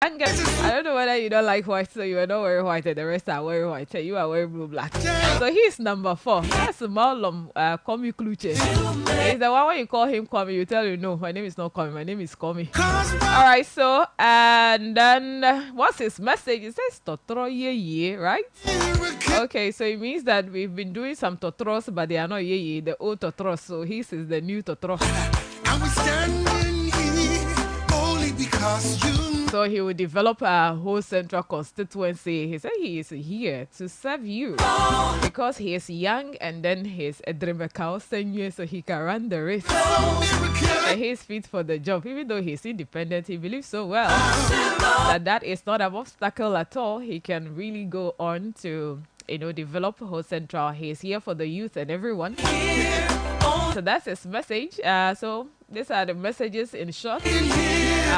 I don't know whether you don't like white, so you are not wearing white, and the rest are wearing white, and you are wearing blue black. So he's number 4. That's Maulom Kwame Kluche. He's the one when you call him Kwame, you tell you no, my name is not Kwame, my name is Kwame. All right, so and then what's his message? It says Totoro ye, right? Okay, so it means that we've been doing some Totoros, but they are not ye, the old Totoros. So his is the new Totoro. And we standing here only because you. So he will develop a whole central constituency. He said he is here to serve you because he is young and then he's a Dremekao senior, so he can run the race. And he's fit for the job. Even though he's independent, he believes so well that is not an obstacle at all. He can really go on to, develop whole central. He's here for the youth and everyone. So that's his message. So these are the messages in short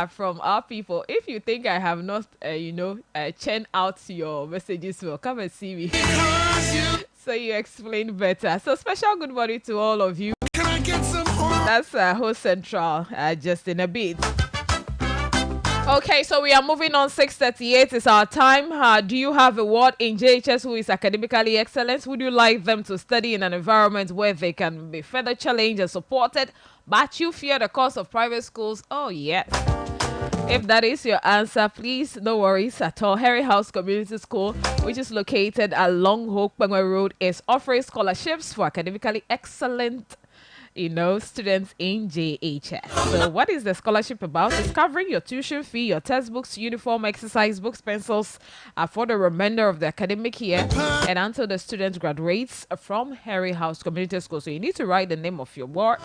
from our people. If you think I have not, churn out your messages, well, come and see me. So you explain better. So special good morning to all of you. Can I get some more? That's whole central just in a bit. Okay, so we are moving on. 6:38 is our time. Do you have a ward in JHS who is academically excellent? Would you like them to study in an environment where they can be further challenged and supported, but you fear the cost of private schools? Oh, yes. If that is your answer, please, no worries at all. Harry House Community School, which is located along Hope Road, is offering scholarships for academically excellent students in JHS. So what is the scholarship about? It's covering your tuition fee, your textbooks, uniform, exercise books, pencils for the remainder of the academic year and until the student graduates from Harry House Community School. So you need to write the name of your ward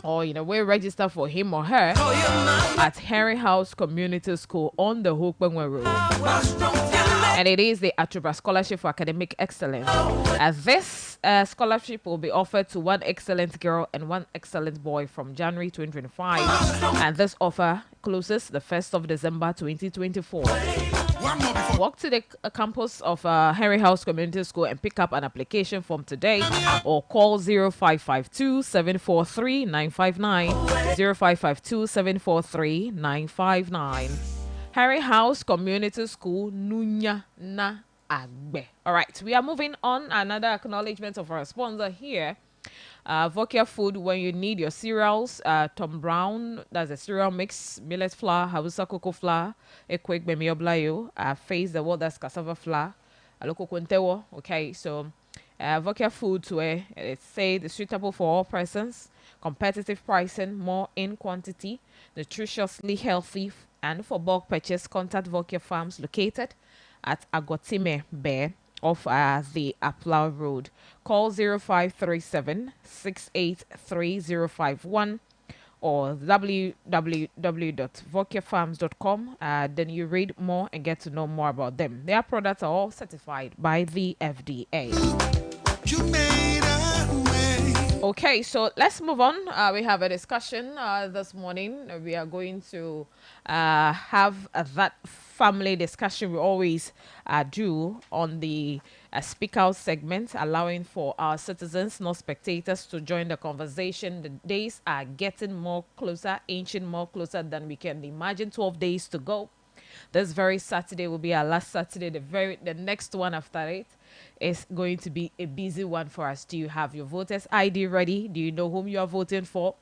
or we register for him or her at Harry House Community School on the Hookbangwe Road. And it is the Atuba Scholarship for Academic Excellence. This scholarship will be offered to one excellent girl and one excellent boy from January 2025. And this offer closes the 1st of December 2024. Walk to the campus of Harry House Community School and pick up an application form today or call 0552 743 959 0552 743 959. Harry House Community School, Nunya na Agbe. All right, we are moving on. Another acknowledgement of our sponsor here. Vokia Food, when you need your cereals, Tom Brown, that's a cereal mix, millet flour, Hausa cocoa flour, Ekwek Bemioblayo, Face the World, that's cassava flour, Aloko Kuntewo. Okay, so Vokia Foods, where it say the suitable for all persons, competitive pricing, more in quantity, nutritiously healthy, and for bulk purchase, contact Vokia Farms located at Agotime Bear off the Aplau Road. Call 0537 683 or www.vokiafarms.com. Then you read more and get to know more about them. Their products are all certified by the FDA. You made a way. Okay, so let's move on. We have a discussion this morning. We are going to have that family discussion we always do on the speak out segment, allowing for our citizens, not spectators, to join the conversation. The days are getting more closer, inching more closer than we can imagine. 12 days to go. This very Saturday will be our last Saturday. The next one after it is going to be a busy one for us. Do you have your voters ID ready? Do you know whom you are voting for?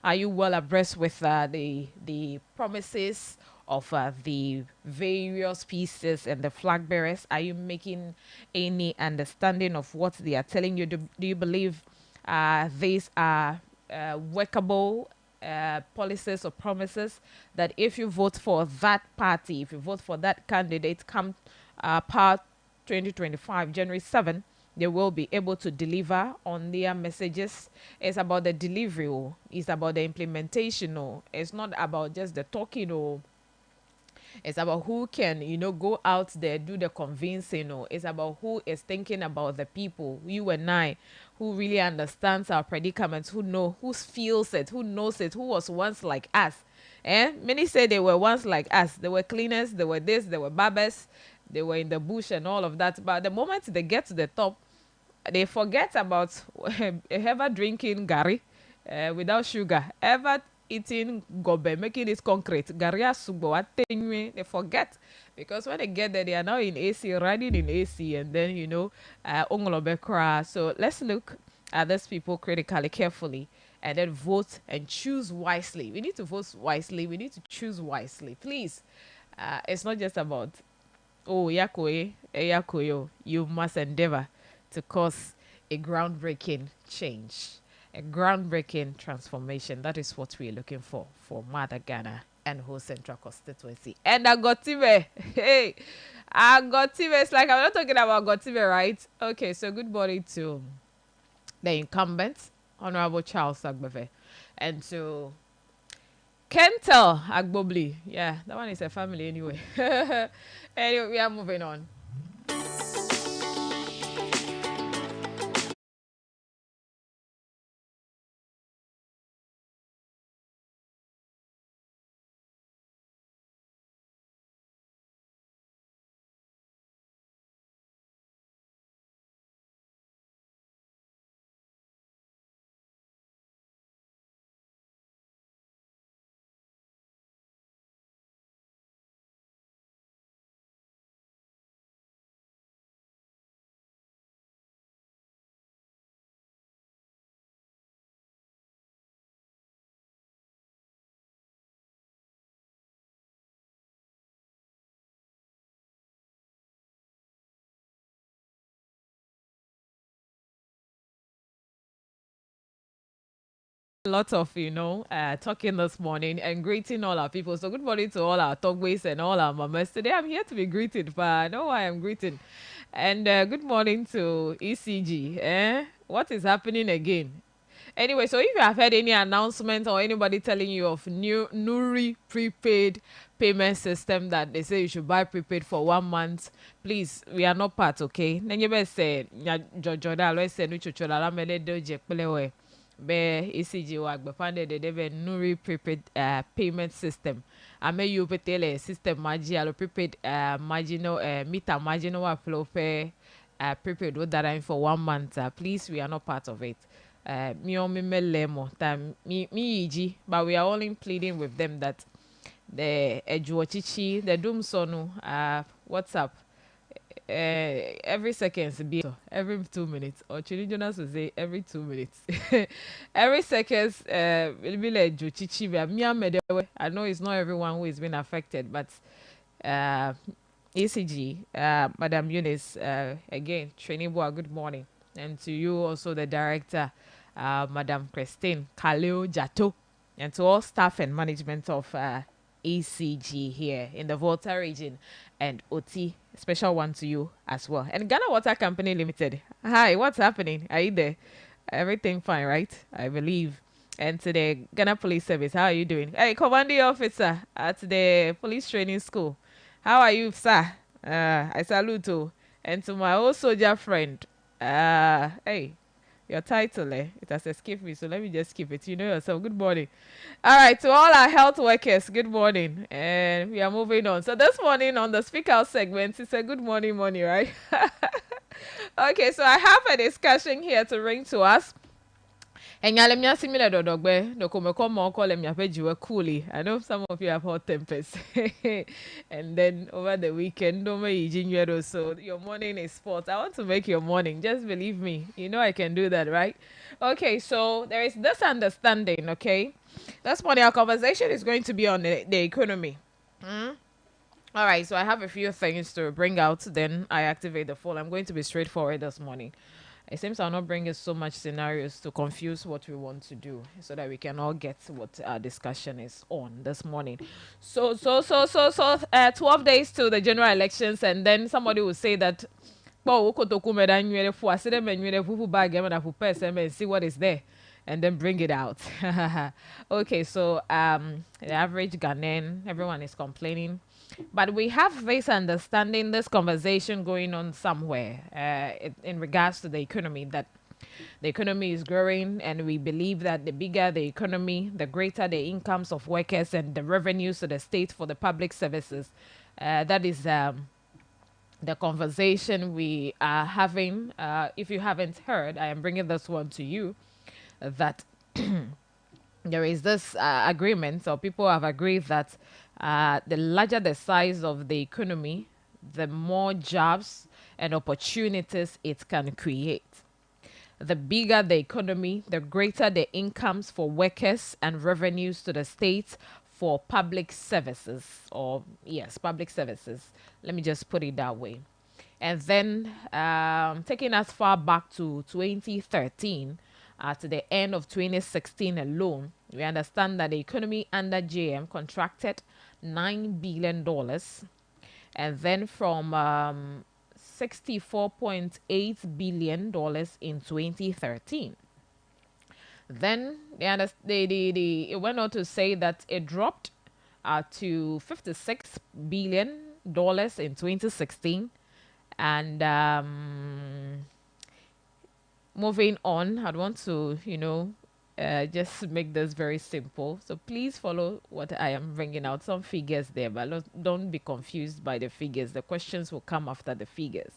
Are you well abreast with the promises of the various pieces and the flag bearers? Are you making any understanding of what they are telling you? Do you believe these are workable policies or promises, that if you vote for that party, if you vote for that candidate, come part 2025 January 7, they will be able to deliver on their messages? It's about the delivery, or it's about the implementation, or it's not about just the talking, or it's about who can go out there, do the convincing, or it's about who is thinking about the people, you and I, who really understands our predicaments, who feels it, who knows it, who was once like us. Many say they were once like us. They were cleaners, they were this, they were barbers, they were in the bush and all of that. But the moment they get to the top, they forget about ever drinking gari without sugar, ever eating gobe, making it concrete. Garia subo, what they forget. Because when they get there, they are now in AC, riding in AC, and then, ongolobe kra. So let's look at these people critically, carefully, and then vote and choose wisely. We need to vote wisely. We need to choose wisely. Please. It's not just about, oh, yakoe, yakoyo. You must endeavor to cause a groundbreaking change, a groundbreaking transformation. That is what we're looking for Mother Ghana and whole Central constituency. And Agotibe, hey, Agotibe, it's like I'm not talking about Agotibe, right? Okay, so good morning to the incumbent, Honorable Charles Agbeve, and to Kentel Agbobli. Yeah, that one is a family anyway. Anyway, we are moving on. Lots of talking this morning and greeting all our people. So good morning to all our Togways and all our mamas. Today I'm here to be greeted, but I know why I'm greeting. And good morning to ECG. What is happening again? Anyway, so if you have heard any announcement or anybody telling you of new Nuri prepaid payment system that they say you should buy prepaid for 1 month, please, we are not part, okay? Nenye be say jojo da lo say no chocho la mele do je pele be ECG wa gbe pande de be Nuri prepaid payment system. Ame you petele system maji alo prepaid marginal meter marginal wa flow pe prepaid what that for 1 month. Please, we are not part of it. Me on me lemo time me yiji, but we are only pleading with them that the ejuochichi the doom sonu what's up every seconds be every 2 minutes, or Chili Jonas will say every 2 minutes. Every seconds will be like juchichi I know it's not everyone who is being affected, but uh ECG, Madam Eunice, again, Training Boa, good morning. And to you also, the director, Madam Christine Kaleo Jato, and to all staff and management of ECG here in the Volta region, and OT, special one to you as well. And Ghana Water Company Limited. Hi, what's happening? Are you there? Everything fine, right? I believe. And to the Ghana Police Service, how are you doing? Hey, commanding officer at the police training school. How are you, sir? I salute you. And to my old soldier friend, hey, your title, it has escaped me, so let me just skip it. You know yourself. Good morning. All right, to all our health workers, good morning. And we are moving on. So this morning on the speak out segment, it's a good morning, right? Okay, so I have a discussion here to bring to us. And y'all, let me ask me the dogbe. No come come on, call me a coolly. I know some of you have hot tempers. And then over the weekend, don't make so your morning is sport. I want to make your morning. Just believe me. You know I can do that, right? Okay, so there is this understanding, okay? This morning our conversation is going to be on the economy. All right, so I have a few things to bring out, then I activate the phone. I'm going to be straightforward this morning. It seems I'll not bring us so much scenarios to confuse what we want to do so that we can all get what our discussion is on this morning. So, 12 days to the general elections, and then somebody will say that, well, and see what is there and then bring it out. Okay, so the average Ghanaian, everyone is complaining. But we have this understanding, this conversation going on somewhere in regards to the economy, that the economy is growing, and we believe that the bigger the economy, the greater the incomes of workers and the revenues to the state for the public services. That is the conversation we are having. If you haven't heard, I am bringing this one to you that there is this agreement, or people have agreed that the larger the size of the economy, the more jobs and opportunities it can create. The bigger the economy, the greater the incomes for workers and revenues to the state for public services, or yes, public services. Let me just put it that way. And then taking us far back to 2013, at the end of 2016 alone, we understand that the economy under JM contracted $9 billion. And then from $64.8 billion in 2013. Then it went on to say that it dropped to $56 billion in 2016. And moving on, I'd want to, just make this very simple. So please follow what I am bringing out. Some figures there, but don't be confused by the figures. The questions will come after the figures.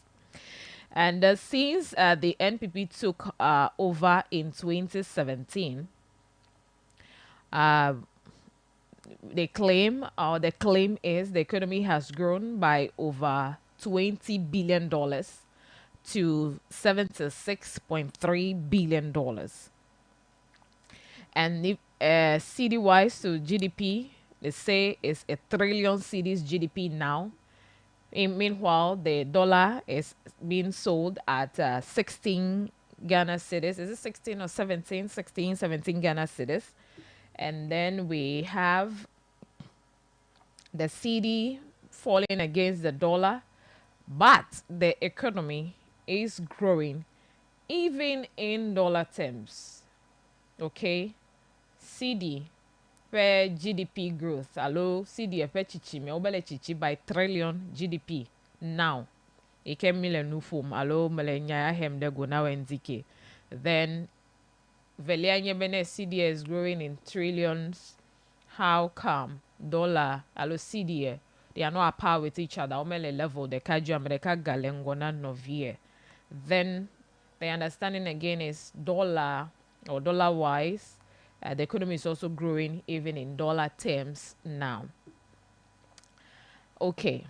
And since the NPP took over in 2017, uh, they claim, or the claim is, the economy has grown by over $20 billion to $76.3 billion. And if CD wise to GDP, they say it's a trillion cedis GDP now. Meanwhile, the dollar is being sold at 16 Ghana cedis. Is it 16 or 17? 16, 17 Ghana cedis. And then we have the CD falling against the dollar, but the economy is growing even in dollar terms. Okay, CD per GDP growth. Hello, CD per chichi me obele chichi by trillion GDP now. Ike mile nufum. Hello, mele nya hem de go now ndike. Then Velianye bene CD is growing in trillions. How come dollar hello CD they are not apart with each other? Omele level the kaju America galengona novie. Then the understanding again is dollar, or dollar wise, the economy is also growing even in dollar terms now. Okay,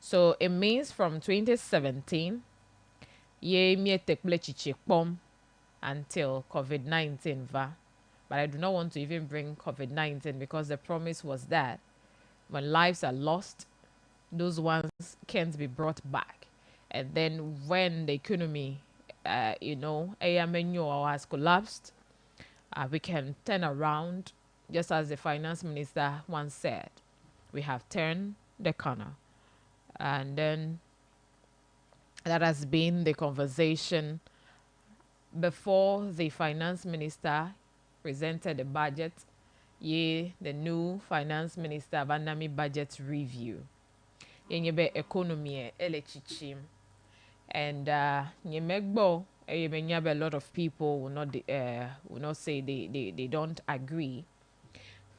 so it means from 2017, ye mi tekple pom until COVID-19 va. But I do not want to even bring COVID-19 because the promise was that when lives are lost, those ones can't be brought back. And then when the economy, has collapsed, we can turn around, just as the finance minister once said. We have turned the corner. And then that has been the conversation before the finance minister presented the budget. The new finance minister Vanami budget review. Yenyebe economy ele chichim. And nyemegbo a lot of people will not say they don't agree.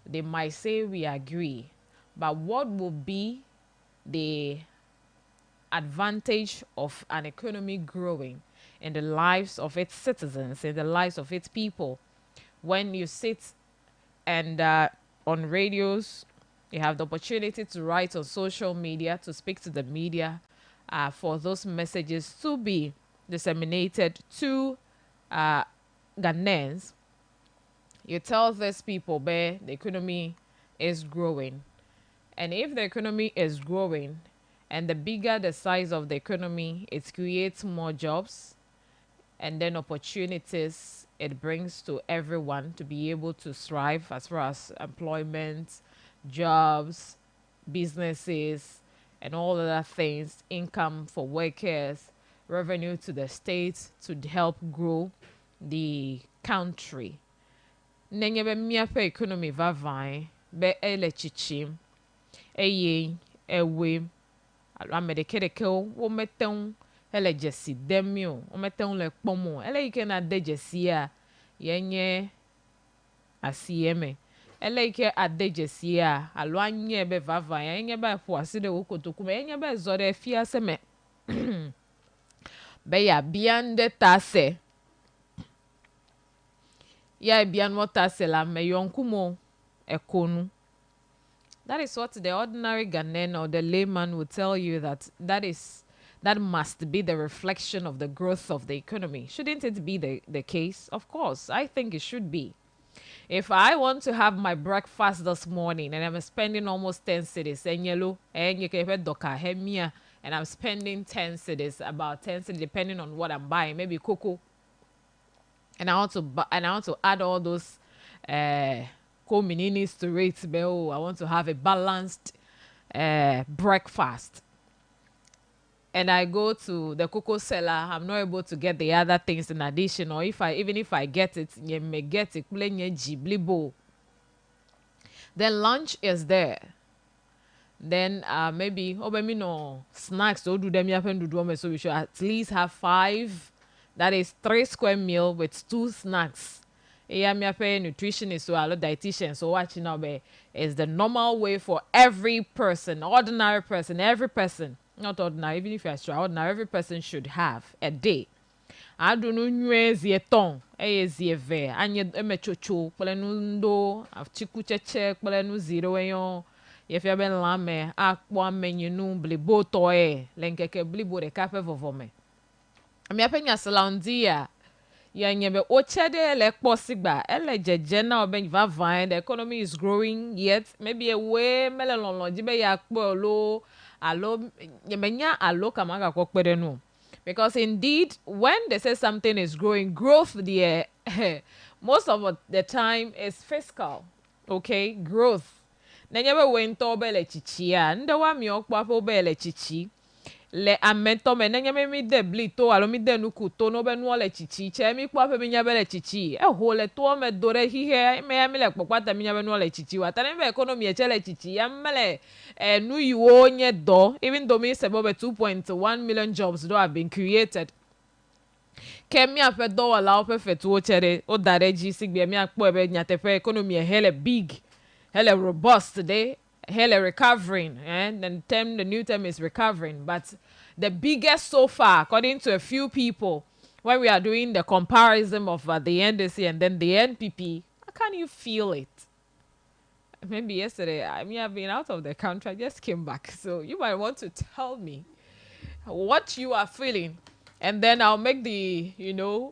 They might say we agree, but what will be the advantage of an economy growing in the lives of its citizens, in the lives of its people? When you sit and on radios, you have the opportunity to write on social media, to speak to the media, for those messages to be disseminated to Ghanaians. You tell these people, the economy is growing. And if the economy is growing, and the bigger the size of the economy, it creates more jobs and then opportunities it brings to everyone to be able to thrive as far as employment, jobs, businesses, and all other things, income for workers, revenue to the state to help grow the country. Nenye be miape economy vavai be ele chichim eye ewe amedeke wo meton ele jesi demio wo meton le pomo ele ike na de jesi a yenye asieme ele ike ade jesi a alo anye be vavai yenye ba po aside wo kotoku yenye be zore fia se me be ya biande tase Yeah, bian watasela me yonkumo ekonu. That is what the ordinary Ghanaian or the layman would tell you that must be the reflection of the growth of the economy. Shouldn't it be the case? Of course, I think it should be. If I want to have my breakfast this morning and I'm spending almost 10 cities and yellow and you can doka hemia and I'm spending 10 cities, about 10 cities depending on what I'm buying, maybe cocoa, and I want to add all those comininis to it. But I want to have a balanced breakfast. And I go to the cocoa seller, I'm not able to get the other things in addition, or even if I get it, you may get it bowl. Then lunch is there. Then maybe no snacks, so do them so we should at least have 5. That is 3 square meal with 2 snacks. Yeah, me pay nutritionist so a dietitian. So watching now is the normal way for every person, ordinary person, every person, not ordinary, even if you're extraordinary, every person should have a day. I don't know zie ton zie ve anye emechocho pele nu ndo achiku cheche pele nu zero yon ye fia ben lame akpo amenye nu blibo to lenkeke blibo de kafe vovome ami apenya salandia ya nyebe ochede le kposigba ele jeje na oben vavine the economy is growing yet maybe a way melelonlo jibe ya kpo lo alo nyemenya alo kamaga kokpede nu. Because indeed, when they say something is growing, growth the most of the time is fiscal. Okay, growth. Nenyewe wento bele chichi ya. Ndawa mi okwapo bele chichi. Le amento me nenyewe mi de blito alo mi de nuku to no be nuole chichi. Che mi kwape mi nyabele chichi. Hole to me dore hihe me yamile kwakwata mi nyabe nuole chichi. Watane me ekonomi echele chichi. Yamele nu yuo nye do. Even though me sebo be 2.1 million jobs do have been created. Kemi afe do wala ope fetu o chere o dareji sigbe mi akpo ebe nyatefe economy hele big, hele robust today, hele recovering, and then the new term is recovering, but the biggest so far according to a few people when we are doing the comparison of the NDC and then the NPP, how can you feel it? Maybe yesterday, I mean, I've been out of the country, I just came back, so you might want to tell me what you are feeling, and then I'll make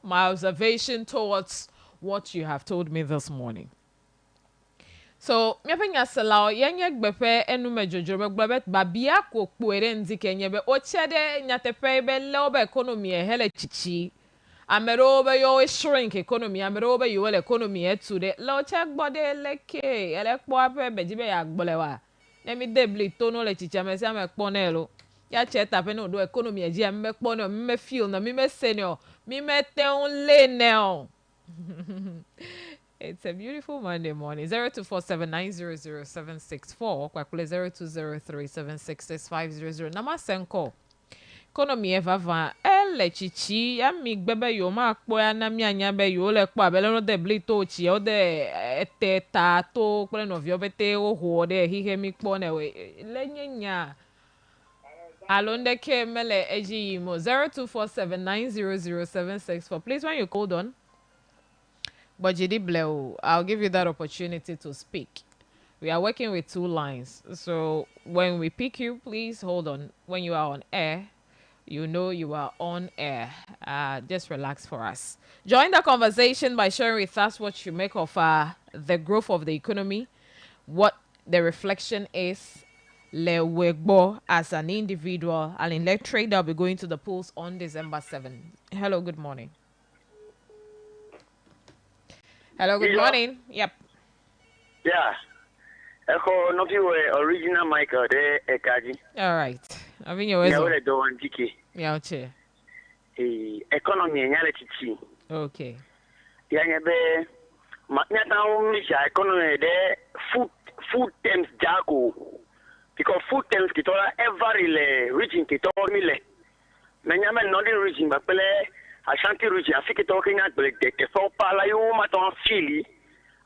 my observation towards what you have told me this morning. So mepenya salao yenye gbepe enu mejojo begbebet babia ko kpuere ndi kenye be ochede nyatepe be lobe economy hele chichi amerobe yo shrink economy amerobe yo economy etude lo check body leke ele kpo ape bejibe ya gbolewa nemi debli tono le chichi amesi ame kpo nelo ya che tape no do economy eji ame kpo no me feel no me senior me teun le neo. It's a beautiful Monday morning. 0247900764. Kwakule 0203766500. Namasenko. Economy evava ele chichi ya mi gbebe yo ma kpo ya na mi anya be yo le kpo abele no de blito chi o de ete ta to kple no vio bete o ho de hihe mi kpo na we lenyenya. Alonde ke mele eji imo 0247900764. Please when you called on but Jidi Bleu, I'll give you that opportunity to speak. We are working with 2 lines. So when we pick you, please hold on. When you are on air, you know you are on air. Just relax for us. Join the conversation by sharing with us what you make of the growth of the economy, what the reflection is. Le Wegbo as an individual and electorate that will be going to the polls on December 7th. Hello, good morning. Hello, good morning. Yep. Yeah. Echo no you original Michael de Ekaji. All right. I mean you always do one tiki. Yeah, che. Economy nyale chichi. Okay. Ya nyebe nyata umisha economy de food terms jago. Because food terms kitola every le region kitola mile. Menyame northern region bakpele Ashanti region afike talking at the so pala yo maton fili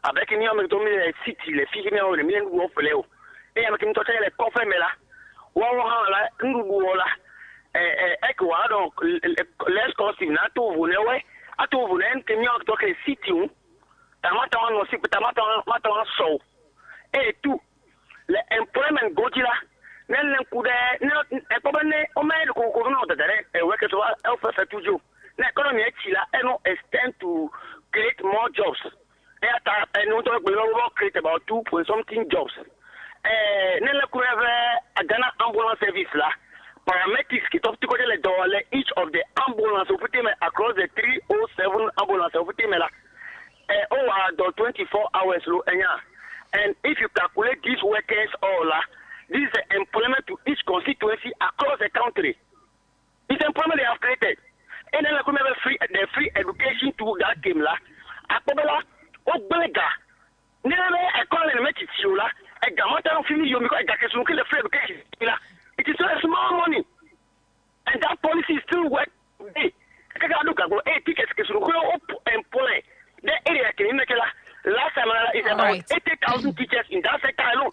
avec ni am to mi city le fi mi o le mi ngu ofele o e am kin to tele ko fe mela wo ha la ngu la ko ado less costing na to vu ne we ato vu ne kin yo to ke city tamata no si tamata so two le employment gojira nen kude ne e ko bene o me ko no dere e work so e fa tuju na economy e chila e no extend to create more jobs e no to create about 2 point something jobs nen le kude a Ghana ambulance service la paramedics qui top to le dollar each of the ambulance across the 307 ambulance la over 24 hours low and if you calculate these workers all this is employment to each constituency across the country. It's employment they have created. And then like the free education tool that came la akobela obega never I call and make it you la a gamata of you because the free education la it is a small money and that policy is still work today. I look at tickets employ the area can make last time is about 80,000 teachers in that sector alone.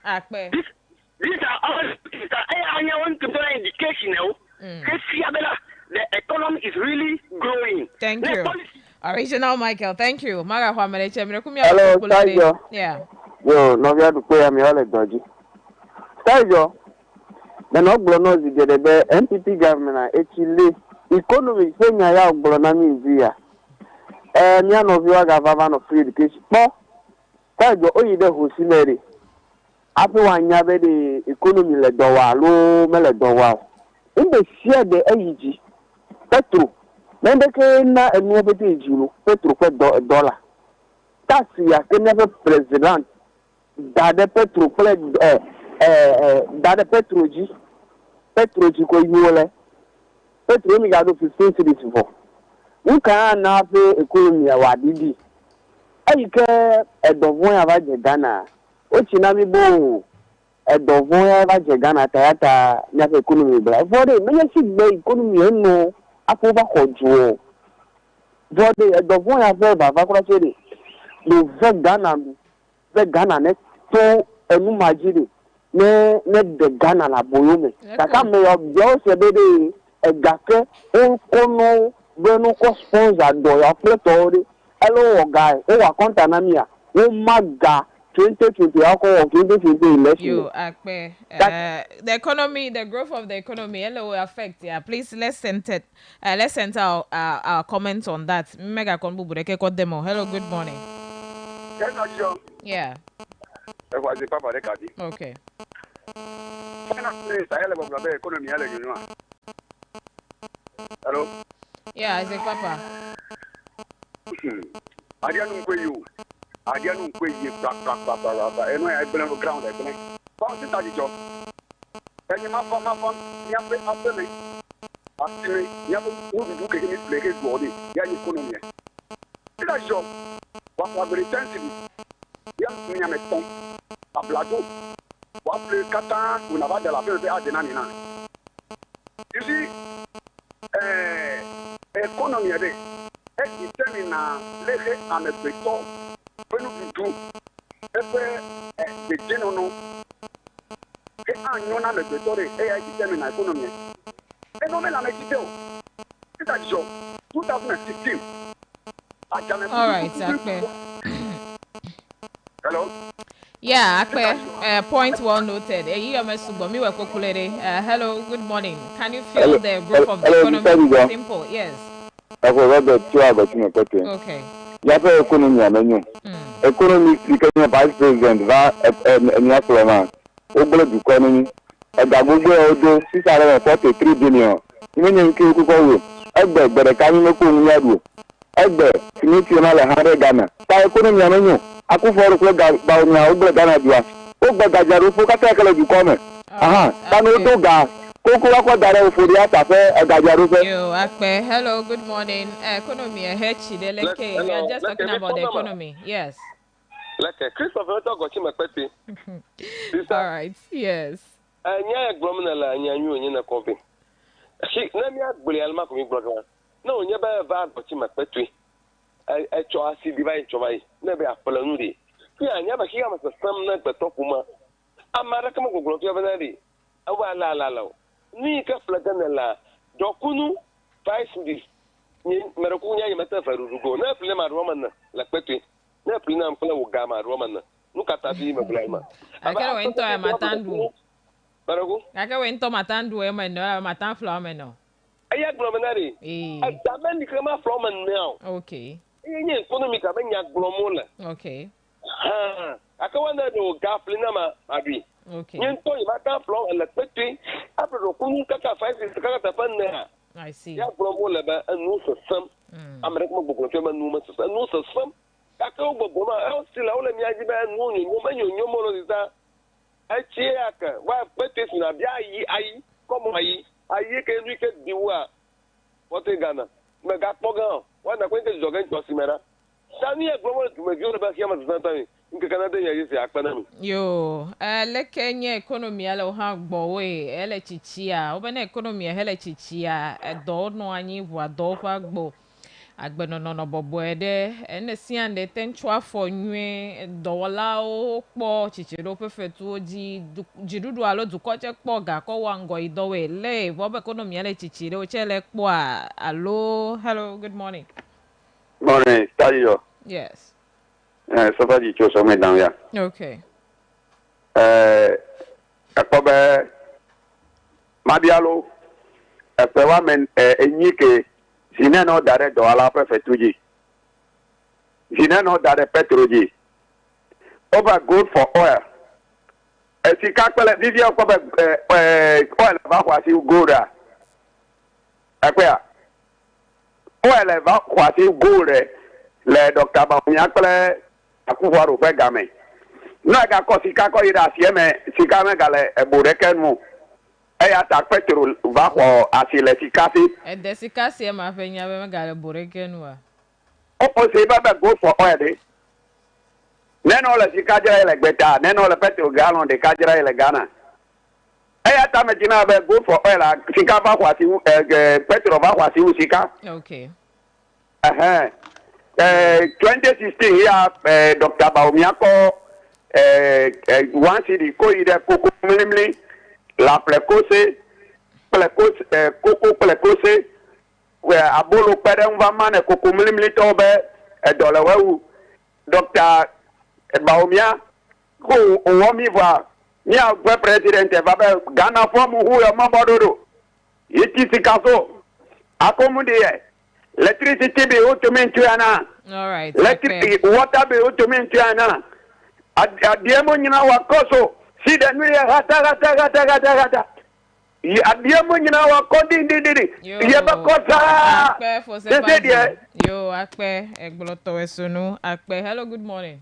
These are all I want to do indication now. The economy is really growing. Thank you. Original Michael, thank you. Hello, Tayo. Yeah. Yo, no we have to pay me all dodgy. Tayo. The no blono the NPP government actually economy saying I have blono means me no we have a free education. But Tayo, oh you the hosineri. After one year the economy le dowa lo me le dowa. In the share the AEG petrol. Mendeke na enwebete ejuru petrol pe dollar. Tax ya kenebe president dade petrol pe dade petroji ko yiwole. Petrol mi ga do 15 cedis for. Nka na fe economy wa didi. Ayike edovon ya ba je Ghana. O chinami bo edovon ya ba je Ghana tayata na fe economy bra. For the me si gbe economy eno afoba kojo bode edovon ya ve baba kura chere le ve Ghana ne to enu majiri ne de Ghana la boyome kaka me yo se be de egake on kono benu ko sponsor do ya fletori elo guy o wa konta na mia o maga 2020 alcohol 2020 election. You the economy, the growth of the economy, will affect. Yeah, please let's center our comments on that. Mega konbu bureke demo. Hello, good morning. Yeah. Okay. Hello. Yeah, I say Papa. I don't know you. I don't know where you and I believe on ground. I believe. Found the job. And you have after me. After me, you have to get it, play his body. Yeah, you couldn't hear. Did I show what was the intensity? Yes, me, I'm a tongue. A plateau. What play Catan when about the Lapel de Adenana? You see, economy a day. It's determined lege and a beton. When you do, the general, I know the beton, AI determine economy. And no man make it do. It's a job. 2016. All right, okay. Hello. Yeah, okay. Point well noted. Hello, good morning. Can you feel the growth of the economy? Simple, yes. Okay. Yapo economy amenyo. Economy Kenya vice president va enya Suleiman. Ogbole du economy. Egbagbo odo 643 billion. Imenye nke okuko egbe gbere kanyi no ko nyadu. Egbe finiti na le 100 Ghana. Ta economy amenyo. Akufo ko ba onya ogbole Ghana dia. Ogbe gajaru fo kata kele du come. Aha, tanu do ga. Hello, good morning. Economy, you're just talking about the economy. Yes. Like Christopher got him a petty. All right, yes. And yeah, Glominella, and you in a copy. She let me ask Bully Almac, brother. No, never got him a petty. I see divine Chomai, never a Polonudi. Yeah, never hear us a some night the top woman. I'm Maracamo Glovianadi. Oh, la. Ni ka flaganela dokunu 5 cedis ni merakunya yemata farugo na plema roman la petwe na prina mpla wo gama romana nunca tá vi me blema Aquela o então é matando. Barago Aquela o então matando é mas não é matando flama não. aí aglomerari a também que ma floma não Okay. e econômica bem aglomola Okay. ha akawa na do gafle na ma abi Okay. nyento yi mata floma la pete apro kunu kaka 5 kaka ta fan na I see. ya aglomola ba anu so sam amerika mo gbogbo fe ma nu ma so anu so sam akawa gbogbo ma o sila o le mi aji ba nu nyonyo mo lo dita achie aka wa pete na bia ayi como ayi ke nu ke diwa wote Ghana me ga pogan wa na kwente jogen to simera tani e global me gyo le ba kiama zanta mi nke Canada ya yesi akpana mi Yo, le Kenya economy ala ha gbowe ele chichia obana economy hele chichia do no anyi wa do fa gbo agbeno no bobo ede ene siande tenchu afọ nwe dola o po chichiro perfectu oji jidudu alo dukoche po ga ko wa ngo idowe le bobo economy ele chichire o chele po hello good morning. Morning, Stadio. Yes. So far you chose me down here. Okay. Akobe Mabialo Epewa men enyike Zine no dare do ala prefectuji. Zine no dare petroji. Over good for oil. Esika kwele vivi akobe oil ba kwasi gold. Akwea. Oil ba kwasi gold le Dr. Bawumia kwele akuwaro fe game. No ga ko sika ko ira sieme sika me gale eboreken mu. Eya ta petrol va ko asile sikasi. E de sikasi e ma fe nya be gale boreken wa. O se ba go for oil. Neno le sikajira ile gbeta, neno le petrol gallon de kajira ile Ghana. Eya ta me jina be go for oil sika ba kwa si petrol ba kwa si sika. Okay. 2016 here Dr. Bawumia ko one city ko ide koko milimli la plecose koko plecose we abolo pere nva mane koko milimli to be dole wewu Dr. Bawumia ko owomi va ni agbe president va be Ghana form hu yo mabododo yiti sikaso akomude electricity be automated ana all right electric water be automated ana adiemo nyina wakoso si de nu ye gata adiemo nyina wakodi ndidi ye bakosa yo akpe egboloto esunu akpe hello good morning.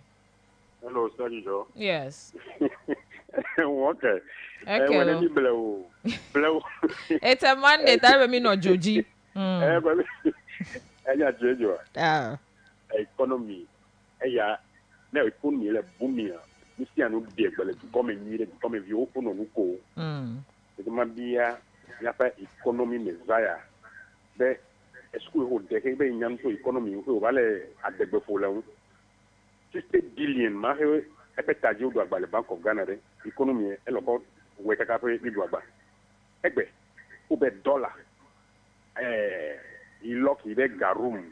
Hello Sergio. Yes. Okay. Okay. Blow. It's a Monday that me no joji. Enya Sergio. Economy. Eya na economy le boomia. Misi anu de gbele come nyire come vi open onu ko. De ma bia ya fa economy mezaya. Be esku ho de ke be nyam so economy ho vale adegbe fo lewu. 60 billion ma he epetaji odo agbale Bank of Ghana re economy e loko we kaka fe ni do agba. Egbe o be dollar iloki be garum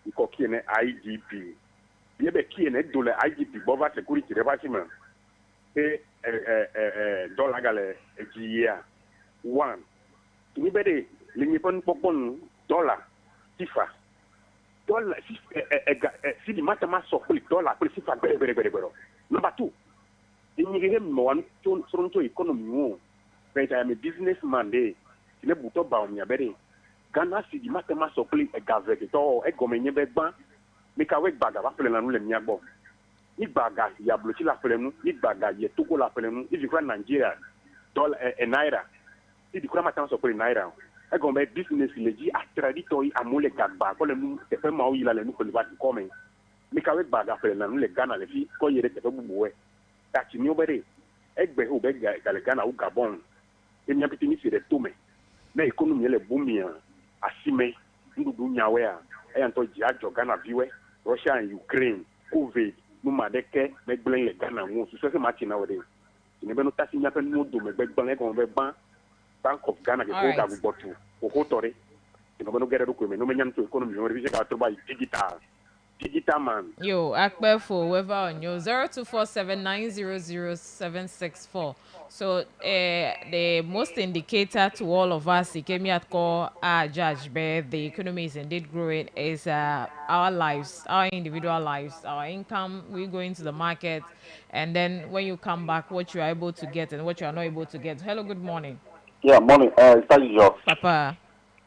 ikoki ne IGP bi be ki ne dollar IGP bova security repartment dollar gale ejiya one ni be de limi pon popon dollar sifa dollar si di matama so poli dollar poli sifa bere number 2 inyi mo wan to economy wo but I am a businessman dey ne buto Bawumia bere Ghana si di matema so pli e gazette to e gomenye be gban mi ka we gbaga ba pele nanu le mi agbo ni gbaga ya blochi la pele nu ni gbaga ye Togo la pele nu if you from Nigeria dollar naira si di kura matema so pli naira e gombe business leji atradito yi amule gagba ko le nu te fe ma o yila le nu ko le ba ko men mi ka we gbaga pele nanu le Ghana le fi ko yere te fe bubuwe ta ti ni obere egbe ho be ga le Ghana u Gabon e mi apiti ni se de tome na economy le boomia asime ndudu nyawe a eyanto jiajo Ghana viwe Russia and Ukraine COVID numa deke megblen le Ghana mu so se mati na wode ni be no tasi nya pe no do megblen ko be ban Bank of Ghana ke ko ga gbotu o ko tore ni be no gere do ko me no menya nto economy o revise ka to ba digital digital man. Yo, akpe for whoever on you 0247900764. So the most indicator to all of us, it came at call judge, but the economy is indeed growing, is our lives, our individual lives, our income. We go into the market, and then when you come back, what you are able to get and what you are not able to get. Hello, good morning, Yeah, morning. Study job. Papa.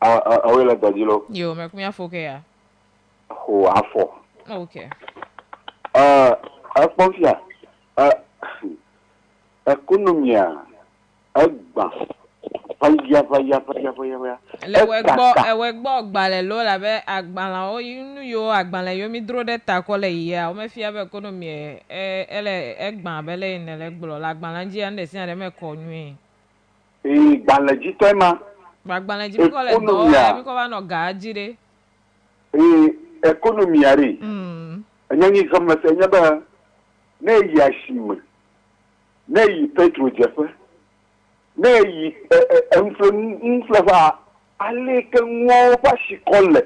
I will let the deal. Yo, make me a focus. Who are for? Okay. I suppose, yeah. Economia. Fire. Ewe gbo gbale lo la be agbanla o inu yo agbanla yo mi dúró de ta ko le ya o me fi abe economy ele egban abele ne le gbolo la agbanla ji ande si ande me ko nwi Gbalaji tema. agbanla ji mi ko le do mi ko ba no ga jire Economia re. Anyanyi kama se nyaba na yi ashim. Na yi petrol jefa. Na yi influenza ale ke nwo fa shikole.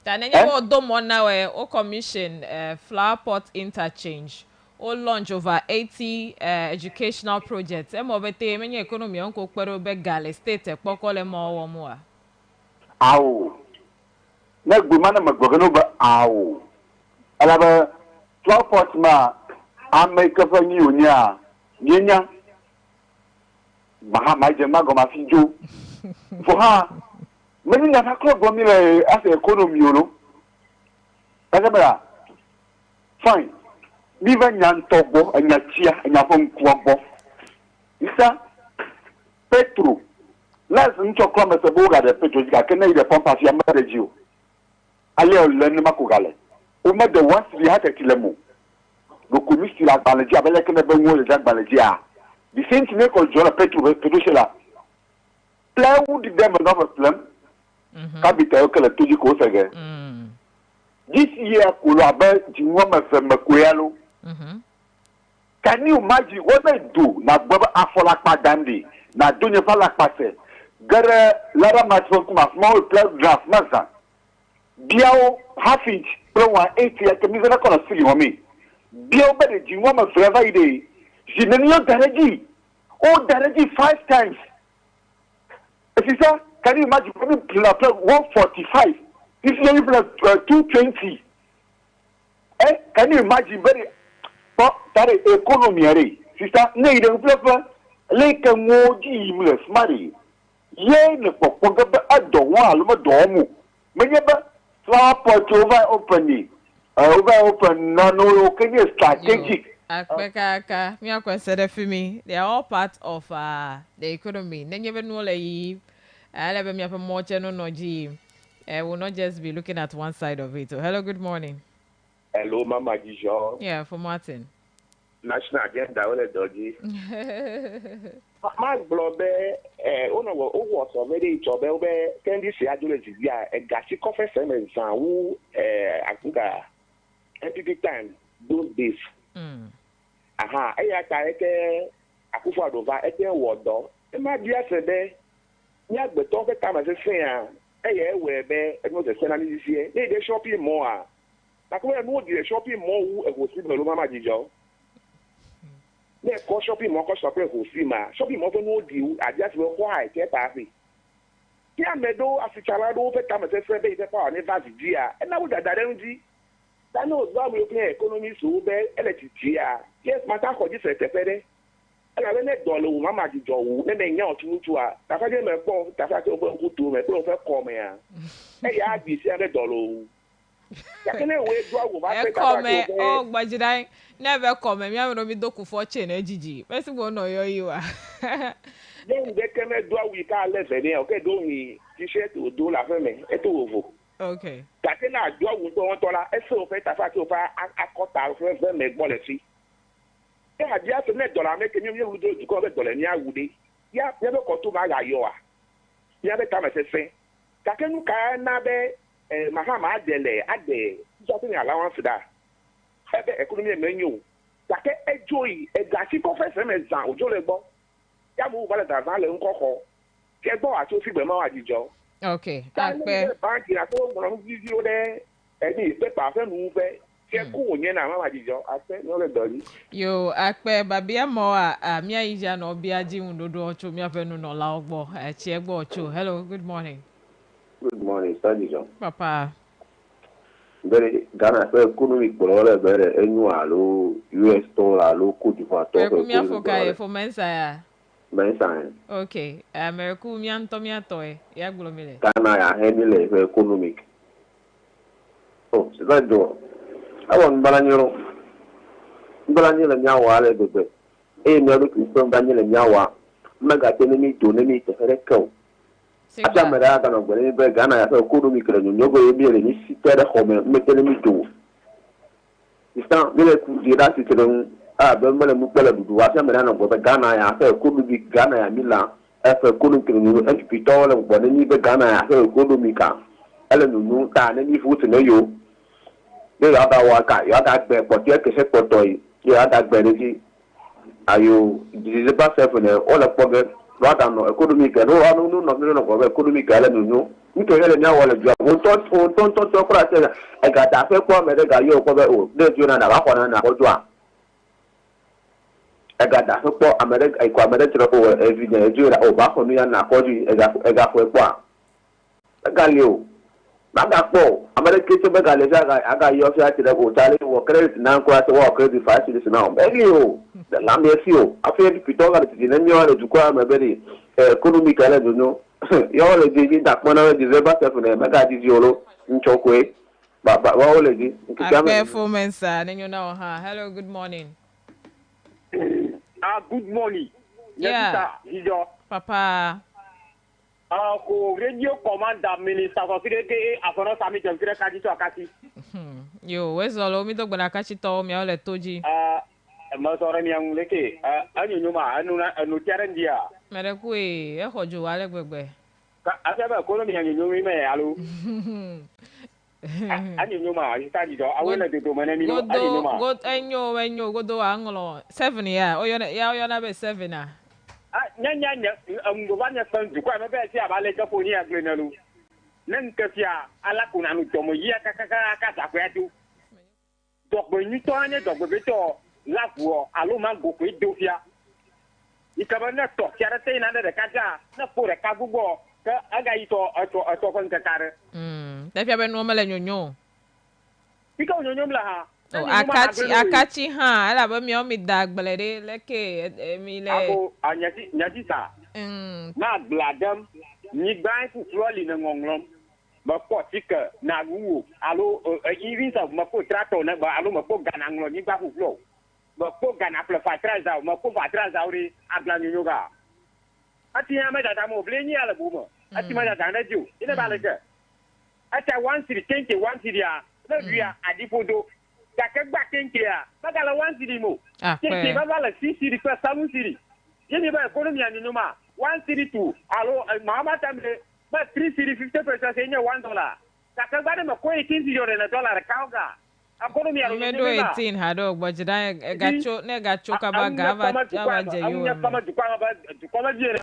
ta ne nya do mo na we o commission flower pot interchange o launch over 80 educational projects e mo bete menye economy on ko pere be gale state e pokole mo wo mo a Awo. Na gbumana magbogono ba awo. Alaba flower pot ma ameka fa ni onya. Nyenya. Mahama jema go ma fijo. For her, many of her club as the economy, you know. Azabara, fine. Even Yan Togo and Yachia and Yapon Kwabo. Isa Petro. Let's into Columbus a boga the Petro. I can the pump as your marriage you. Aleo learn Makugale. Who made the ones we had a kilemo. The commission like Balaja, Belacan, the Balaja. The same thing called Jola Petro, Petrushela. Plan would them another plan. Capital to you go again. This year, Kulabe, Jimoma from Makuelo. Can you imagine what they do? Now, Baba Afolakpa Dandy, now Dunya Falakpase, Gara Lara Matokuma, small plus draft master. Biao half inch, pro 180 at the Mizana Kola City on me. Biao better Jimoma forever day. Jinania Daraji. Oh, Daraji 5 times. Sister, can you imagine 145? If you plus 220, can you imagine very that economy? Sister, need a flipper, like a more genius, money. Yea, the Popoga, I don't want to do. Whenever flower pot open, no, can you strategic? Akpekaka, me akwesede for me. They are all part of the economy. Then you know like I never me have more channel no G. Will not just be looking at one side of it. So hello, good morning. Hello, Mama Gijon. Yeah, for Martin. National agenda, what a doggy. My blobber, was already to Belbe, can this adolescent, yeah, a gassy coffee cement, who, I think, entity time, those days. Aha, I Akufa Dova, Water. It might be a day. Yeah, but talk time as a fair. Where it was a Senate this year. They shopping more. Like where no the shopping more was in the Mama Gijo. They call shopping more shopping who see ma. Shopping more no deal. I just will why get happy. Yeah, meadow as a child over time as a friend, the power never did. And now that energy. That knows why we play economy so bad, electricity. Yes, my talk for this at the pede. And I went $1, Mama Gijo, then they know to her. That's why my phone, that's why I go to my phone come here. Hey, I be $100. Oh, but did I never come? Me, I will be doku fortune, Gigi. First of all, no, you are. Then they came and do we can't let them. Okay, don't we? T-shirt to do la femme, et over. Okay. Katena do we don't dollar. So, Petafaki over a quarter of them make policy. They had just $1 making you do to call it Dolenia Woody. Yeah, never got to my Iowa. The other time I say, Takenu Kanabe. Mahama Adele, Ade, something allowance that. Have economy menu. Take a joy, a gassy professor, and sound, Jolebo. Yamu Valentine, Uncle. Get go at 2 figure Mama Gijo. Okay. Bank, I told one of you there. Eddie, step after move. Cool, you know, I said, no, the Yo, akpe babia mo a mia ija no bia ji undodo ocho mia fenu no la ogbo chi egbo ocho. Hello, good morning. Good morning, Study John. Papa. Very Ghana for economic bolole very annual US dollar low Cote d'Ivoire Pe to kumia foka e for mensa ya. Mensan. Okay. Ameriku mia nto mia toy. Ya glomile. Ghana ya henile for economic. Oh, Study John. I want Balanyoro. Balanyoro nyawa ale bebe. E mi alu Christian Daniel nyawa. Mega tenemi to nemi te fereko. Ata mera kana gwele be Ghana ya for economic le nyogo ebi ni sitere home metelemi to. Istan bele ku dira siteren a be mele mu pele dudu wa mera na go be Ghana ya for economic Ghana ya mila e for economic no e pito le go ni be Ghana ya for economic ka ele nu ta ni fu te no yo le ya da wa ka ya da gbe po ti ke se po to yi ya da gbe ni ji ayo dize ba se fo ne o le po ge rather no economic no anu no go be economic ele nu nítorí ẹlẹ́ni àwọn ọ̀lẹ́jọ́ ohun tó ń tọ́jú ọkọ̀ àti ẹ̀gàdà fẹ́ pọ́ mẹ́rẹ́gà yóò kọ́ bẹ́ ò léèdì ọ̀nà àbápọ̀ náà nà ọjọ́ à ẹ̀gàdà fẹ́ pọ́ ẹ̀kọ́ amẹ́rẹ́tìrẹ́ ò ẹ̀fìdẹ̀ ẹ̀jọ́ ìrà ò bá fọ̀nù yà nà àkọ́jú ẹ̀gà fọ́ ẹ̀pọ̀ à ẹ̀gà lè o màgà pọ̀ amẹ́rẹ́kẹ́tẹ́ bẹ́gà lè fẹ́ àgà yọ fẹ́ àtìrẹ́ ò tálẹ́ wọ kírẹ́dìtì náà kó àti wọ́ kírẹ́dìtì fàásìlìsì náà ẹ̀gì o làmì ẹ̀sì o afẹ́ pìtọ́gà tìtì ní ọ̀rẹ́ dùkọ́ àmẹ́bẹ́rẹ́ economic ẹlẹ́dùnú yọ le di da kpɔn na December 7 mega didi olo ntsɔkoe baba wa le di akpe fo mensa ne nyona ha. Hello, good morning. Good morning. Yeah. Papa. Ko radio commander minister for security afono sami jemfire kaji to akati. Yo, wezolo mi to gbana kachi to mi ole toji. Mo sore mi an leke anyu nyuma anu tiare ndia. Mere ku e hojo wale gbegbe. Ase ba ko mi anyu nyumi me alu. Anyu nyuma itaji do awele de do mane mi anyu nyuma. Go enyo go anglo 7 ya. Oyo na be 7 ah. Nya ngobanya sanzu kwa me be si abale japo ni agre nalu. Nen kafia ala kuna nu tomo ya kaka sakwa tu. Dogbo ni to ane dogbo be to lafuo alo ma go ko dofia. Ikaba na to kiara te na de kaja na pore ka gugo ka aga ito to kon kakare. Tafia be no mele nyonyo. Pika nyonyo mla ha. Oh, akachi ha ala ba mi o mi dagblede leke mi le ako anyati sa na bladam ni gban fu floli na ngonglom ba ko tika na guwo alo even sa ma ko trato na ba alo ma ko gana nglo ni gba fu flo ba ko gana pla fatra za ma ko fatra za uri agla nyonyo ga ati ya ma dada mo bleni ala bumo ati ma dada na ju ina ba le ke ati 1 city 1 city a na via adipodo Kakegba kenkia, bagala 1 city mo. Kenkia bagala 6 city kwa 7 city. Yeni ba economy ya nyuma 1 city to alo mama tambe ba 3 city 50% senya $1. Kakegba de mako 18 city na dollar kauga. Economy ya nyuma. Medo 18 hado gbojida gacho ka ba gava je yo. Amunya kama jukwa jere.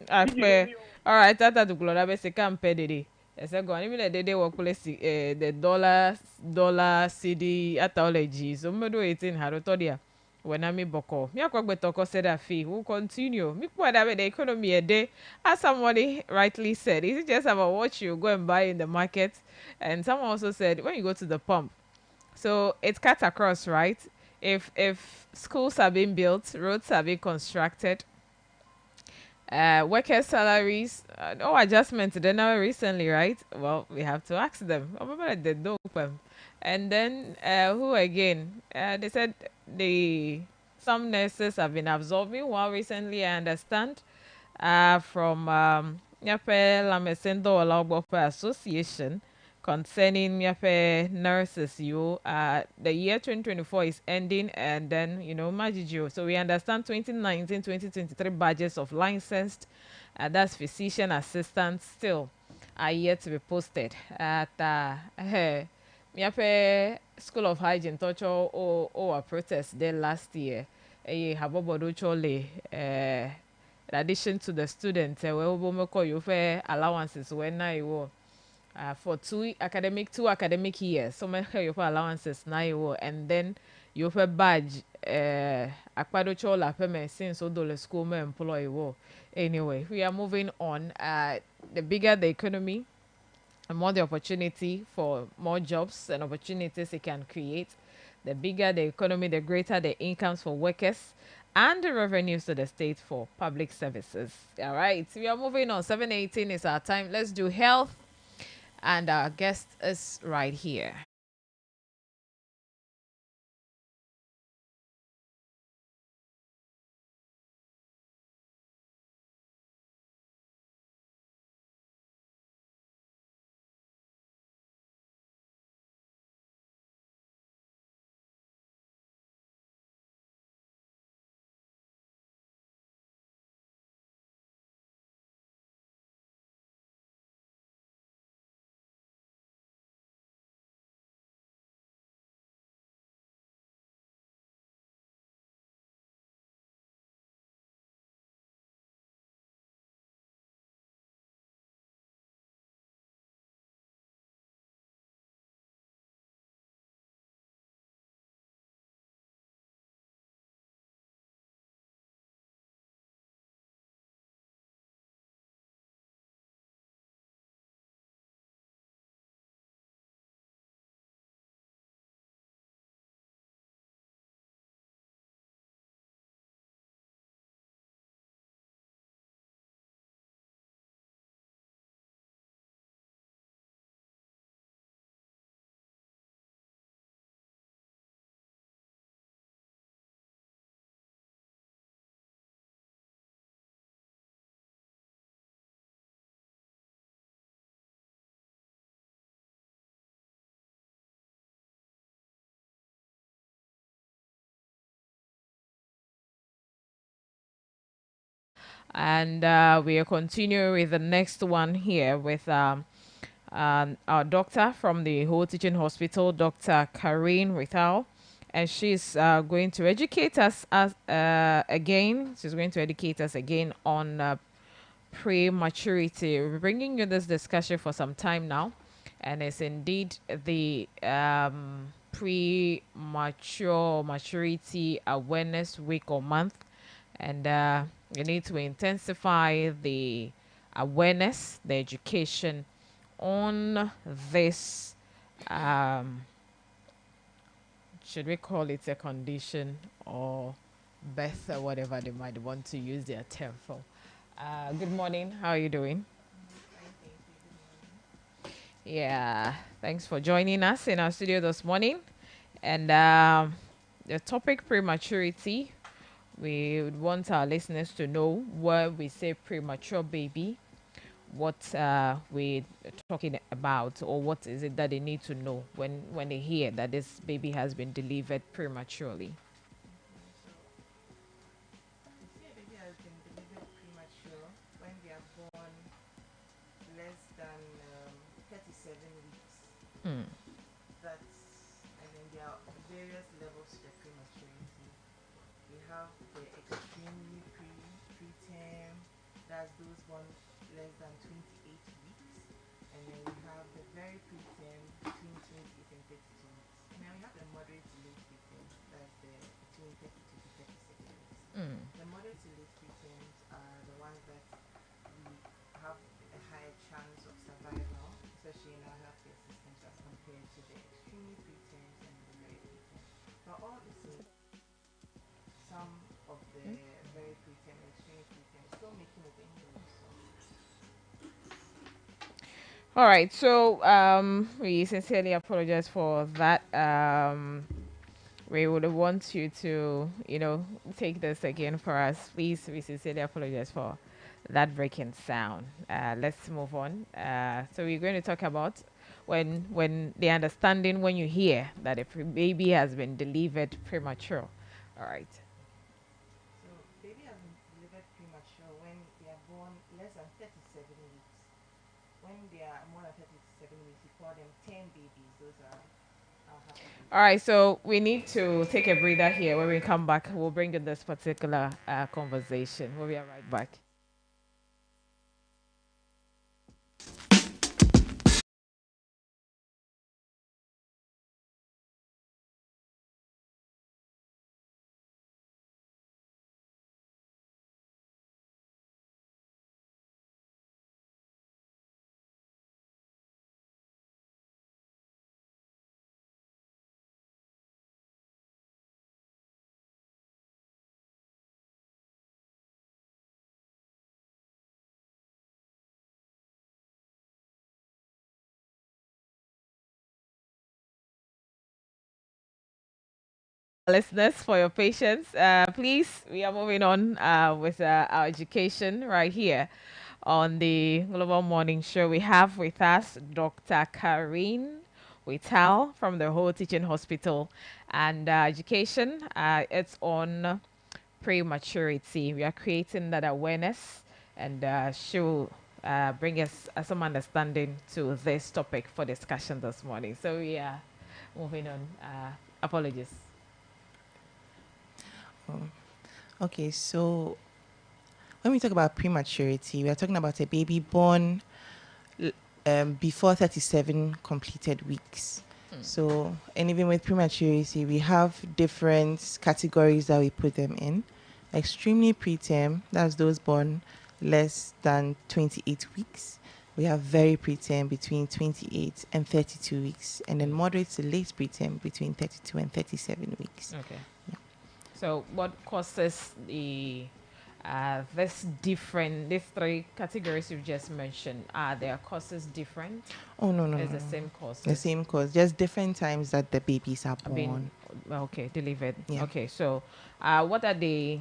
Akpe. All right, tata dukuloda be se kampe dede. Ese go ani mi le dede wo kule the dollar CD atology so medo 18 haro to dia when mi boko mi akwagbe toko said that fee will continue mi kwa da the economy a day as somebody rightly said is it just about what you go and buy in the market, and someone also said when you go to the pump, so it's cut across, right? If schools are being built, roads are being constructed, workers' salaries, no adjustment to them now recently, right? Well, we have to ask them. And then who again? They said some nurses have been absorbing one recently, I understand, from Nyape Lamesendo Olagbope Association concerning Nyape nurses. The year 2024 is ending, and then Majiju. So we understand 2019-2023 badges of licensed, that's physician assistants, still are yet to be posted at Nyape School of Hygiene. Tocho or protest there last year. Habobodo chole. In addition to the students, we will make you fair allowances when I will. for two academic years. So make your allowances now you and then you have a badge akpado chola payment since the school may employ wo. Anyway, we are moving on. The bigger the economy, the more the opportunity for more jobs and opportunities it can create. The bigger the economy, the greater the incomes for workers and the revenues to the state for public services. All right, we are moving on. 7:18 is our time. Let's do health, and our guest is right here. And we are continuing with the next one here with our doctor from the Whole Teaching Hospital, Dr. Karine Rithal. And she's going to educate us again. She's going to educate us again on prematurity. We're bringing you this discussion for some time now. And it's indeed the premature maturity awareness week or month. And you need to intensify the awareness, the education on this, should we call it a condition or birth or whatever they might want to use their term for. Good morning. How are you doing? Yeah, thanks for joining us in our studio this morning. And the topic prematurity, we would want our listeners to know where we say premature baby, what we're talking about, or what is it that they need to know when they hear that this baby has been delivered prematurely. See, a baby has been delivered premature when they are born less than 37 weeks. Mm. That's, and then there are various levels to the prematurity. We have the extremely preterm, that's those born less than 28 weeks. And then we have the very preterm between 28 and 32 weeks. And then we have the moderate to late preterm, that's the between 32 to 37 weeks. Mm. The moderate to late preterms are the ones that we have a higher chance of survival, especially in our healthcare systems, as compared to the extremely preterms and the very preterm. But all the same, some of the very preterm and extremely preterm still making it indoors. All right, so we sincerely apologize for that. We would want you to, take this again for us. Please, we sincerely apologize for that breaking sound. Let's move on. So we're going to talk about when the understanding when you hear that a baby has been delivered premature. All right. So baby has been delivered premature when they are born less than 37 weeks. When they are more than 37 weeks, we call them 10 babies. Those are happy babies. All right, so we need to take a breather here. When we come back, we'll bring in this particular conversation. We'll be right back. listeners, for your patience. Please, we are moving on with our education right here on the Global Morning Show. We have with us Dr. Karine Wital from the Whole Teaching Hospital, and education. It's on prematurity. We are creating that awareness, and she will bring us some understanding to this topic for discussion this morning. So we are moving on. Apologies. Okay, so when we talk about prematurity, we are talking about a baby born before 37 completed weeks. So, and even with prematurity, we have different categories that we put them in. Extremely preterm, that's those born less than 28 weeks. We have very preterm between 28 and 32 weeks, and then moderate to late preterm between 32 and 37 weeks. Okay. Yeah. So, what causes the these three categories you've just mentioned, are their causes different? Oh, no. It's the same cause. The same cause, just different times that the babies are born. Delivered. Yeah. Okay, so what are the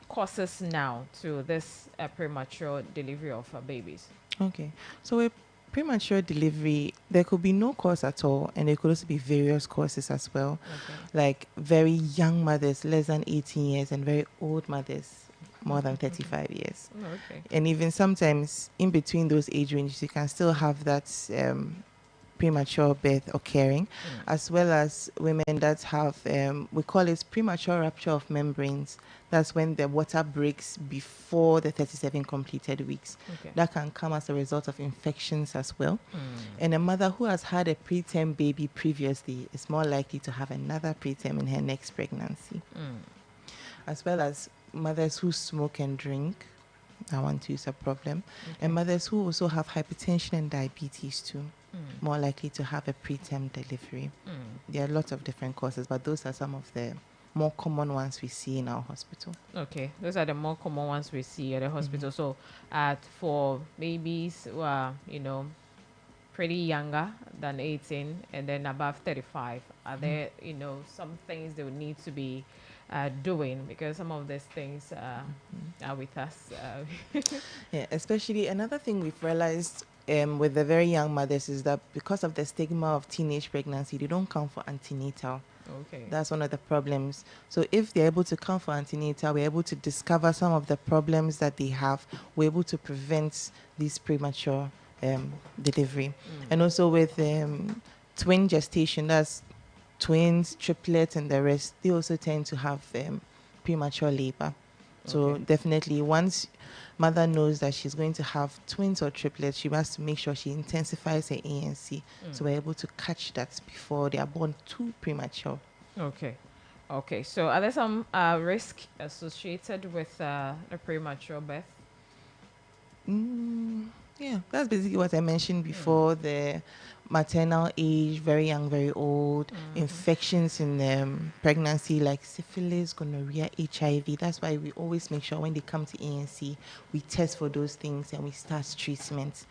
causes now to this premature delivery of babies? Okay, so with premature delivery, there could be no cause at all, and there could also be various causes as well. Okay. Like very young mothers, less than 18 years, and very old mothers, more than 35 years. Okay. And even sometimes in between those age ranges, you can still have that premature birth occurring, as well as women that have, we call it premature rupture of membranes. That's when the water breaks before the 37 completed weeks. Okay. That can come as a result of infections as well. And a mother who has had a preterm baby previously is more likely to have another preterm in her next pregnancy. As well as mothers who smoke and drink. That one too is a problem. Okay. And mothers who also have hypertension and diabetes too, more likely to have a preterm delivery. There are lots of different causes, but those are some of the more common ones we see in our hospital. Okay, those are the more common ones we see at the hospital. So, for babies who are, pretty younger than 18 and then above 35, are there, some things they would need to be doing, because some of these things are with us. Yeah, especially another thing we've realized with the very young mothers is that because of the stigma of teenage pregnancy, they don't come for antenatal. Okay. That's one of the problems. So if they're able to come for antenatal, we're able to discover some of the problems that they have. We're able to prevent this premature delivery. And also with twin gestation, that's twins, triplets, and the rest, they also tend to have premature labor. So definitely once mother knows that she's going to have twins or triplets, she has to make sure she intensifies her ANC. So we're able to catch that before they are born too premature. Okay. So are there some risk associated with the premature birth? Yeah, that's basically what I mentioned before. The maternal age, very young, very old, infections in pregnancy like syphilis, gonorrhea, HIV. That's why we always make sure when they come to ANC, we test for those things and we start treatment.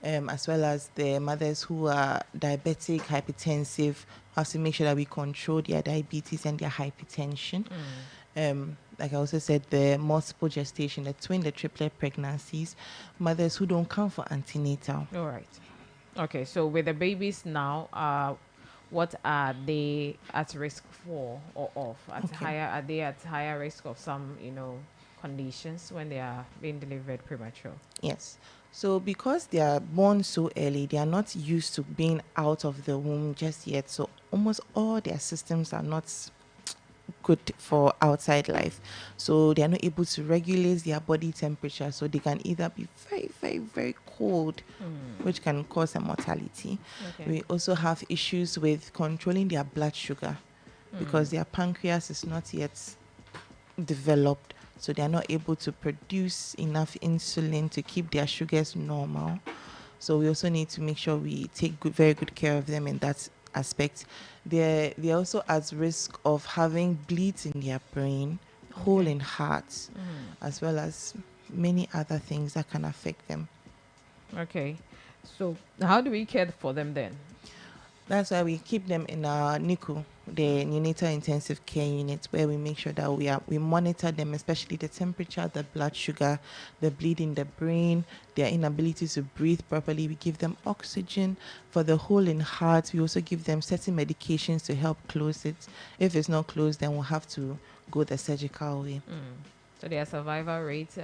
As well as the mothers who are diabetic, hypertensive, have to make sure that we control their diabetes and their hypertension. Like I also said, the multiple gestation, the twin, the triplet pregnancies, mothers who don't come for antenatal. All right. Okay, so with the babies now, what are they at risk for or of? Are they at higher risk of some, conditions when they are being delivered premature? Yes. So because they are born so early, they are not used to being out of the womb just yet. So almost all their systems are not good for outside life. So they are not able to regulate their body temperature. So they can either be very, very, very cold, which can cause a mortality. We also have issues with controlling their blood sugar because their pancreas is not yet developed. So they are not able to produce enough insulin to keep their sugars normal. So we also need to make sure we take very good care of them in that aspect. They're also at risk of having bleeds in their brain, hole in hearts, as well as many other things that can affect them. Okay. So how do we care for them then? That's why we keep them in our NICU, the neonatal intensive care unit, where we make sure that we monitor them, especially the temperature, the blood sugar, the bleed in the brain, their inability to breathe properly. We give them oxygen for the hole in heart. We also give them certain medications to help close it. If it's not closed, then we'll have to go the surgical way. So their survival rate.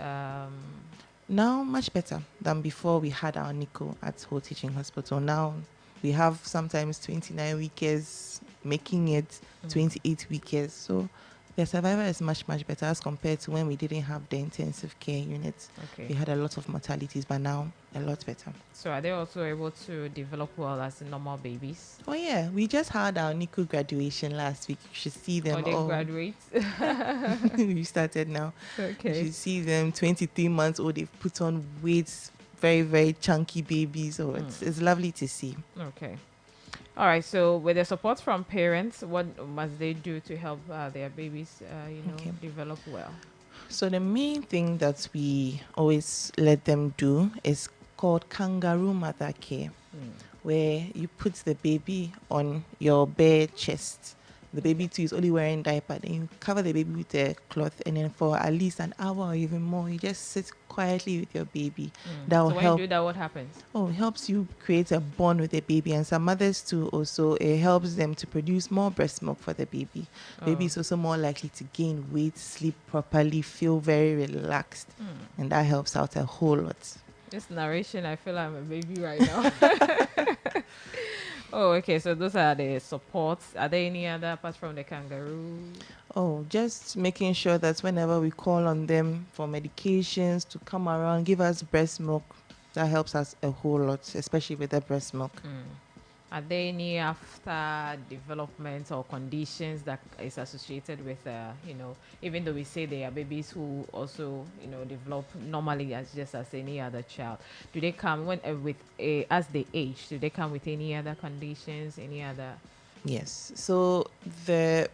Now much better than before we had our NICU at Whole Teaching Hospital. Now we have sometimes 29 weekers making it 28 weekers. So the survival is much better as compared to when we didn't have the intensive care units. Okay. We had a lot of mortalities, but now a lot better. So are they also able to develop well as normal babies? Oh yeah, we just had our NICU graduation last week. You should see them. Or they graduate? We started now. Okay. You should see them, 23 months old. They've put on weights, very chunky babies. So it's lovely to see. Okay. All right. So with the support from parents, what must they do to help their babies, develop well? So the main thing that we always let them do is called kangaroo mother care, where you put the baby on your bare chest. The baby too is only wearing diaper. Then you cover the baby with a cloth, and then for at least an hour or even more, you just sit quietly with your baby. That will so when help. you do that, what happens? Oh, it helps you create a bond with the baby, and some mothers too. Also, it helps them to produce more breast milk for the baby. Baby is also more likely to gain weight, sleep properly, feel very relaxed, and that helps out a whole lot. This narration, I feel I'm a baby right now. Oh, okay. So those are the supports. Are there any other apart from the kangaroo? Oh, just making sure that whenever we call on them for medications to come around, give us breast milk. That helps us a whole lot, especially with the breast milk. Are there any after development or conditions that is associated with, even though we say they are babies who also, develop normally as just as any other child, do they come as they age? Do they come with any other conditions, any other? Yes. So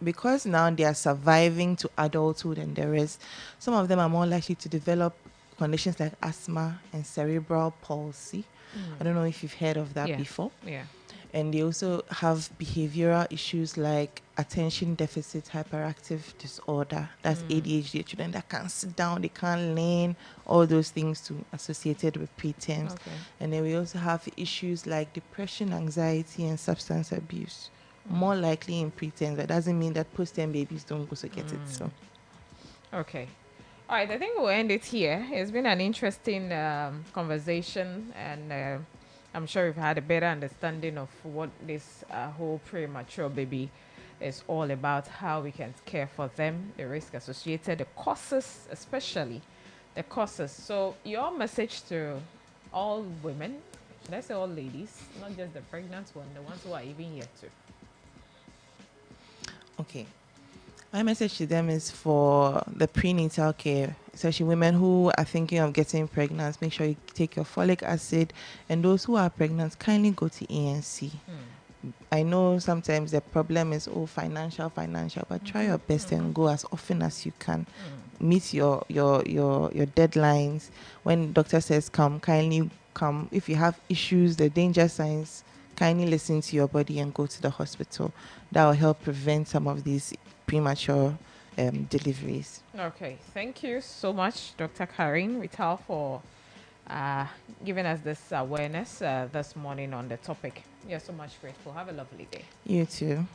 because now they are surviving to adulthood and the rest, some of them are more likely to develop conditions like asthma and cerebral palsy. I don't know if you've heard of that before. Yeah. And they also have behavioral issues like attention deficit hyperactive disorder. That's ADHD. Children that can't sit down, they can't learn, all those things associated with preterms. Okay. And then we also have issues like depression, anxiety, and substance abuse. More likely in preterms. That doesn't mean that postterm babies don't also get it. So. Okay. All right, I think we'll end it here. It's been an interesting conversation, and I'm sure we've had a better understanding of what this whole premature baby is all about, how we can care for them, the risk associated, the causes, especially the causes. So your message to all women, should I say all ladies, not just the pregnant one, the ones who are even yet to. Okay. My message to them is for the prenatal care, especially women who are thinking of getting pregnant. Make sure you take your folic acid, and those who are pregnant, kindly go to ANC. I know sometimes the problem is financial, but try your best and go as often as you can. Meet your deadlines. When doctor says come, kindly come. If you have issues, the danger signs, kindly listen to your body and go to the hospital. That will help prevent some of these premature deliveries. Okay, thank you so much, Dr. Karine Rital, for giving us this awareness this morning on the topic. You're so much grateful. Have a lovely day. You too.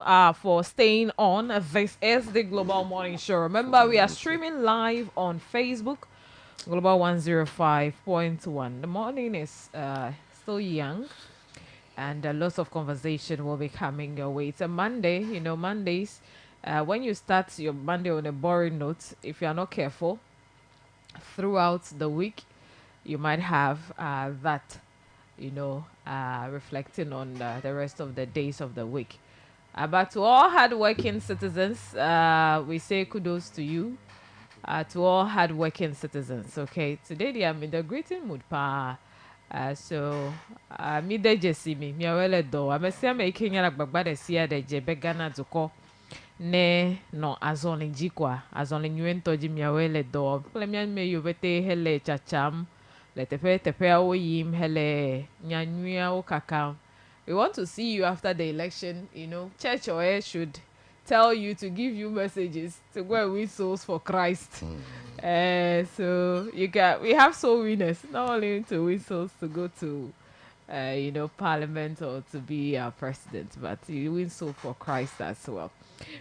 for staying on. This is the Global Morning Show. Remember, we are streaming live on Facebook, Global 105.1. The morning is still young, and lots of conversation will be coming your way. It's a Monday. You know, Mondays, when you start your Monday on a boring note, if you are not careful, throughout the week, you might have that, reflecting on the rest of the days of the week. But to all hardworking citizens, we say kudos to you. To all hardworking citizens, okay? Today, I'm in the greeting mood, pa. Me de jesi mi awele do. Amesia me Kenya like bagba de siya de jebe Ghana to ko. Ne no azonli jikwa azonli nyuento ji mi awele do. Plemian me yubete hele chacham. Le tepe awo yim hele nyanyuya o kakao. We want to see you after the election. Church or air should tell you to give you messages to go and win souls for Christ. So we have soul winners, not only to win souls to go to, parliament or to be our president, but you win soul for Christ as well.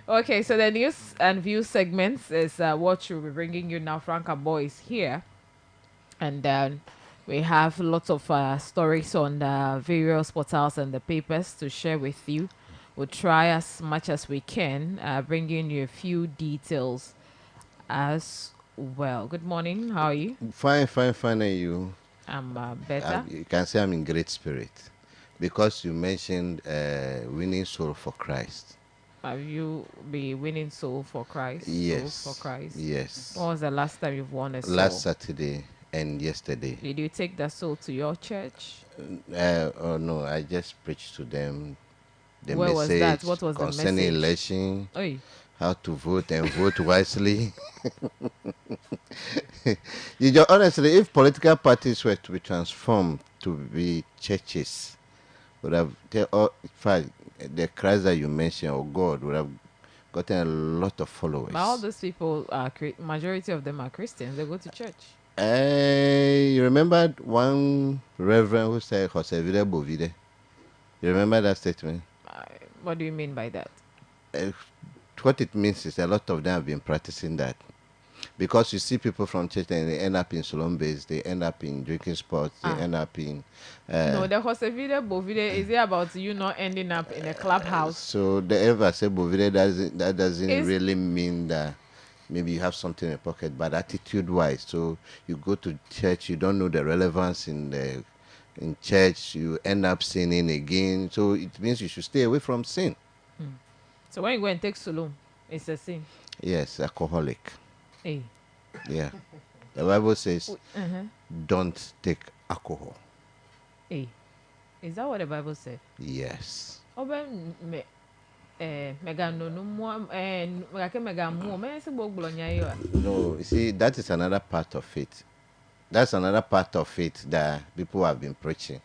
Okay, so the news and views segments is what we'll be bringing you now. Franca Boy is here, and then we have lots of stories on the various portals and the papers to share with you. We'll try as much as we can, bringing you a few details as well. Good morning. How are you? Fine. And you? I'm better. You can say I'm in great spirit because you mentioned winning soul for Christ. Have you been winning soul for Christ? Yes. Soul for Christ. Yes. When was the last time you've won a soul? Last Saturday and yesterday. Did you take the soul to your church? Oh no, I just preached to them the Where message was that? What was the concerning message? election, Oy. how to vote and vote wisely. Honestly, if political parties were to be transformed to be churches, would have in fact, the Christ that you mentioned, or God, would have gotten a lot of followers. But all those people are majority of them are Christians. They go to church. You remember one reverend who said Josevide Bovide? You remember that statement? What do you mean by that? What it means is a lot of them have been practicing that. Because you see people from church and they end up in salon base, they end up in drinking spots, they end up in... no, the Josevide Bovide, is it about you not ending up in a clubhouse? So the ever say Bovide, that doesn't really mean that maybe you have something in your pocket, but attitude-wise. So you go to church, you don't know the relevance in church, you end up sinning again. So it means you should stay away from sin. So when you go and take Solom, it's a sin? Yes, alcoholic. Hey. Yeah. The Bible says, don't take alcohol. Hey. Is that what the Bible said? Yes. No, you see, that is another part of it. That's another part of it that people have been preaching.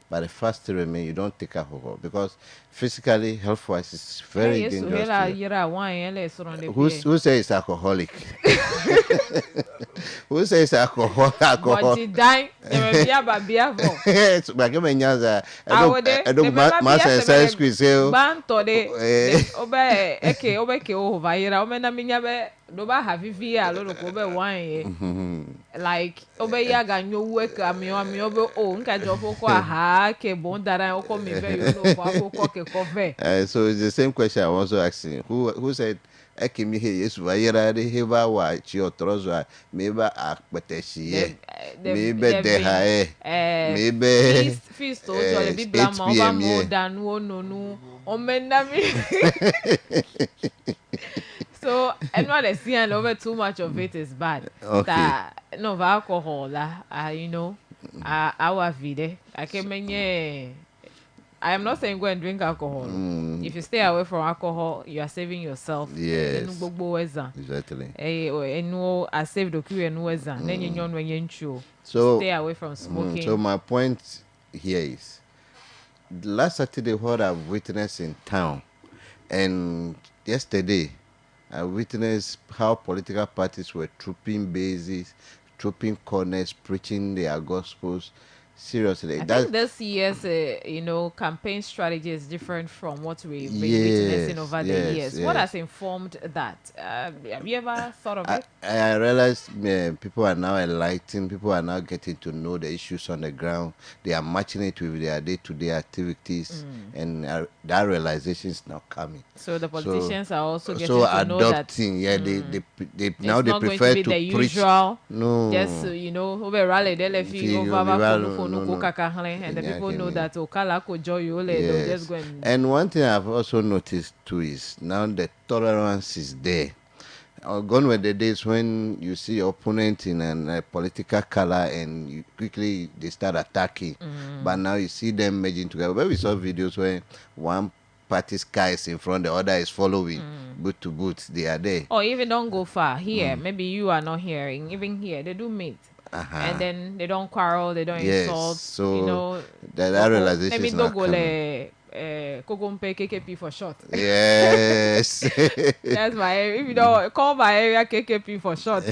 But the first to remain, you don't take alcohol because physically, health-wise, it's very dangerous. Who says it's alcoholic? Who says alcohol? Like obeyaga nyowe kami obe nka jofo ko aha ke bondara oko mi be you know for ke cover. So it's the same question I was also asking. Who said ekimi he yesu ayira de heba wa chi otrozo meba akpeteshi mebe de ha mebe feast to jole bi blama oba mo danu ononu omenami. So, and what I see and over too much of it is bad. Okay. No alcohol, our vide. I am not saying go and drink alcohol. If you stay away from alcohol, you are saving yourself. Yes. Exactly. I saved the So stay away from smoking. So my point here is, last Saturday, what I've witnessed in town, and yesterday, I witnessed how political parties were trooping bases, trooping corners, preaching their gospels. Seriously. I think this year's, campaign strategy is different from what we've been witnessing over the years. What has informed that? Have you ever thought of it? I realized people are now enlightened. People are now getting to know the issues on the ground. They are matching it with their day-to-day activities, and that realization is now coming. So the politicians are also getting to know that. Adopting. Yeah, they now they prefer to preach. Usual, no, just over rally, and the people know that Okala ko joy they'll just go and one thing I've also noticed too is now the tolerance is there. Gone were the days when you see your opponent in a political color and you quickly they start attacking. But now you see them merging together. Where we saw videos where one party's car is in front, the other is following, boot to boot. They are there. Or even don't go far. Here, maybe you are not hearing. Even here, they do meet. And then they don't quarrel, they don't insult. So that realization is not coming. Kokompe KKP for short. Yes. That's my area. If you don't call my area KKP for short.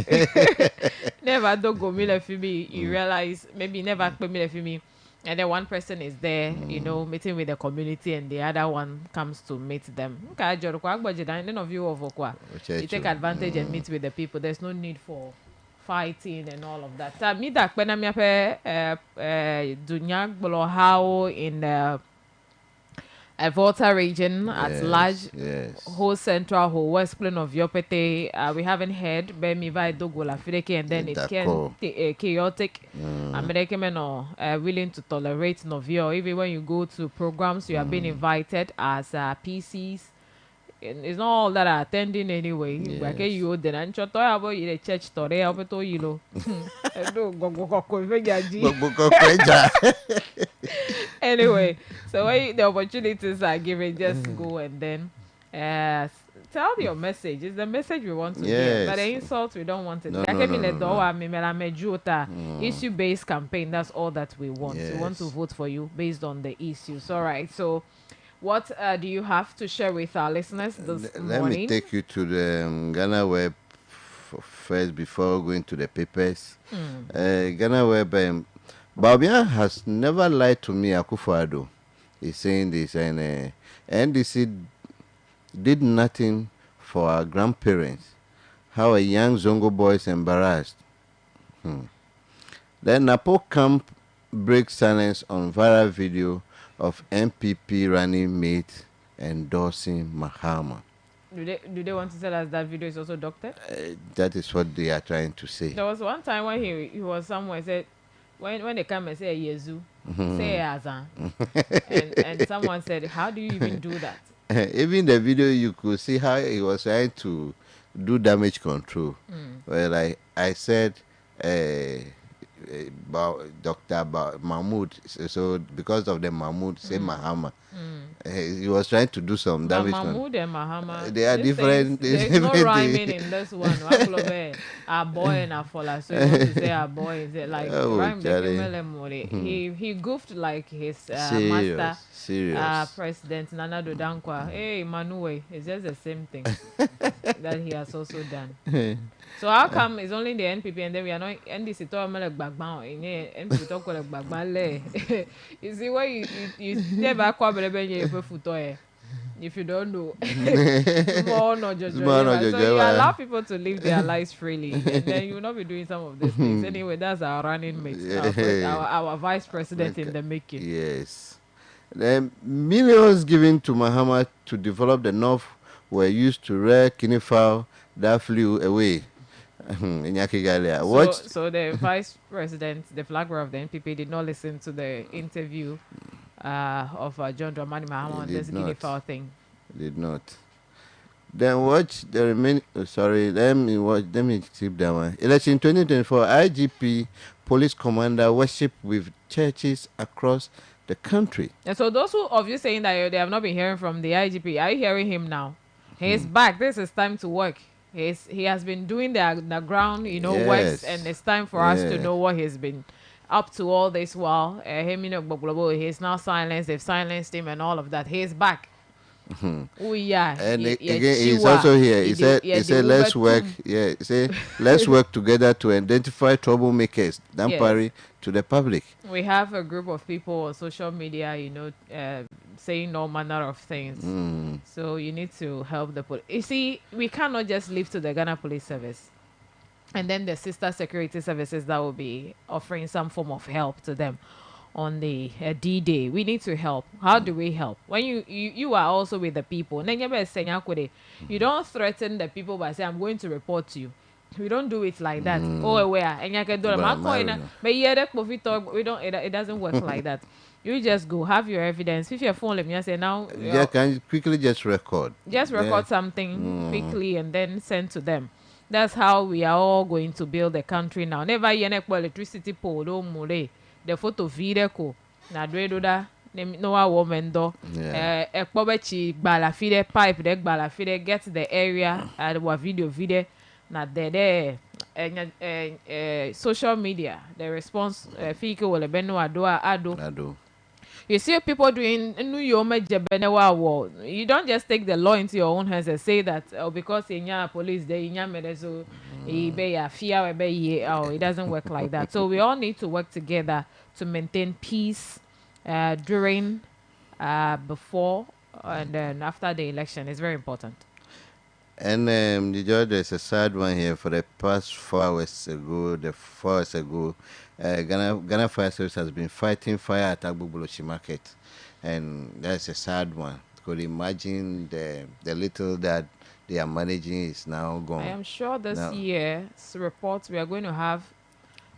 Never don't go Mile Fimi. You realize maybe never pay Mile Fimi. And then one person is there, meeting with the community, and the other one comes to meet them. Okay, none of you over you take advantage and meet with the people. There's no need for fighting and all of that. Me that when I'm Dunya Bolo in Volta region at large, whole central, whole west plain of Yopete, we haven't heard Bemi by Dogola Fideke, and then it can chaotic. American men are willing to tolerate Novio. Even when you go to programs, you are being invited as PCs. It's not all that are attending anyway. You then and about the church story. I'll be told you. Anyway, so when the opportunities are given, just go and then tell your message. It's the message we want to hear. But the insults, we don't want it. Issue-based campaign, that's all that we want. We want to vote for you based on the issues. All right, so what do you have to share with our listeners this morning? Let me take you to the Ghana Web first before going to the papers. Ghana Web, Babia has never lied to me, Akufo-Addo. He's saying this, and NDC did nothing for our grandparents. How a young Zongo boy is embarrassed. Then Napo camp breaks silence on viral video of MPP running mate endorsing Mahama. Do they want to tell us that video is also doctored? That is what they are trying to say. There was one time when he was somewhere, said, when they come and say Yezu, say Azan. and someone said, how do you even do that? Even the video, you could see how he was trying to do damage control. Well, I said, Dr. Mahmoud, so because of the Mahmoud, say Mahama. He was trying to do some damage. Mahmoud and Mahama, they are different. There's no rhyming in this one. A boy and a fella. So you want to say a boy, is it like rhyme he goofed like his master president Nana Addo Dankwa. Hey Manuwe, it's just the same thing that he has also done. So how come it's only the NPP and then we are not NDC talk like background? NPP talk like background. You see why you never if you don't know. So you allow people to live their lives freely, and then you will not be doing some of these things. Anyway, that's our running mate, our vice president in the making. Yes. The millions given to Mahama to develop the North were used to rear guinea fowl that flew away. So the vice president, the flagbearer of the NPP, did not listen to the interview of John Dramani Mahama on this guinea fowl thing. Did not. Then watch the remaining. Let me skip that one. Election 2024, IGP police commander worship with churches across the country. And so those of you saying that they have not been hearing from the IGP, are you hearing him now? He's back. This is time to work. He has been doing the ground, works, and it's time for us to know what he's been up to all this while. He's now silenced. They've silenced him and all of that. He's back. Oh yeah. And again, he's also here. He said let's work. Yeah, he said let's work together to identify troublemakers. Dampari to the public. We have a group of people on social media, saying all manner of things. So you need to help the police. You see, we cannot just leave to the Ghana Police Service, and then the sister security services that will be offering some form of help to them on the D-Day. We need to help. How do we help? When you are also with the people, you don't threaten the people by saying, I'm going to report to you. We don't do it like that. Oh, where? And you can do it doesn't work like that. You just go, have your evidence. If your phone, let me say now. Yeah, can you quickly just record? Just record something quickly and then send to them. That's how we are all going to build the country now. Never electricity pole, don't mure. The photo video ko na do da no wa woman do ekpobechi gbala fide pipe de gbala fide get the area wa video na there social media the response fike will be no ado. You see people doing new yoma jebene you don't just take the law into your own hands and say that because inya police they inya medeso it doesn't work like that. So we all need to work together to maintain peace during, before, and then after the election. It's very important. And there's a sad one here. For the past 4 hours ago, Ghana Fire Service has been fighting fire at Agbogboshi Market, and that's a sad one. Could imagine the little that they are managing is now gone. I am sure this year's reports we are going to have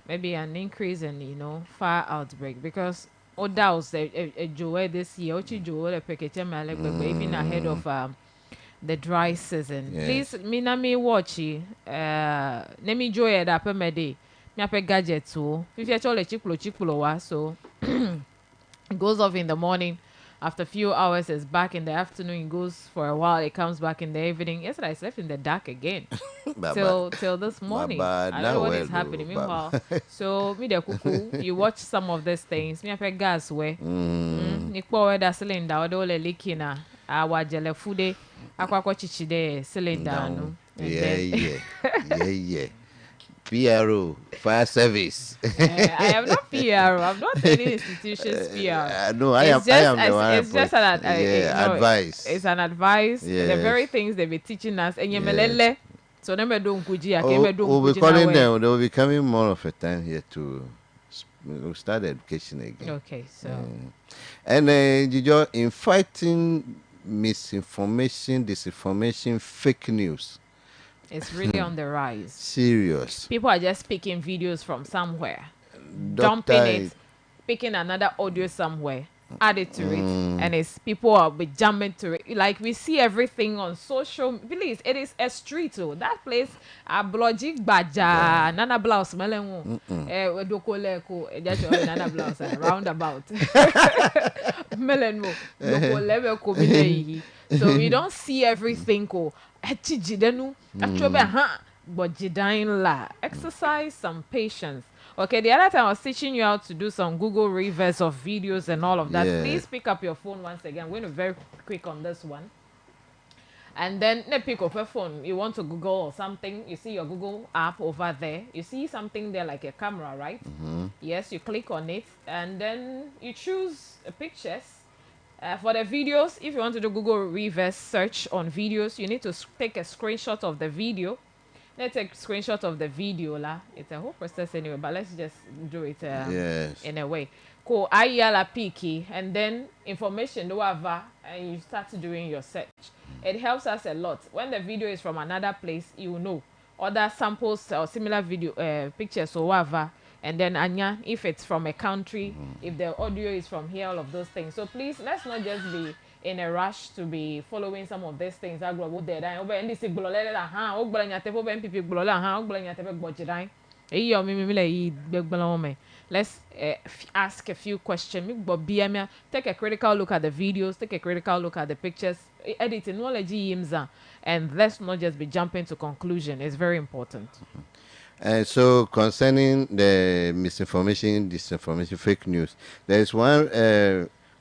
maybe an increase in fire outbreak, because Odaos a Joe this year, even ahead of the dry season. Yes. Please, Minami watch let me joy at up a day. Me gadget too. If you actually chikulo so it goes off in the morning. After a few hours, it's back in the afternoon. It goes for a while. It comes back in the evening. Yesterday, I slept in the dark again till this morning. I don't know what is happening. Meanwhile, so me the cuckoo. You watch some of these things. Me have gas where. Nikpo that cylinder. Odo le leaking na. Awa jele fude. Akwa chichide cylinder no. Yeah. PRO, fire service. I am not PRO. I'm not any institution's PRO. No, I am the one. It's just an advice. It's an advice. Yes. The very things they be teaching us. And yemelele. So never don't kuji. We'll be calling them. They will be coming more of a time here to start education again. Okay, so. And in fighting misinformation, disinformation, fake news. It's really on the rise. Serious. People are just picking videos from somewhere, dumping it, picking another audio somewhere, add it to it, and it's people are be jumping to it. Like we see everything on social. Please, it is a street. Oh, that place, a blogik baja, nana blouse, melenwo, dokole ko, nana blouse, roundabout, melenwo, dokole ko bileyi. So we don't see everything. Ko, exercise some patience. Okay, the other time I was teaching you how to do some Google reverse of videos and all of that. Yeah. Please pick up your phone once again. I'm going to be very quick on this one. And then pick up your phone. You want to Google or something. You see your Google app over there. You see something there like a camera, right? Yes, you click on it. And then you choose pictures. For the videos, if you want to do Google reverse search on videos, you need to take a screenshot of the video. Let's take a screenshot of the video. It's a whole process anyway, but let's just do it in a way. Cool. Ayala piki, and then information do have, and you start doing your search. It helps us a lot. When the video is from another place, you will know other samples or similar video pictures or whatever. And then Anya, if it's from a country, if the audio is from here, all of those things. So please, let's not just be in a rush to be following some of these things. Let's ask a few questions. Take a critical look at the videos, take a critical look at the pictures, editing knowledge, and let's not just be jumping to conclusion. It's very important. So concerning the misinformation, disinformation, fake news, there is one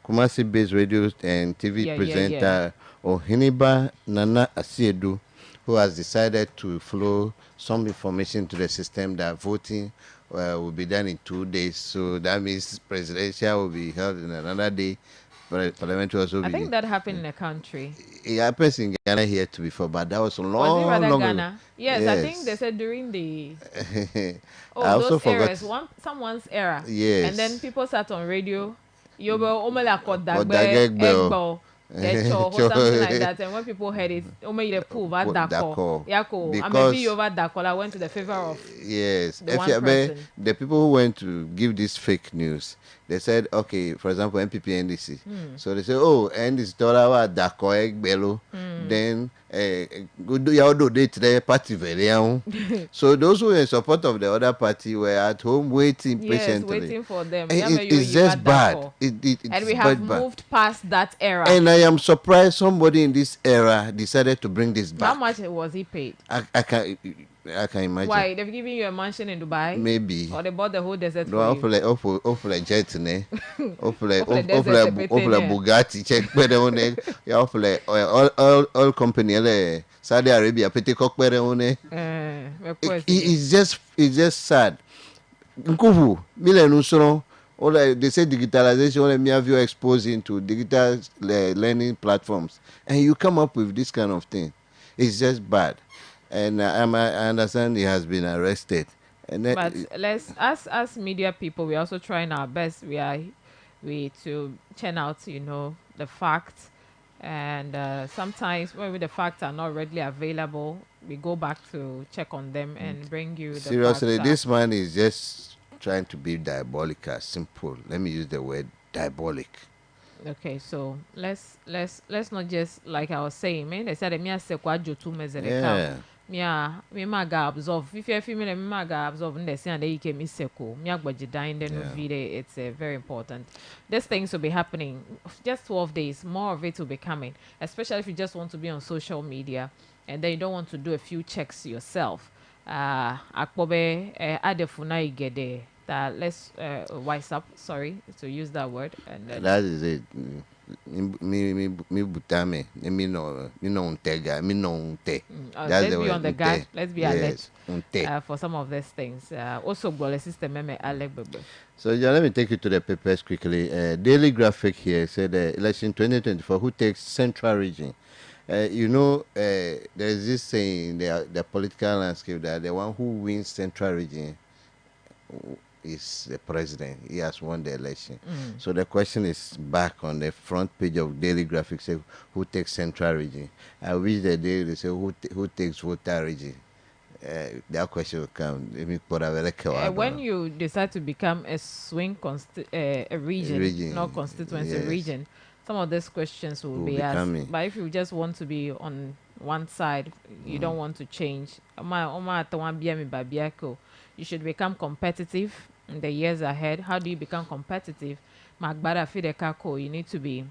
Kumasi-based radio and TV presenter Ohiniba Nana Asiedu, who has decided to flow some information to the system that voting will be done in 2 days. So that means presidential will be held in another day. Parliamentary also. I think that happened in the country. It happens in Ghana here to before, but that was a long, was it rather long Ghana? ago. Yes, I think they said during the I also those eras, someone's era. Yes. And then people sat on radio. Yobo omela Kodagbe, Egbo. Or something like that, and when people heard it, Dako. Yako, I'm over Dako. I went to the favor of the people who went to give this fake news. They said, okay, for example, MPP NDC. So they say, oh, NDC dollar Dako Egbelo. Then good date the party very. So those who were in support of the other party were at home waiting patiently. Waiting for them. It's just bad. And we have moved past that era. And I am surprised somebody in this era decided to bring this back. How much was he paid? I can imagine. Why? They've given you a mansion in Dubai? Maybe. Or they bought the whole desert for you? Hopefully jet, ne? Hopefully Bugatti. Check whether on it. Hopefully oil company, Saudi Arabia, Petikok, whether on it. It's just sad. Nkuvu, Milen Usoro. They say digitalization, all me have you exposed into digital learning platforms, and you come up with this kind of thing. It's just bad. And I understand he has been arrested. But as media people, we're also trying our best. We to churn out, the facts. And sometimes when the facts are not readily available, we go back to check on them and bring you the seriously, facts. This man is just trying to be diabolical. Simple. Let me use the word diabolic. Okay, so let's not just, like I was saying, man. They said me say kwa jotu mezere me maga absorb. If you feel me maga absorb, and they say and they can me seko. Me agbaji dying the video. It's very important. These things will be happening. Just 12 days. More of it will be coming. Especially if you just want to be on social media, and then you don't want to do a few checks yourself. Akpobe adefuna igede. That let's wise up. Sorry to use that word. And that is it. Me butame. Me no untega. Me no unte. Let's be on the guard. Let's be alert for some of these things. Also, the system meme alert. So John, let me take you to the papers quickly. Daily Graphic here said election 2024. Who takes Central Region? There's this saying the political landscape that the one who wins Central Region is the president. He has won the election. So the question is back on the front page of Daily Graphic, say who takes Central Region. I wish the day they say who takes Volta Region. That question will come. When you decide to become a swing region, not constituency region, some of these questions will be asked. Coming. But if you just want to be on one side, you don't want to change. You should become competitive in the years ahead. How do you become competitive? You need to be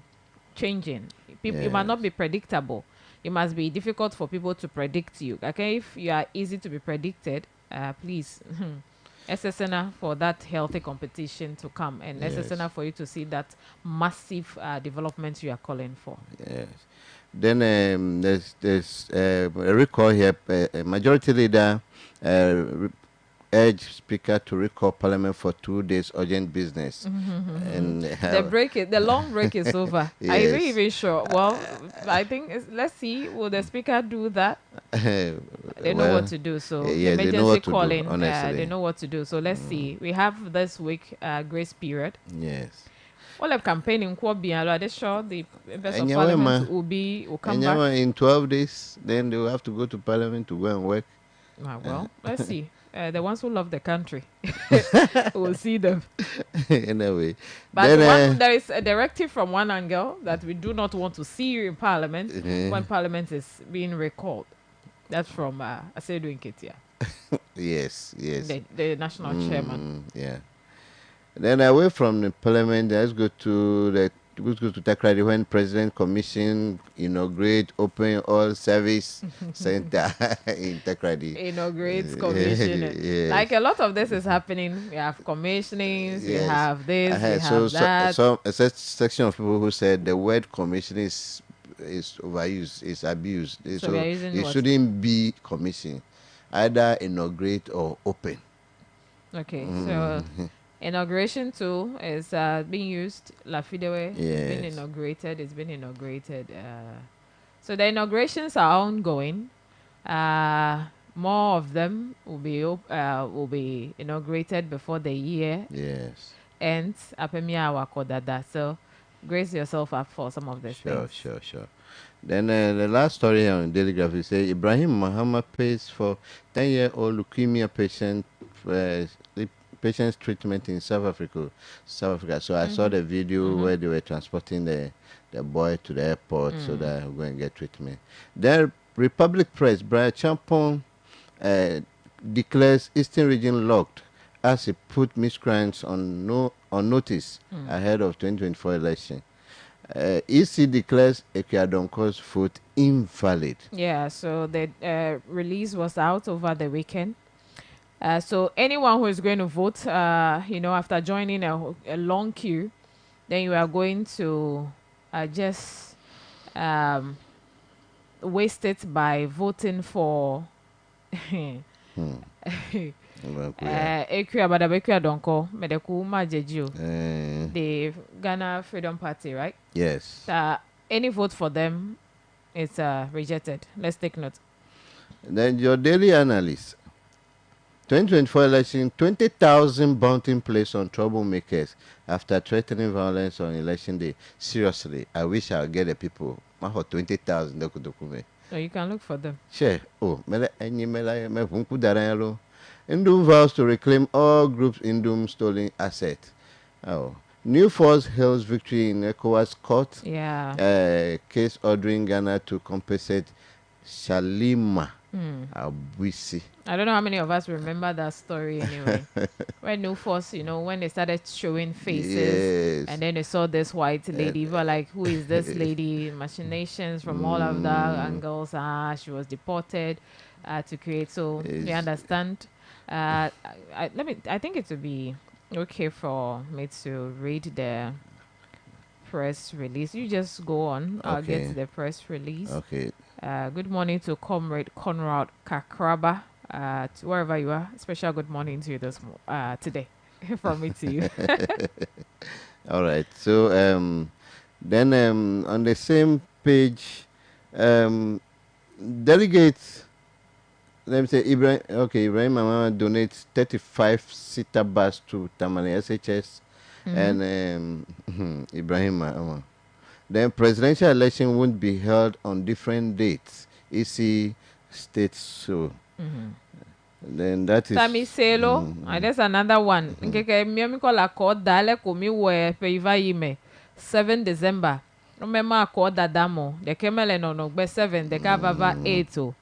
changing. You might not be predictable. It must be difficult for people to predict you. Okay, if you are easy to be predicted, please. SSNA for that healthy competition to come, and SSNA for you to see that massive development you are calling for. Yes. Then there's a recall here. Majority Leader urged Speaker to recall Parliament for 2 days urgent business. And the long break is over. Yes. Are you even sure? Well, I think let's see. Will the Speaker do that? They know what to do. So emergency calling. They know what to do. So let's see. We have this week grace period. Yes. Well, a campaign in Kwabia, they sure the members of Parliament will come back in 12 days. Then they will have to go to Parliament to go and work. Well, let's see. The ones who love the country, we'll see them. Anyway, but there is a directive from one angle that we do not want to see you in Parliament when Parliament is being recalled. That's from Asedu Nketia. Yes. The national chairman. Yeah. Then away from the Parliament, let's go to the to Takrady when President Commission inaugurate open all service center in Takrady. Inaugurates commissioning. Yes. Like a lot of this is happening. We have commissionings, we Yes. have this, we have So that. a section of people who said the word commission is overused, is abused. So we are using it what? shouldn't be commission, either inaugurate or open. Okay, so inauguration too is being used. La Fidewe has been Yes. inaugurated. It's been inaugurated. So the inaugurations are ongoing. More of them will be inaugurated before the year Yes. ends. Apemia wakodada. So grace yourself up for some of these things. Sure. Then the last story here on Daily Graphic say Ibrahim Muhammad pays for 10-year-old leukemia patient's treatment in South Africa. So I saw the video where they were transporting the boy to the airport so that he'll go and get treatment. Then Republic Press, Brian Champon declares Eastern region locked as it put miscreants on notice ahead of 2024 election. EC declares Equiadonco's vote invalid. Yeah, so the release was out over the weekend. So anyone who is going to vote, after joining a long queue, then you are going to just waste it by voting for Equiadonco, Medeku Majeju, the Ghana Freedom Party, right? Yes. Any vote for them is rejected. Let's take note. Then your daily analyst. 2024 election, 20,000 bounty placed on troublemakers after threatening violence on election day. Seriously, I wish I would get the people. 20,000 document. So you can look for them. Sure. Indum vows to reclaim all groups Indum stolen assets. New Force hails victory in ECOWAS court. Yeah. Case ordering Ghana to compensate Shalima Abuisi. I don't know how many of us remember that story anyway. When New Force, when they started showing faces and then they saw this white lady, we were like, who is this lady? Machinations from all of the angles. She was deported to create. So we understand. I think it would be okay for me to read the press release. You just go on. I'll get the press release. Okay. Good morning to Comrade Conrad Kakraba, to wherever you are. Special good morning to you today, from me to you. All right. So then on the same page, delegates. Let me say Ibrahim Mama donates 35-seater bus to Tamale SHS and Ibrahim Mama. Then presidential election won't be held on different dates. EC states so. Then that is Tami Selo, there's another one. Nkeke miami kola ko dale komi we peiva yime 7 December. Remember ko dadamo. De kemele no gbe 7 de ka vava 8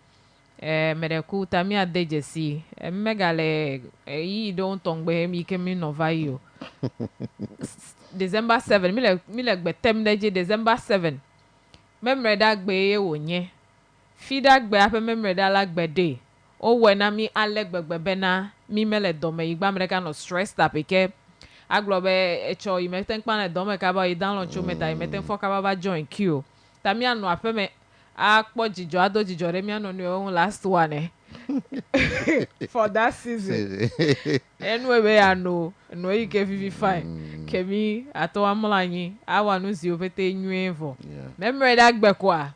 mereku tami adejesi. Megale yi don tongbe mi kemi nova yo. December 7 mi le gbe tem deje December 7 memre da gbe ye wonye fi da gbe ape memre da la gbe de o we na mi ale gbegbe be na mi mele dome igba mreka no stress ta peke aglobe echo imeten pa na dome ka ba i download cho meta imeten fo ka ba join queue ta mi anu ape me a po jijo ado jijo re mi anu ni ohun last one for that season. Anyway, I know you can be fine. Kemi ato amulanyi awa no si opete nwevo. Memre da gbekwa.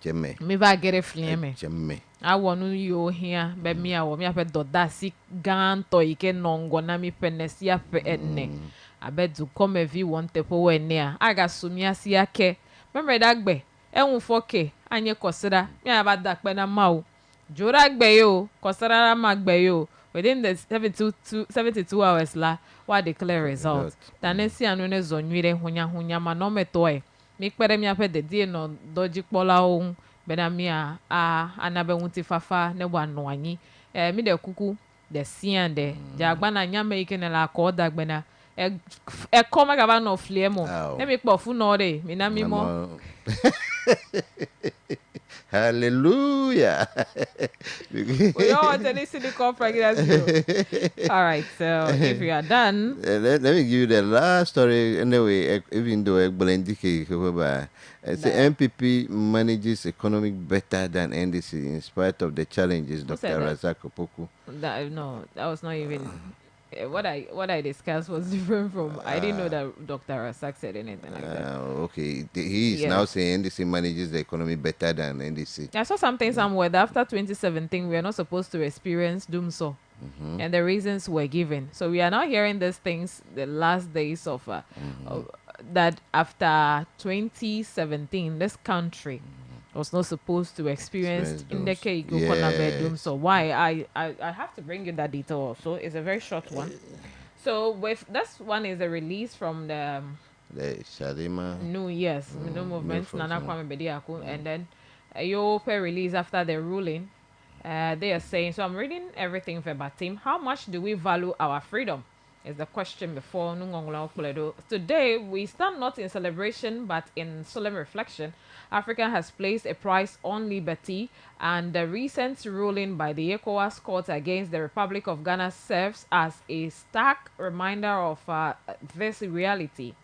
Jeme. Me va get a flame. Jeme. Awa no yo here be mi awo mi ape doda si ganto ike nongo na mi penesi ape enne. Abedu come vi won tepo we ne aga sumi asi ake. Memre da gbe ehun foke anye kosira mi abada pe na mawo. Jora gbeyo, kosarara magbeyo. Within the 72 hours wa declare results. Tanesi anune zonwire hunya manome toy. Mikpere mi ape de die no doji pola ohun. Bena mi anabe wunti fafa ne wano anyi. Mi de kuku de siande. Jagba na nyame ike ne la koda gbena. e come gaba no fliemo. Ow. Let me pop fu no de. Me na mi mo. Mama. Hallelujah. We don't want any silicone pregnancy. All right, so if you are done. Let me give you the last story. Anyway, even though the MPP manages economic better than NDC in spite of the challenges, Who Dr. said that? Razak Opoku. No, that was not even what I discussed was different from. I didn't know that Dr. Rasak said anything like that. Okay, he is now saying NDC manages the economy better than NDC. I saw something somewhere that after 2017 we are not supposed to experience doom so. And the reasons were given. So we are now hearing these things the last days of that after 2017 this country was not supposed to experience in the doom. So why I have to bring you that detail also. It's a very short one. So with this one is a release from the Shalima no movement Nana Kwame Bediako, and then a Yope release after the ruling. They are saying, so I'm reading everything verbatim. How much do we value our freedom? Is the question before Nungongla Okuledo. Today, we stand not in celebration but in solemn reflection. Africa has placed a price on liberty, and the recent ruling by the ECOWAS court against the Republic of Ghana serves as a stark reminder of this reality.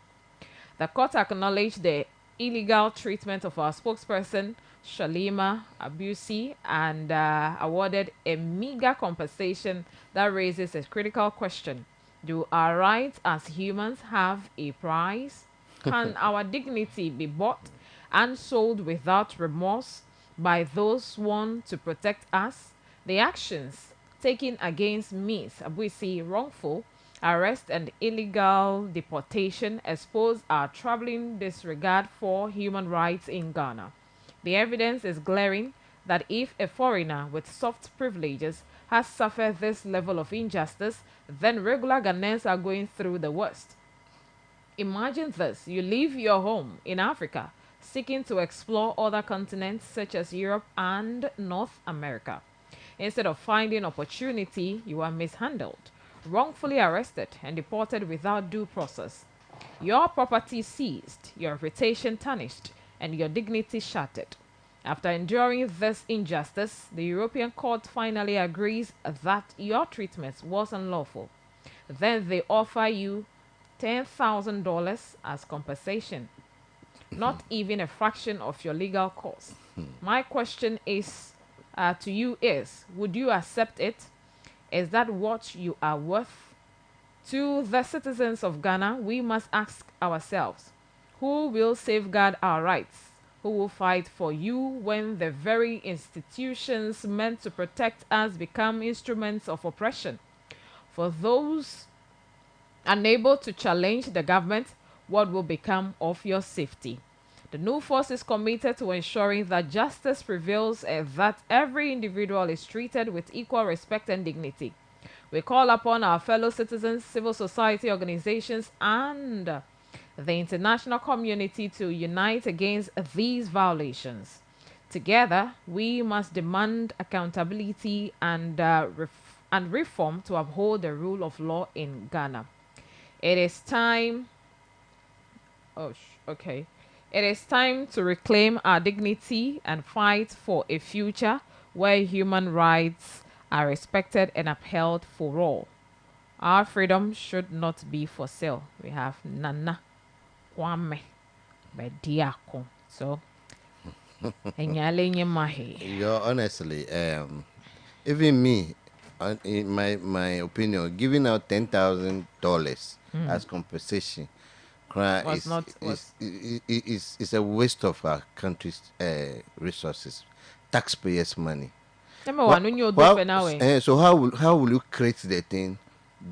The court acknowledged the illegal treatment of our spokesperson, Shalima Abusi, and awarded a meager compensation that raises a critical question. Do our rights as humans have a price? Can our dignity be bought and sold without remorse by those sworn to protect us? The actions taken against Ms. Abusi, wrongful arrest and illegal deportation, expose our troubling disregard for human rights in Ghana. The evidence is glaring that if a foreigner with soft privileges has suffered this level of injustice, then regular Ghanaians are going through the worst. Imagine this: you leave your home in Africa seeking to explore other continents such as Europe and North America. Instead of finding opportunity, you are mishandled, wrongfully arrested and deported without due process. Your property seized, your reputation tarnished, and your dignity shattered. After enduring this injustice, the European Court finally agrees that your treatment was unlawful. Then they offer you $10,000 as compensation, not even a fraction of your legal costs. My question is to you is, would you accept it? Is that what you are worth? To the citizens of Ghana, we must ask ourselves, who will safeguard our rights? Who will fight for you when the very institutions meant to protect us become instruments of oppression? For those unable to challenge the government, what will become of your safety? The new force is committed to ensuring that justice prevails and that every individual is treated with equal respect and dignity. We call upon our fellow citizens, civil society organizations, and the international community to unite against these violations. Together, we must demand accountability and reform to uphold the rule of law in Ghana. It is time. It is time to reclaim our dignity and fight for a future where human rights are respected and upheld for all. Our freedom should not be for sale. We have Nana Kwame Bediako. So, honestly, even me, in my opinion, giving out $10,000 as compensation is a waste of our country's resources, taxpayers' money. So how will you create the thing?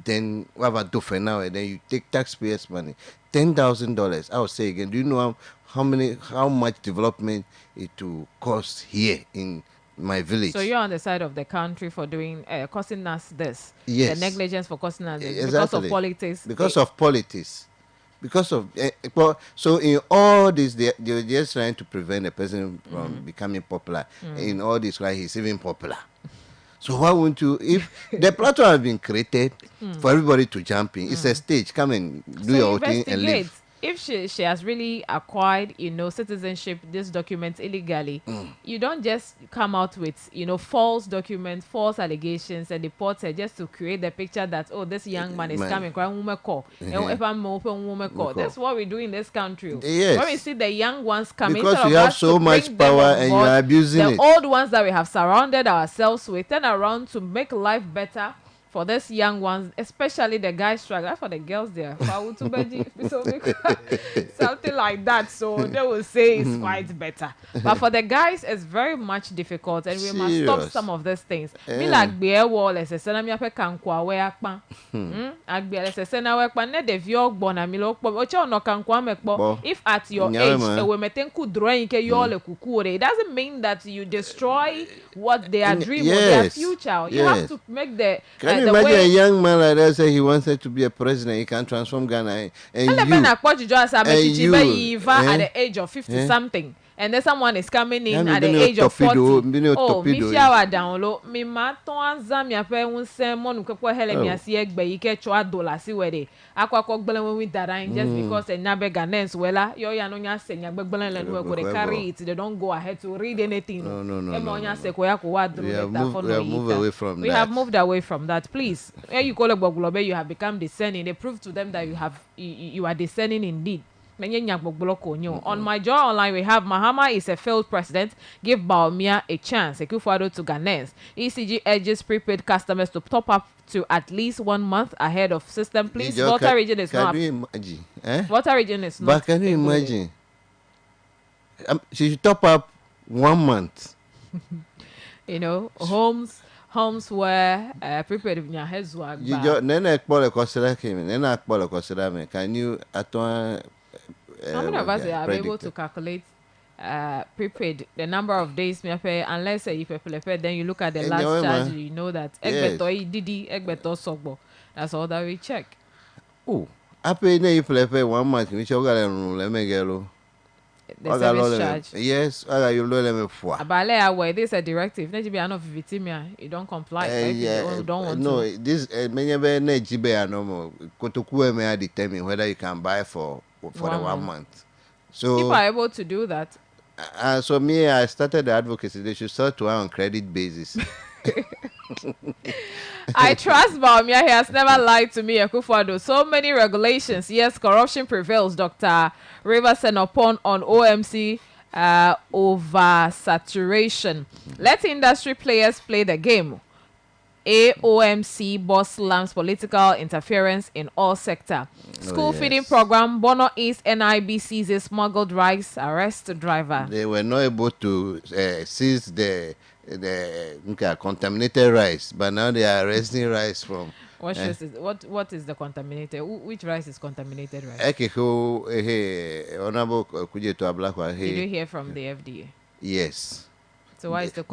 Then what about now? And then you take taxpayers' money, $10,000. I will say again. Do you know how much development it will cost here in my village? So you're on the side of the country for doing costing us this. Yes. The negligence for costing us this exactly. Because of politics. Because of politics. Because of so in all this, they're just trying to prevent a person from becoming popular. In all this, right, he's even popular. So why won't you? If the platform has been created for everybody to jump in, it's a stage. Come and do your thing and leave. If she has really acquired, citizenship, this document illegally, you don't just come out with, false documents, false allegations, and deport her just to create the picture that, oh, this young man is coming. That's what we do in this country. Yes. When we see the young ones coming, because you have so much power and you are abusing the it. old ones that we have surrounded ourselves with, turn around to make life better for these young ones, especially the guys struggle. For the girls there, something like that. So they will say it's quite better. But for the guys, it's very much difficult, and we must stop some of these things. Me like beer wall as a senamia pe kankwa we akpa. Agbe as a senawe akpa ne de viog bona mi lo kpo. Ocha no kankwa mekpo. If at your age we metenku drawing ke yo le kukure, it doesn't mean that you destroy what they are dreaming of their future. You have to make the Can you imagine a young man like that say he wanted to be a president, he can transform Ghana, and you at the age of 50 something, and then someone is coming in at the age of 40. Oh, me fiawa download me ma ton zamia pe unse monu kekwa hele mi asi egbe ike chwa dollar si wede akwa gbele when we darain just because enyabe Ghanaians wela yo ya no nya se nya gbele le no they carry it, they don't go ahead to read anything. No. We have moved away from that. Please, where you call Gboglobe, you have become discerning. They prove to them that you are discerning indeed. On My Joy Online, we have Mahama is a failed president. Give Baumia a chance. Ekufuado to Ghanaians. ECG urges prepaid customers to top up to at least 1 month ahead of system. Please, Volta region is not. Can you imagine? Volta region is not. But can you imagine? She should top up 1 month. Homes where prepared in your heads were. Can you how many of us are able to calculate prepaid the number of days me pay unless you pay then you look at the last charge, you know that that's all that we check. Oh, I pay you pay 1 month which you got the service charge. Yes, you Abale, this is a directive. You don't comply. You don't want no, to. This determine whether you can buy for the 1 month. So people are able to do that. So I started the advocacy. They should start to on credit basis. I trust Baumia. He has never lied to me, Ekufuado. So many regulations. Yes, corruption prevails, Dr. Riverson upon on OMC oversaturation. Let industry players play the game. AOMC boss slams political interference in all sector. School feeding program, Bono East NIB seizes smuggled rice, arrest driver. They were not able to seize the contaminated rice, but now they are arresting rice from. What is the contaminated? Which rice is contaminated rice? Did you hear from the FDA? Yes. So why is the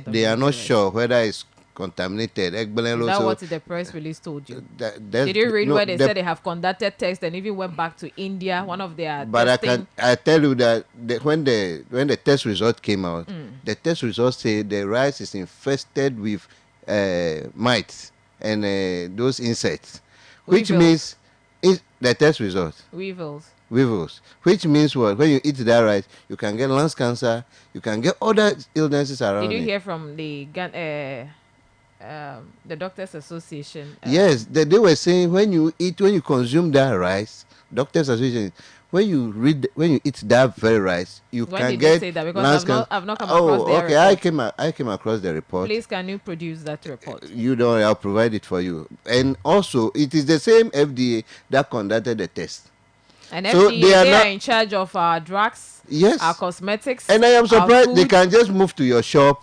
they are not sure whether it's contaminated. Is that what the press release told you? Did you read where they said they have conducted tests and even went back to India? One of their but I tell you that when the test result came out, the test results say the rice is infested with mites and those insects, which means the test result. Weevils. Which means what? When you eat that rice, you can get lung cancer, you can get other illnesses around. Did you hear from the Doctors Association? Yes, they were saying when you consume that rice, Doctors Association, when you eat that very rice, you can get. Say that? Because I've not come across their report. I came across the report. Please, can you produce that report? You don't. I'll provide it for you. And also, it is the same FDA that conducted the test. And so FDA, they are in charge of our drugs, yes, our cosmetics. And I am surprised they can just move to your shop,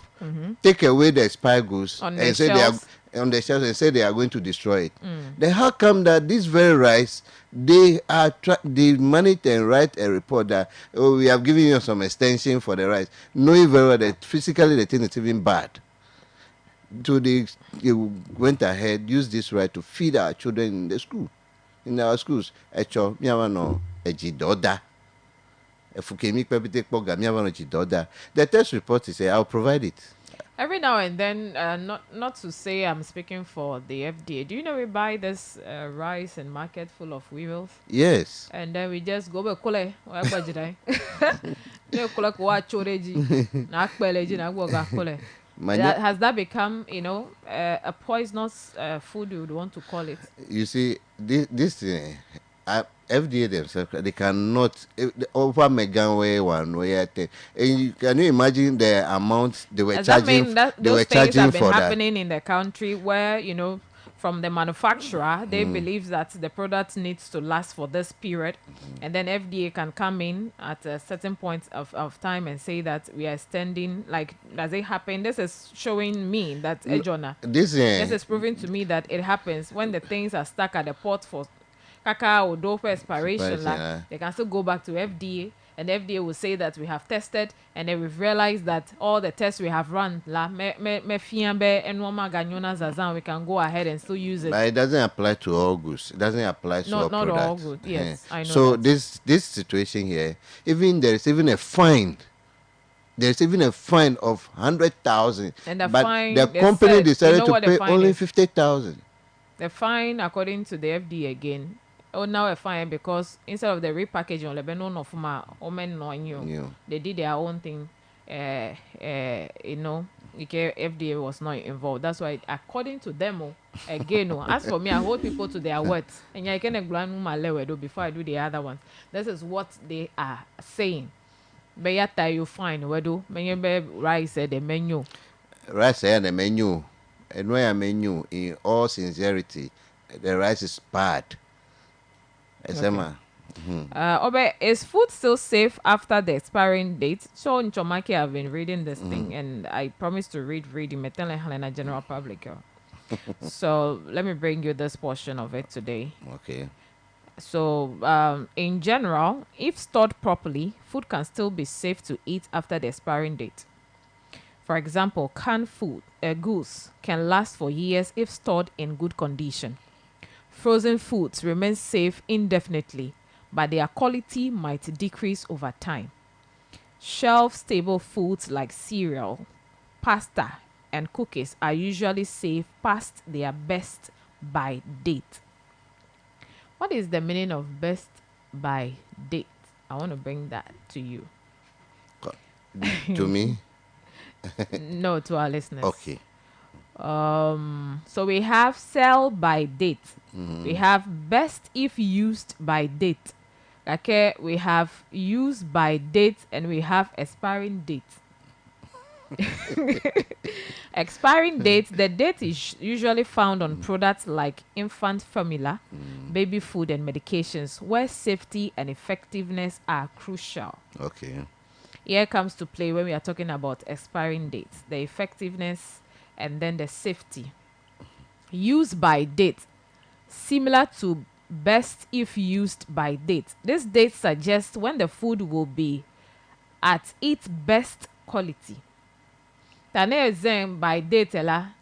take away the expired goods, and say they are on the shelves and say they are going to destroy it. Then how come that this very rice they manage and write a report that we have given you some extension for the rice, knowing very well that physically the thing is even bad. So they went ahead, used this right to feed our children in the school. In our schools, the test report is I'll provide it. Every now and then, not to say I'm speaking for the FDA. Do you know we buy this rice in market full of weevils? Yes. And then we just go back kule. Wa gbajidai. No kule ko wa choreji. Na akpeleji na gbo ga kule. Has that become, a poisonous food you would want to call it? You see, this thing, FDA themselves, they cannot over Meganway one way. Can you imagine the amount they were charging? Those things have been happening in the country where from the manufacturer, they believe that the product needs to last for this period, and then FDA can come in at a certain point of time and say that we are extending. Like, does it happen? This is showing me that Ejona. This is proving to me that it happens when the things are stuck at the port for cacao or dope expiration. They can still go back to FDA. And the FDA will say that we have tested, and then we've realized that all the tests we have run, we can go ahead and still use it. But it doesn't apply to all goods. It doesn't apply to all products. Not all goods. Yes, I know. So this situation here, there's even a fine. There's even a fine of 100,000. And the but fine, the company decided to pay only 50,000. The fine, according to the FDA again. Now a fine because instead of the repackaging on they did their own thing. FDA was not involved. That's why, according to them, again, as for me, I hold people to their words. And I can before I do the other ones. This is what they are saying. But yet you find wedo rice the menu. Rice and the menu. And where a menu, in all sincerity, the rice is bad. Okay. Is food still safe after the expiring date? So in Chomaki, I've been reading this thing, and I promised to read Metele Helena General Public. So let me bring you this portion of it today. Okay. So in general, if stored properly, food can still be safe to eat after the expiring date. For example, canned food, goods can last for years if stored in good condition. Frozen foods remain safe indefinitely, but their quality might decrease over time. Shelf-stable foods like cereal, pasta, and cookies are usually safe past their best by date. What is the meaning of best by date? I want to bring that to you. To me? No, to our listeners. Okay. So we have sell by date. We have best if used by date. Okay, we have use by date, and we have expiring date. Expiring date, the date is usually found on products like infant formula, baby food, and medications, where safety and effectiveness are crucial. Okay. Here comes to play when we are talking about expiring dates, the effectiveness and then the safety. Use by date, similar to best if used by date. This date suggests when the food will be at its best quality. Tane by date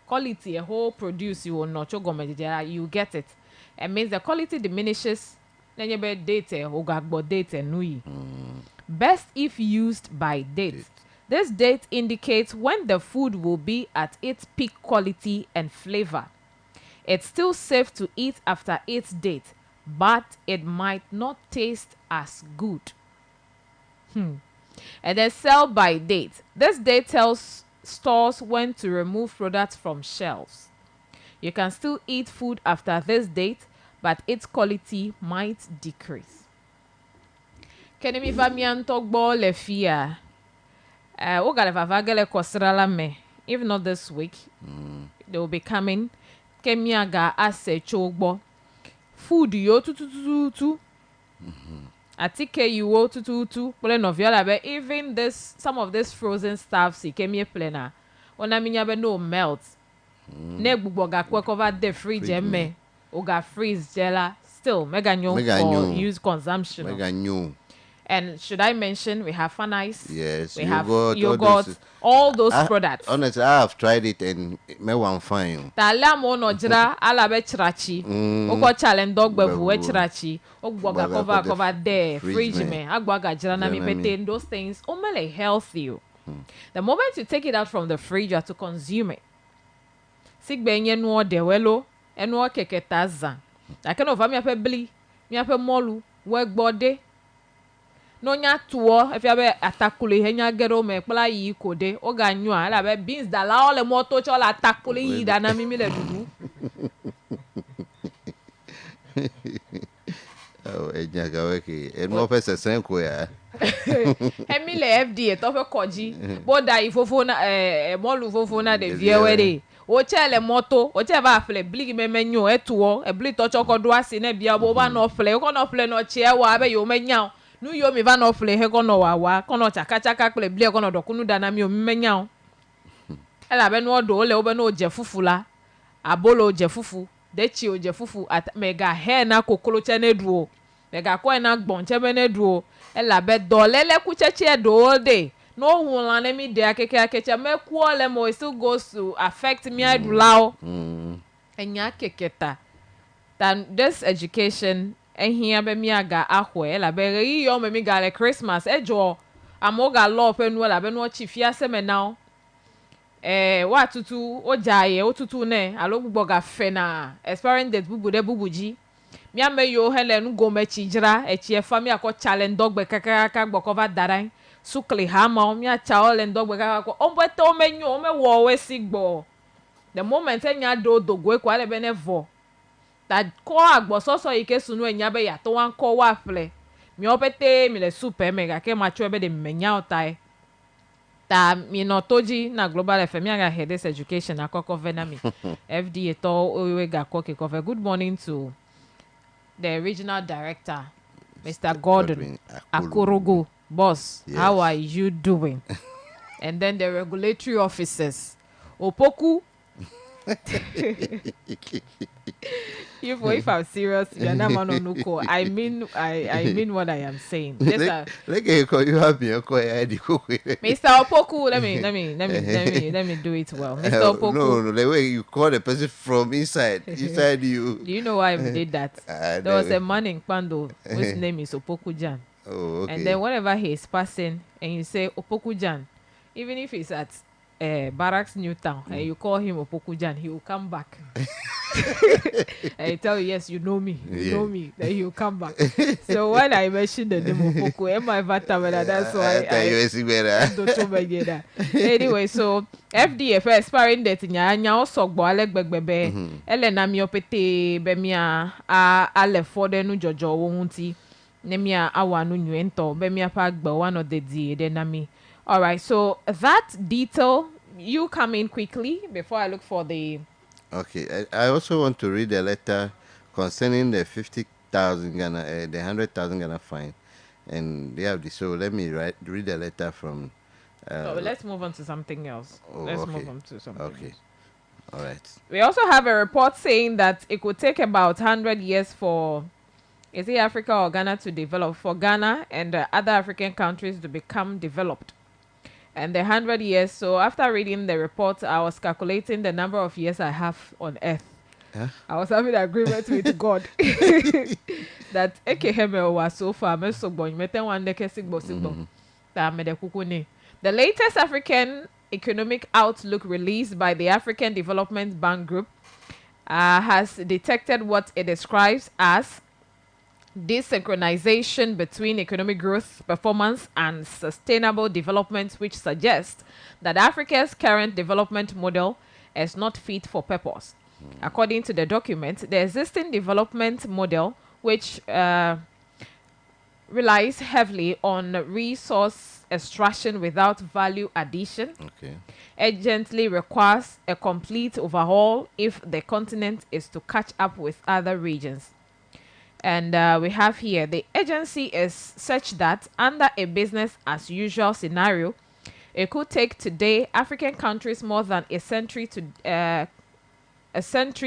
quality a whole produce you will not you get it. It means the quality diminishes. Then you be date or date nui. Best if used by date. This date indicates when the food will be at its peak quality and flavor. It's still safe to eat after its date, but it might not taste as good. And then sell by date. This date tells stores when to remove products from shelves. You can still eat food after this date, but its quality might decrease. Kenemi vamian togbo le fia. If not this week, they will be coming. Kemiaga ase chogbo. Food yo tu. Atike you wo tu. But even this, some of this frozen stuff, si kemie plena. Ona minya be no melt. Ne buboga kwa cover the fridge emme. Oga freeze jela. Still mega new for use consumption. Mega new. And should I mention we have Fun Ice? Yes, we have yogurt, all those products. Honestly, I have tried it and me one fine. Tala mo no jira ala be chirachi. Oko challenge dog bevu we chirachi. Ogboga cover there fridge me. Agboga jira na mi pete those things. Omele healthy. The moment you take it out from the fridge, you have to consume it. Sig benye no de welo, eno keke taza. I can over me ape bli, me ape molu, work body. No nya tuo, if you have atakule, henya gero me, pla yi kode, oga nyua, la be beans da la ole moto chola atakule yi da na mimi le dudu. Oh, ejaga weki. Eno pese senko ya. Emi le FDA to fe koji. Boda ifofo na molu fofo na de viewe de. O chele moto, o che ba fle blig memenyo etuo, e blig to choko do ase na bia bo ba no fle, ko no fle no che wa be yo menya. Nu yo mi va no fle he ko no wa, ko no chaka chaka kle blig ko no do kunu dana mi o menya. Ela be no do le o be no je fufu la. Abolo je fufu, de chi o je fufu at mega he na kokolo che ne duo. Mega ko na gbon che be ne duo. Ela be do lele ku cheche do de. No one let me de akeke me kwole mo it still goes to affect me adulao. Enya keketa. Then this education here be mi aga ahwe la be yi yo me mi ga le Christmas ejo amoga law pe nu la be no chifia se me now. Wa tutu o jaye o tutu ne alo gbugbo ga fe na expiring date bubu de bubuji. Mi ame yo hele nu go me chijira e chi e fami akọ challenge dogbe kakaka gbokova daran. Sukli hama mi acha ole ndogbe kaka ko ombete o menyo o me wo we sigbo. The moment enya do dogwe kwa le benevo that ko agbososo ike sunu enya be ya to wan ko wa fle mi opete mi le super mega ke macho be de menya otai ta mi no toji na Global FM ya head this education akoko venami FDA to we ga ko ke cover. Good morning to the regional director Mr. Gordon Akurugu. Boss, yes. How are you doing? And then the regulatory officers. Opoku. If I'm serious, you're not man on Nuko. I mean what I am saying. Like you have me, Mr. Opoku, let me do it well. Mr. Opoku. No, the way you call the person from inside you. Do you know why I did that? There was a man in Pando whose name is Opoku Jan. Oh, okay. And then whenever he is passing and you say Opokujan, even if he's at Barracks Newtown and you call him Opokujan, he will come back. And he tell you, yes, you know me. You know me. Then he will come back. So when I mentioned the name Opoku, that's why anyway, so FDA for expiring date nya also gbo alek begbebe elena mi opete be mi a ale for the nu jojo wo hunti. Nemia awanu nyuento bemia pagba one of the denami. All right, so that detail you come in quickly before I look for the. Okay, I also want to read a letter concerning the 50,000 Ghana, the 100,000 Ghana fine, and they have this. So let me read a letter from. Let's move on to something else. Let's move on to something. Okay. Else. All right. We also have a report saying that it could take about 100 years for. Is it Africa or Ghana to develop? For Ghana and other African countries to become developed. And the 100 years, so after reading the report, I was calculating the number of years I have on earth. Huh? I was having an agreement with God that Ekeheme was so far, the latest African Economic Outlook released by the African Development Bank Group has detected what it describes as desynchronization between economic growth, performance, and sustainable development, which suggests that Africa's current development model is not fit for purpose. According to the document, the existing development model, which relies heavily on resource extraction without value addition, urgently requires a complete overhaul if the continent is to catch up with other regions. And we have here, the agency is such that under a business as usual scenario, it could take today African countries more than a century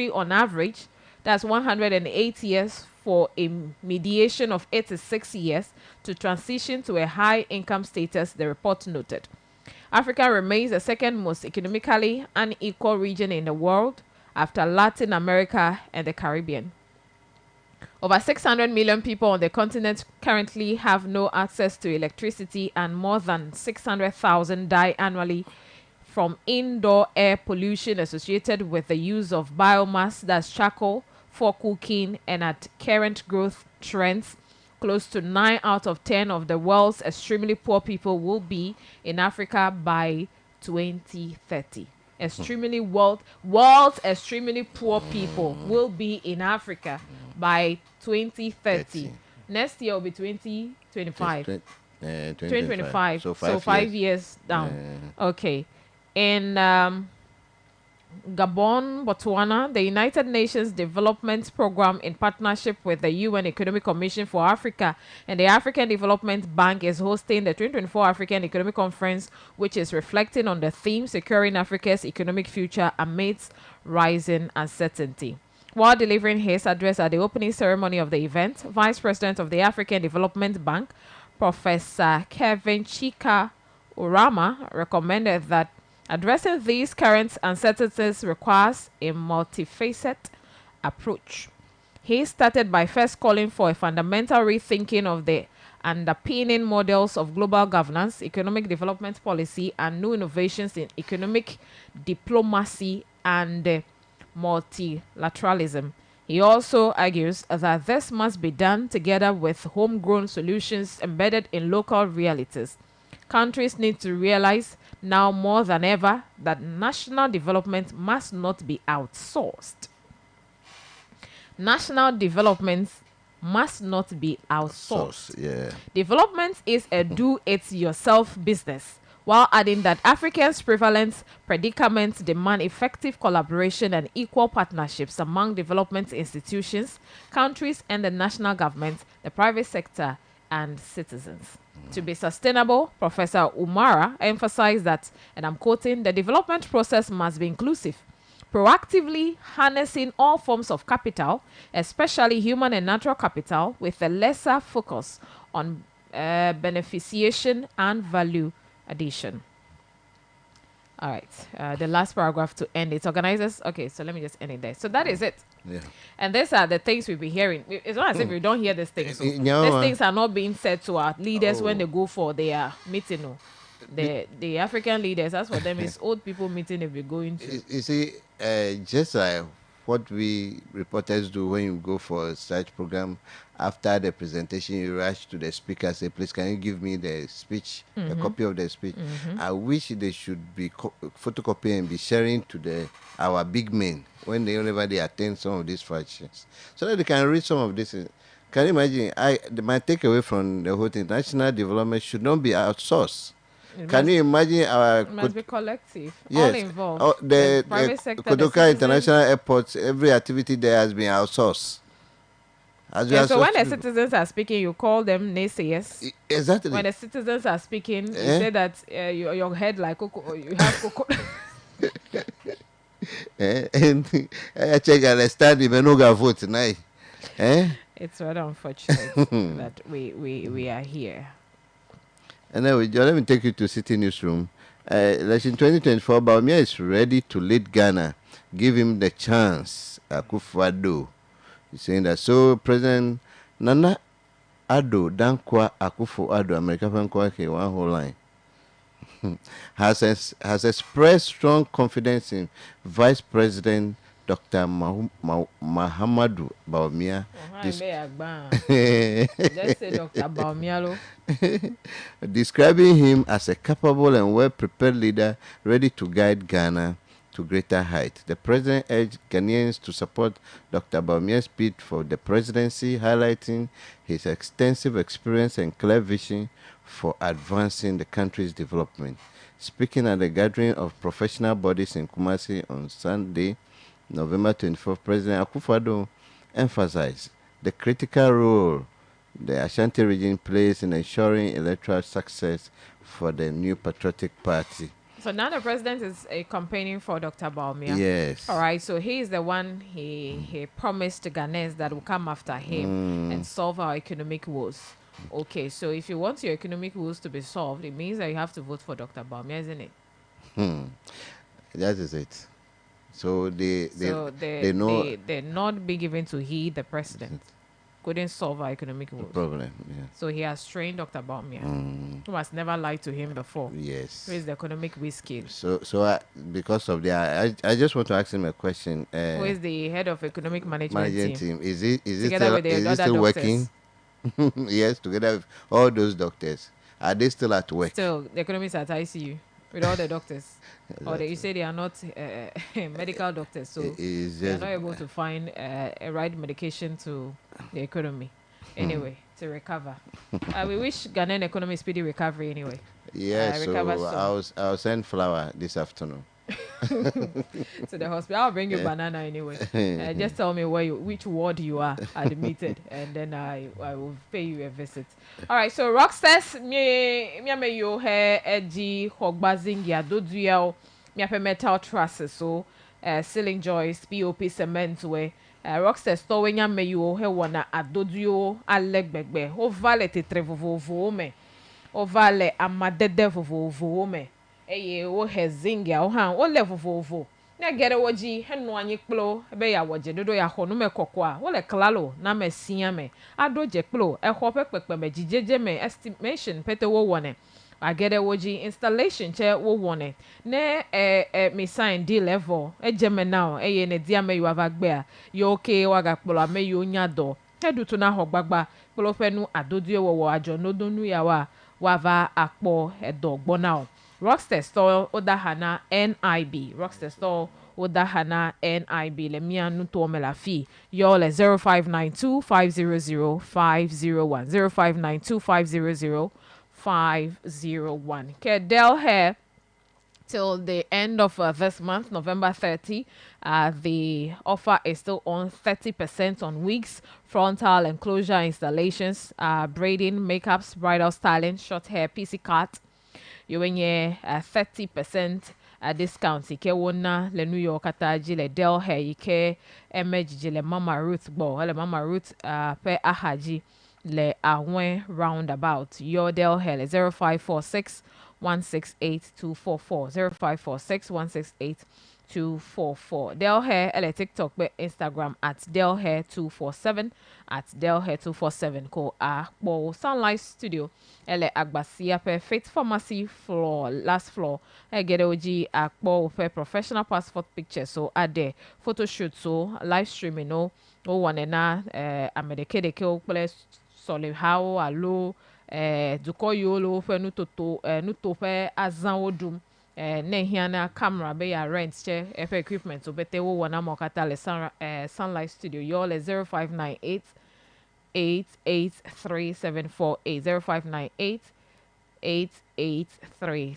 on average. That's 108 years for a mediation of 86 years to transition to a high income status, the report noted. Africa remains the second most economically unequal region in the world after Latin America and the Caribbean. Over 600 million people on the continent currently have no access to electricity, and more than 600,000 die annually from indoor air pollution associated with the use of biomass, that's charcoal, for cooking. And at current growth trends, close to 9 out of 10 of the world's extremely poor people will be in Africa by 2030. Extremely world's extremely poor people will be in Africa by 2030. Next year will be 2025. 2025. So 5 years down. Okay. In Gabon, Botswana, the United Nations Development Program, in partnership with the UN Economic Commission for Africa and the African Development Bank, is hosting the 2024 African Economic Conference, which is reflecting on the theme securing Africa's economic future amidst rising uncertainty. While delivering his address at the opening ceremony of the event, Vice President of the African Development Bank, Professor Kevin Chika Urama, recommended that addressing these current uncertainties requires a multifaceted approach. He started by first calling for a fundamental rethinking of the underpinning models of global governance, economic development policy, and new innovations in economic diplomacy and multilateralism. He also argues that this must be done together with homegrown solutions embedded in local realities. Countries need to realize now more than ever that national development must not be outsourced. National development must not be outsourced. Development is a do-it-yourself business, while adding that Africans' prevalent predicaments demand effective collaboration and equal partnerships among development institutions, countries, and the national government, the private sector, and citizens. To be sustainable, Professor Umara emphasized that, and I'm quoting, the development process must be inclusive, proactively harnessing all forms of capital, especially human and natural capital, with a lesser focus on beneficiation and value addition. All right, the last paragraph to end it. Organizers, okay, so let me just end it there. So that is it. Yeah. And these are the things we'll be hearing. It's not as if we don't hear these things. So these things are not being said to our leaders when they go for their meeting. No. The African leaders, as for them, it's old people meeting they'll be going to. You see, just like what we reporters do when you go for a such program, after the presentation, you rush to the speaker, say, please, can you give me the speech, a copy of the speech? I wish they should be photocopying and be sharing to our big men whenever they attend some of these functions, so that they can read some of this. Can you imagine? My takeaway from the whole thing, national development should not be outsourced. Can you imagine it must be collective, yes, all involved. The private sector, Kotoka International Airport, every activity there has been outsourced. So when the citizens are speaking, you call them naysayers. Exactly. When the citizens are speaking, you say that your head like cocoa, or you have cocoa. And I check and I stand even no vote tonight. It's rather unfortunate that we are here. Anyway, John, let me take you to City Newsroom. Election 2024, Bawumia is ready to lead Ghana. Give him the chance. Akufo-Addo. He's saying that. So, President Nana Addo Dankwa Akufo-Addo, American Fankwake, one whole line, has expressed strong confidence in Vice President Dr. Mahamudu Bawumia. Just say Dr. Bawumia. Describing him as a capable and well-prepared leader ready to guide Ghana to greater heights. The president urged Ghanaians to support Dr. Bawumia's bid for the presidency, highlighting his extensive experience and clear vision for advancing the country's development. Speaking at the gathering of professional bodies in Kumasi on Sunday, November 24th, President Akufo-Addo emphasized the critical role the Ashanti region plays in ensuring electoral success for the new patriotic party. So now the president is campaigning for Dr. Bawumia. Yes. All right. So he is the one he promised to Ghanaians that will come after him and solve our economic woes. Okay. So if you want your economic woes to be solved, it means that you have to vote for Dr. Bawumia, isn't it? That is it. So they know they're not be given to he, the president. couldn't solve our economic woes. Problem. Yeah. So he has trained Dr. Baumia, Mm. who has never lied to him before. Yes. Who is the economic whiz kid? So because of that, I just want to ask him a question. Who is the head of economic management team? Is it Together still, with the is it other still working? Yes, together with all those doctors. Are they still at work? Still, the economists at ICU with all the doctors. Or you say they are not medical doctors, so they are not able to find a right medication to the economy. Anyway, to recover. We wish Ghanaian economy speedy recovery anyway. Yeah, so I'll send flour this afternoon. To the hospital. I'll bring you banana anyway. Just tell me which ward you are admitted, and then I will pay you a visit. All right. So Rockstars, me yo he edgy hogbazing ya doduya me metal trusses so ceiling joists POP cement we Rockstars to wenya me yo he wana adoduyo alegbegbe o vale tetrevovo me o vale amadede vovo me eye wo hezingia o han o le vovo na gere woji henu anyi kplo ebe ya woje dodo ya ho no me kokwa wo le klalo na me sia me adoje kplo e ho pepepe me jijeje me estimation pete wo wone agere woji installation che wo wone ne me sign d level ejeme now eye ne dia me yo avagbe a yo okay waga kplo ame yo nyado edutu na ho gbagba kplo fenu adodu wo ajo nodonu ya wa akpo edogbo now Rockstars store Odahana NIB. Rockstars store Odahana NIB. Let me anuto me la fee. Y'all at 0592 500 501. 0592 500 501. Kedel hair till the end of this month, November 30. The offer is still on 30% on wigs, frontal enclosure installations, braiding, makeups, bridal styling, short hair, PC cut. You when ye 30% discount ike wona le New York ataji le Del hair ike emeji le Mama Ruth bo le Mama Ruth pe ahaji le awen roundabout your Del hair le 0546 168 244 0546 168 244 Del hair ele TikTok be Instagram at Del hair 247 at Del hair 247 ko bo Sunlight Studio ele agbasia pe Faith Pharmacy floor last floor get oji akpo pe professional passport picture so ade photo shoot so live streaming no one na amedeke ke okple solid how alo duko yolo fe nuto pe azan odum ne hiana camera be ya rent che equipment so bete wo wana mokata le Sunlight Studio yo le 0598 883 0598 883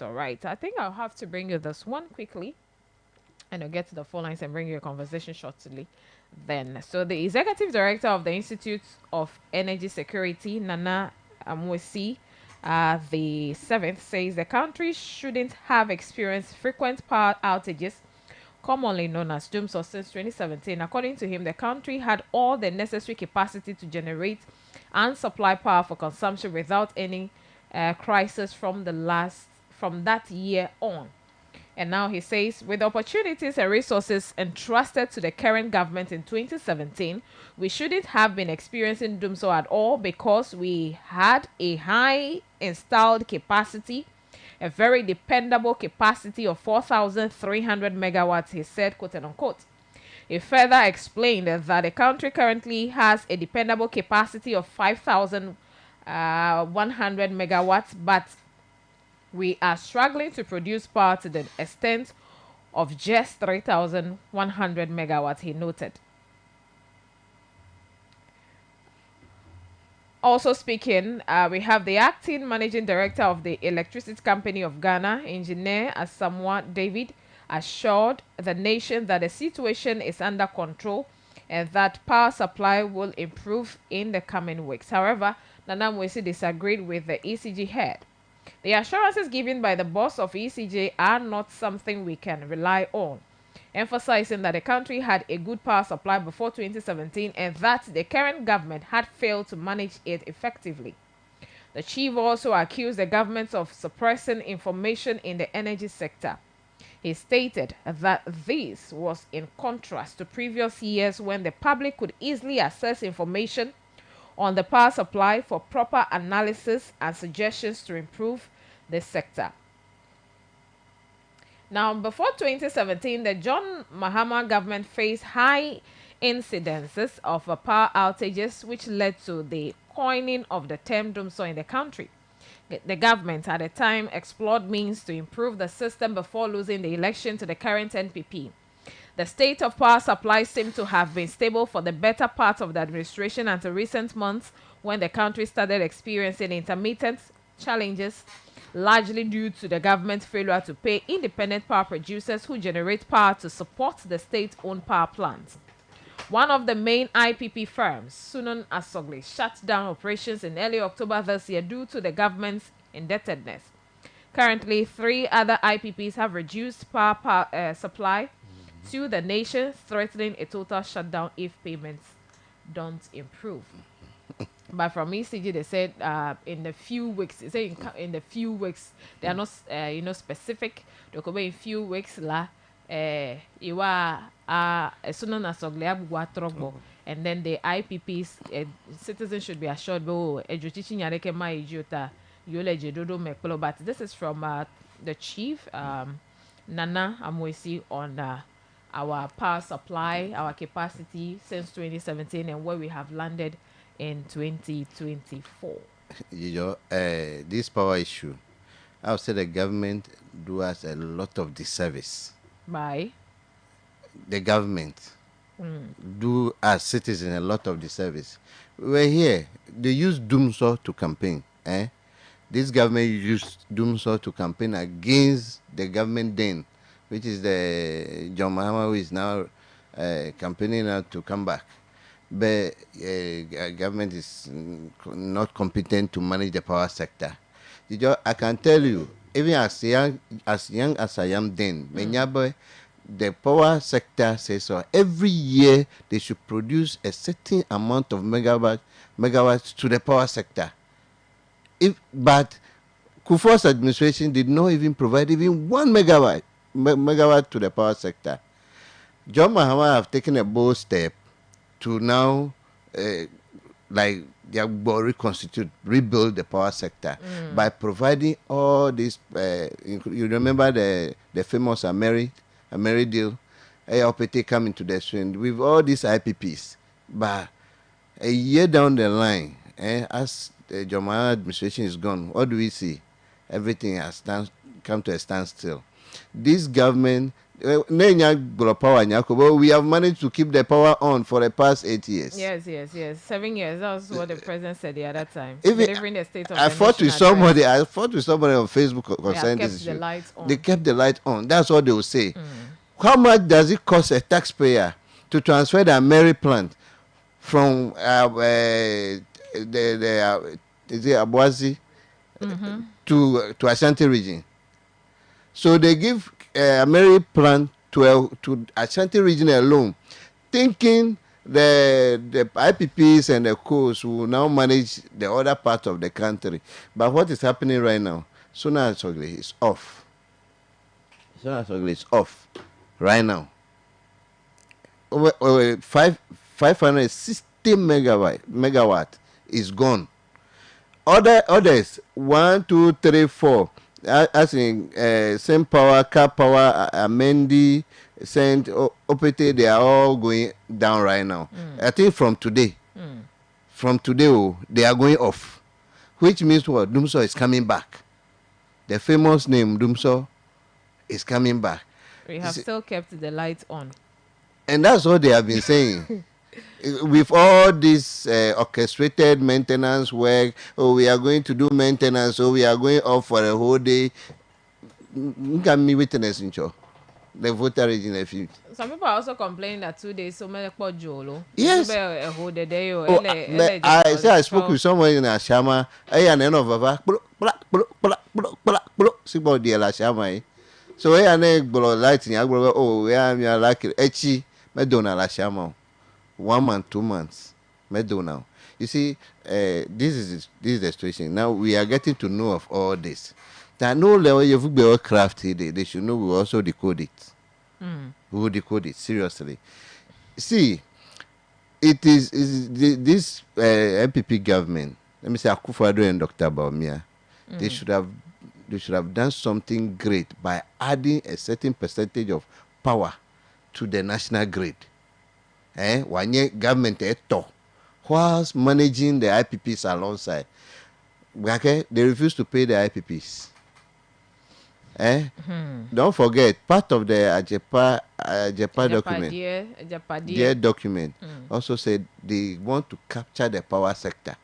all right, I think I'll have to bring you this one quickly and I'll get to the phone lines and bring you a conversation shortly then. So the executive director of the Institute of Energy Security, Nana Amwesi, the 7th, says the country shouldn't have experienced frequent power outages commonly known as doomsday since 2017. According to him, the country had all the necessary capacity to generate and supply power for consumption without any crisis from that year on. And now he says, with opportunities and resources entrusted to the current government in 2017, we shouldn't have been experiencing doomsday at all because we had a high installed capacity, a very dependable capacity of 4,300 megawatts, he said, quote unquote. He further explained that the country currently has a dependable capacity of 5,100 megawatts, but we are struggling to produce power to the extent of just 3,100 megawatts, he noted. Also speaking, we have the acting managing director of the Electricity Company of Ghana, Engineer Asamoah David, assured the nation that the situation is under control and that power supply will improve in the coming weeks. However, Nana Amwesi disagreed with the ECG head. The assurances given by the boss of ECJ are not something we can rely on, emphasizing that the country had a good power supply before 2017 and that the current government had failed to manage it effectively. The chief also accused the government of suppressing information in the energy sector. He stated that this was in contrast to previous years when the public could easily access information on the power supply for proper analysis and suggestions to improve the sector. Now, before 2017, the John Mahama government faced high incidences of power outages, which led to the coining of the term "dumsor" in the country. The government at the time explored means to improve the system before losing the election to the current NPP. The state of power supply seemed to have been stable for the better part of the administration until recent months, when the country started experiencing intermittent challenges, largely due to the government's failure to pay independent power producers who generate power to support the state-owned power plants. One of the main IPP firms, Sunan Asogli, shut down operations in early October this year due to the government's indebtedness. Currently, 3 other IPPs have reduced power supply to the nation, threatening a total shutdown if payments don't improve. But from ECG, they said in the few weeks, they say in the few weeks, they are not, specific. They could be in few weeks la. Iwa as soon as and then the IPPs citizens should be assured but this is from the chief Nana Amoisi on our power supply, our capacity since 2017 and where we have landed in 2024. This power issue, I would say the government do us a lot of disservice. By the government do as citizens a lot of disservice. We're here. They use Dumsor to campaign. This government used Dumsor to campaign against the government then, which is the John Mahama, who is now campaigning now to come back. But government is not competent to manage the power sector. I can tell you, even as young as I am then, the power sector says so. Every year they should produce a certain amount of megawatts to the power sector. But Kufuor's administration did not even provide even 1 megawatt to the power sector. John Mahama have taken a bold step to now, rebuild the power sector by providing all this. You remember the famous Ameri deal? AOPT coming to the swing with all these IPPs. But a year down the line, as the Jomara administration is gone, what do we see? Everything has come to a standstill. This government, we have managed to keep the power on for the past 8 years. Yes. 7 years. That was what the president said the other time. Delivering the state of I fought with somebody on Facebook concerning this issue. They kept the light on. That's what they will say. How much does it cost a taxpayer to transfer the Ameri plant from Abuazi to Ashanti region? So they give Ameri plant to Ashanti region alone, thinking the IPPs and the coast will now manage the other part of the country. But what is happening right now? Sunan Asogli is off. Sunan Asogli is off right now. Over 560 megawatt is gone. Others 1, 2, 3, 4. As in same power, Cap Power, Amendi, Saint OPT, they are all going down right now. I think from today, they are going off, which means what? Dumsor is coming back. The famous name Dumsor is coming back. We have still kept the lights on, and that's what they have been saying. With all this orchestrated maintenance work, we are going to do maintenance, we are going off for a whole day. Can me witness in the voter region a few. Some people are also complaining that 2 days so many jolo. Yes. A whole day. I spoke with someone in Ashama. And then over so I lighting. We are like Echi Medona Ashama. 1 month, 2 months. Medo now. You see, this is the situation. Now we are getting to know of all this. That no level you be all crafty, they should know we will also decode it. Mm. We will decode it seriously. See, it is this MPP government. Let me say Akufo-Addo and Dr. Bawumia. They should have done something great by adding a certain percentage of power to the national grid. One year government whilst managing the IPPs alongside. Okay, they refuse to pay the IPPs. Don't forget, part of the Ajepa document also said they want to capture the power sector.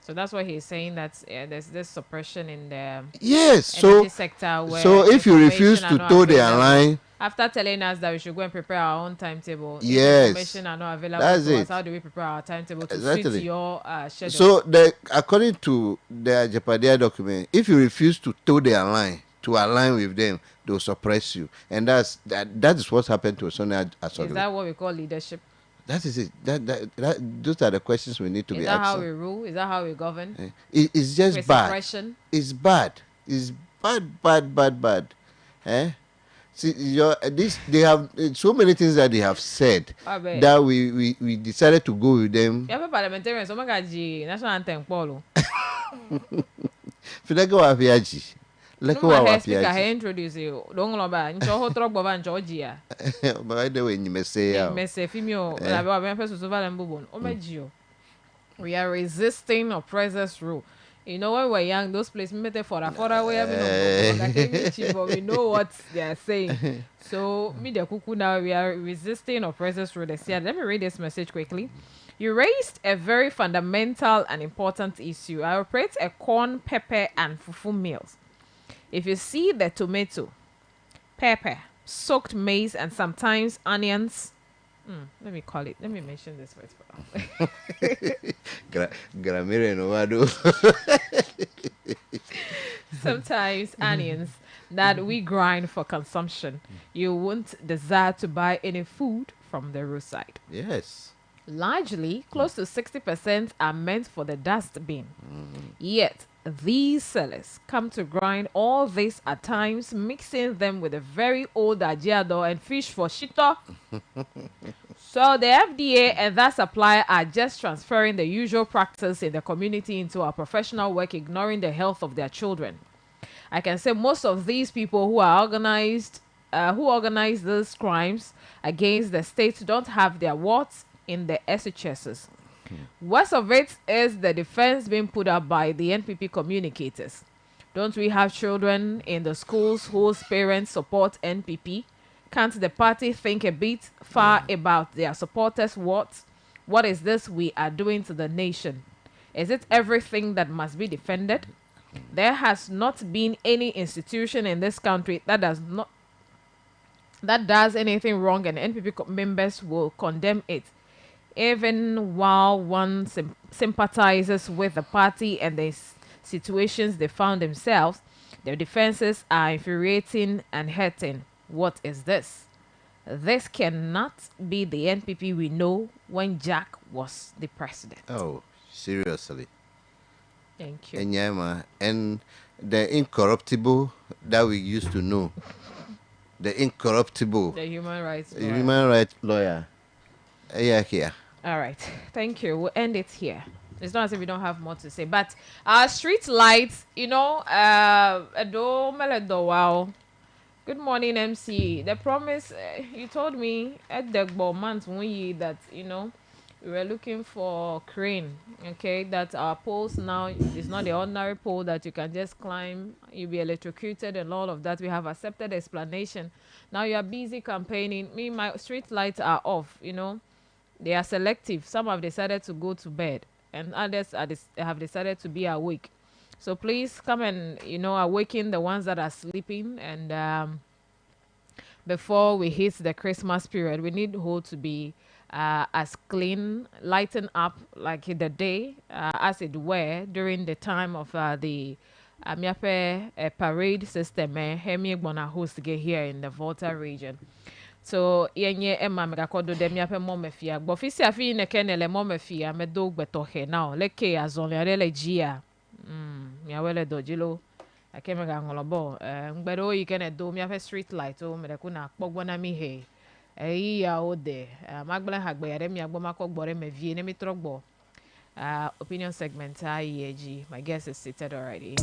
So that's why he's saying that there's this suppression in the energy sector. Where so if you refuse to toe their line, after telling us that we should go and prepare our own timetable, yes, information are not available that's to it. us. How do we prepare our timetable to suit your schedule? So according to the Ajepadia document, if you refuse to toe their line, to align with them, they'll suppress you. And that is what happened to Sonia Asoglu. Is that what we call leadership? That is it. Those are the questions we need to be asking. Is that how we rule? Is that how we govern? It's just with bad. Suppression? It's bad. It's bad. See, they have so many things that they have said that we decided to go with them. Yeah, parliamentarians. Oh my God, national anthem, Paulo. Finaga wa fiaji. Leko wa fiaji. Speaker, introduce you. Don't go back. Ncho ho trok baba ncho Gia. By the way, you may say ya. Me say fimio. La baba me first so valem bubon. Oh my Gio. We are resisting oppressors' rule. You know, when we were young, those places we met for a way, but we know what they are saying. So, me the kuku now, we are resisting oppressors' rule. Let me read this message quickly. You raised a very fundamental and important issue. I operate a corn, pepper, and fufu mills. If you see the tomato, pepper, soaked maize, and sometimes onions, let me mention this first. Gramire no wado. Sometimes onions that we grind for consumption. You won't desire to buy any food from the roadside. Yes. Largely, close to 60% are meant for the dustbin. Yet, these sellers come to grind all this at times, mixing them with a very old ajiado and fish for shito. So the FDA and that supplier are just transferring the usual practice in the community into our professional work, ignoring the health of their children. I can say most of these people who organize these crimes against the state don't have their warts in the SHSs. Worst of it is the defense being put up by the NPP communicators. Don't we have children in the schools whose parents support NPP? Can't the party think a bit far about their supporters' what is this we are doing to the nation? Is it everything that must be defended? There has not been any institution in this country that does anything wrong, and NPP members will condemn it. Even while one sympathizes with the party and the situations they found themselves, their defenses are infuriating and hurting. What is this? This cannot be the NPP we know when Jack was the president. Oh, seriously. Thank you. And the incorruptible that we used to know. The incorruptible. The human rights lawyer. Human rights lawyer. Here. All right. Thank you. We'll end it here. It's not as if we don't have more to say. But our street lights, wow. Good morning, MC. The promise you told me at the month that, we were looking for crane, okay, that our poles now is not the ordinary pole that you can just climb, you'll be electrocuted and all of that. We have accepted explanation. Now you are busy campaigning. My street lights are off, They are selective. Some have decided to go to bed and others have decided to be awake. So please come and, awaken the ones that are sleeping. And before we hit the Christmas period, we need whole to be as clean, lighten up like the day, as it were, during the time of the parade system. Hemi host get here in the Volta region. So yenye emma mekakodo dem yape momefia. Bofisi afi ne kenele momefia me do gbetohe now. Leke azon le gia. Mi awele dojilo akeme ga ngolobo ngbero yi kene do mi afa street light o me de kuna pogbo na mi he ya o de magbele hagbe ya de mi agbo makogbore me vie ne mi trogbo opinion segment IEG. My guest is seated already.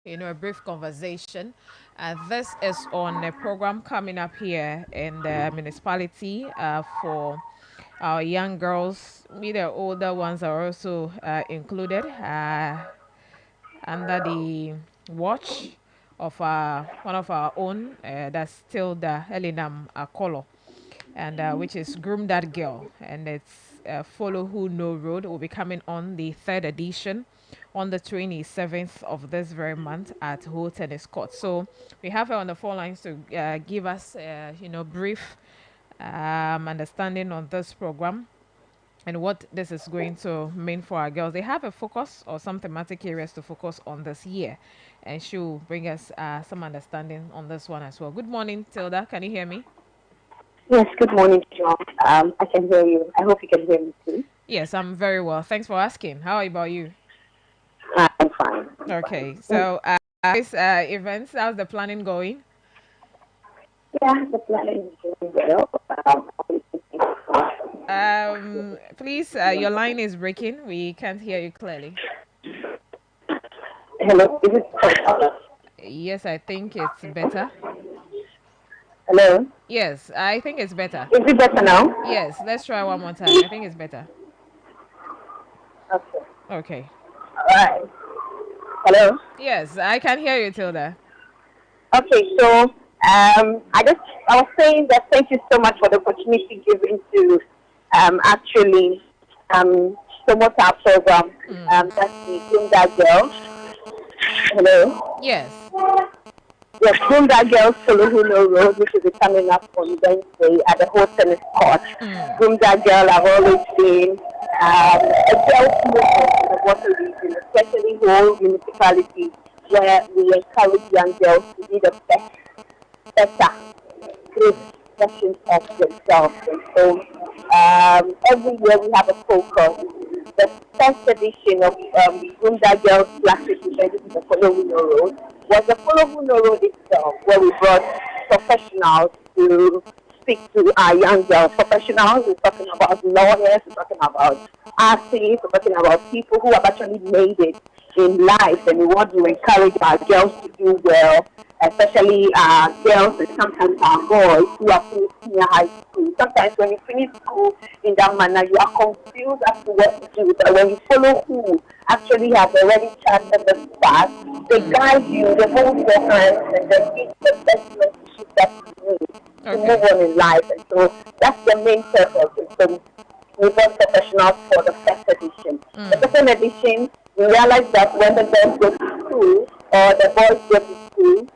A brief conversation. This is on a program coming up here in the municipality for our young girls. Me, the older ones are also included under the watch of one of our own, that's still the Elinam Akolo, and which is Groom That Girl. And it's Follow Who Know Road will be coming on the 3rd edition on the 27th of this very month at Ho Tennis Court. So we have her on the phone lines to give us, brief understanding on this program and what this is going to mean for our girls. They have a focus or some thematic areas to focus on this year, and she'll bring us some understanding on this one as well. Good morning, Tilda. Can you hear me? Yes, good morning, John. I can hear you. I hope you can hear me too. Yes, I'm very well. Thanks for asking. How about you? I'm fine. Okay, so this events, how's the planning going? Yeah, the planning is going well. Please, your line is breaking. We can't hear you clearly. Hello, is it better? Yes, I think it's better. Hello? Yes, I think it's better. Is it better now? Yes, let's try one more time. I think it's better. Okay. Okay. All right. Hello? Yes, I can hear you, Tilda. Okay, so I was saying that thank you so much for the opportunity given to actually promote our program. That's the Groom That Girl. Hello? Yes. Yes, Groom That Girl Follow Who Know Road, which will be coming up on Wednesday at the Ho Tennis Court. Groom That Girl, I've always been a girl's movement in the water region, especially whole municipality, where we encourage young girls to be the better great versions of themselves. And so every year we have a focus. The first edition of Groom That Girl Classic event, which is the Follow Who Know Road, was the Follow Who Know Road itself, where we brought professionals to speak to our young girls, professionals. We're talking about lawyers. We're talking about artists. We're talking about people who have actually made it in life, and we want to encourage our girls to do well, especially girls and sometimes our boys who are finished senior high school. Sometimes when you finish school in that manner, you are confused as to what to do. But when you follow who actually has already charted the path, they guide you, they hold your hands, and they give the best mentorship that you need to move on in life. And so that's the main purpose. And so we want professionals for the first edition. The second edition, we realize that when the girls go to school or the boys go to school,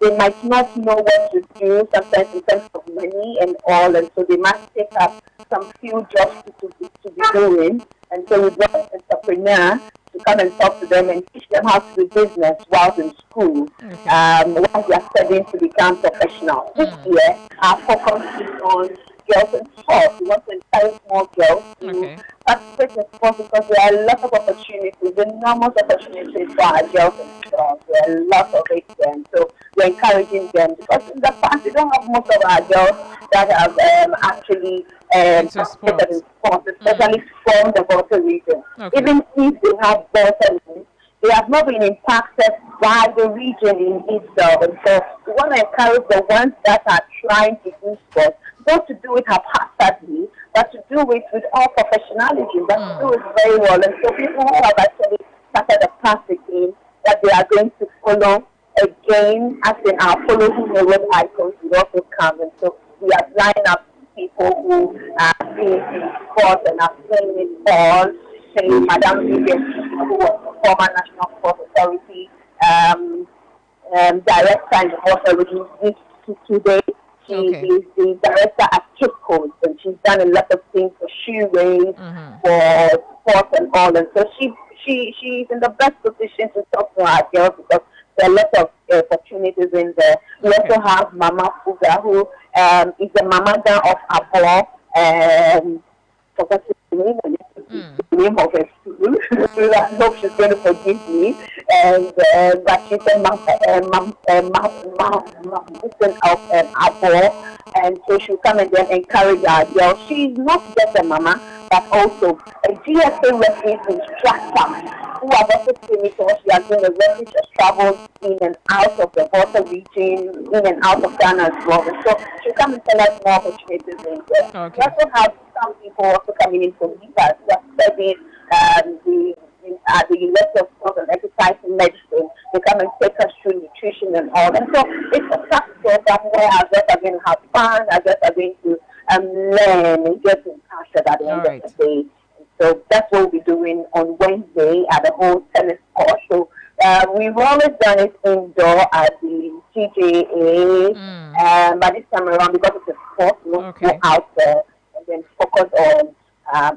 they might not know what to do sometimes in terms of money and all, and so they must take up some few jobs to be doing. And so we brought an entrepreneur to come and talk to them and teach them how to do business while in school, while they are studying to become professionals. This year, our focus is on girls in sports. We want to encourage more girls to participate in sports because there are a lot of opportunities, enormous opportunities for our girls in sports. There are a lot of it there. And so we're encouraging them because in the past we don't have most of our girls that have actually participated in sports, especially from the Volta region. Even if they have Volta region, they have not been impacted by the region in itself. And so we want to encourage the ones that are trying to do sports, not to do it haphazardly, but to do it with all professionalism, but to do it very well. And so people who have actually started the path again, that they are going to follow again, as in our follow who know what icons will also come. And so we are lining up people who are in sports and are playing it all. Say Madame Vivian, who was the former National Sports Authority director in the Horse Authority today. She is the director at Cape Coast, and she's done a lot of things for shoe race, for sports and all. And so she's in the best position to talk to our girls because there are a lot of opportunities in there. We also have Mama Fuga, who is the Mama of Abo, forgotten the name of her school. I hope she's going to forgive me. And but she's a of Abo, and so she'll come and then encourage our girls. She's not just a mama, but also a GSA refuge instructor who have also finished what she has been a refuge has traveled in and out of the Volta region, in and out of Ghana as well. And so she'll come and tell us more opportunities in there. We also have some people also coming in from Viva who are studying the University of Sport and Exercise and Medicine. They come and take us through nutrition and all. And so it's a practice program where our girls are going to have fun, our girls are going to learn and get impassioned at the end of the day. So that's what we'll be doing on Wednesday at the whole tennis court. So we've always done it indoor at the TJA, but this time around, because it's a sport, we'll go out there and then focus on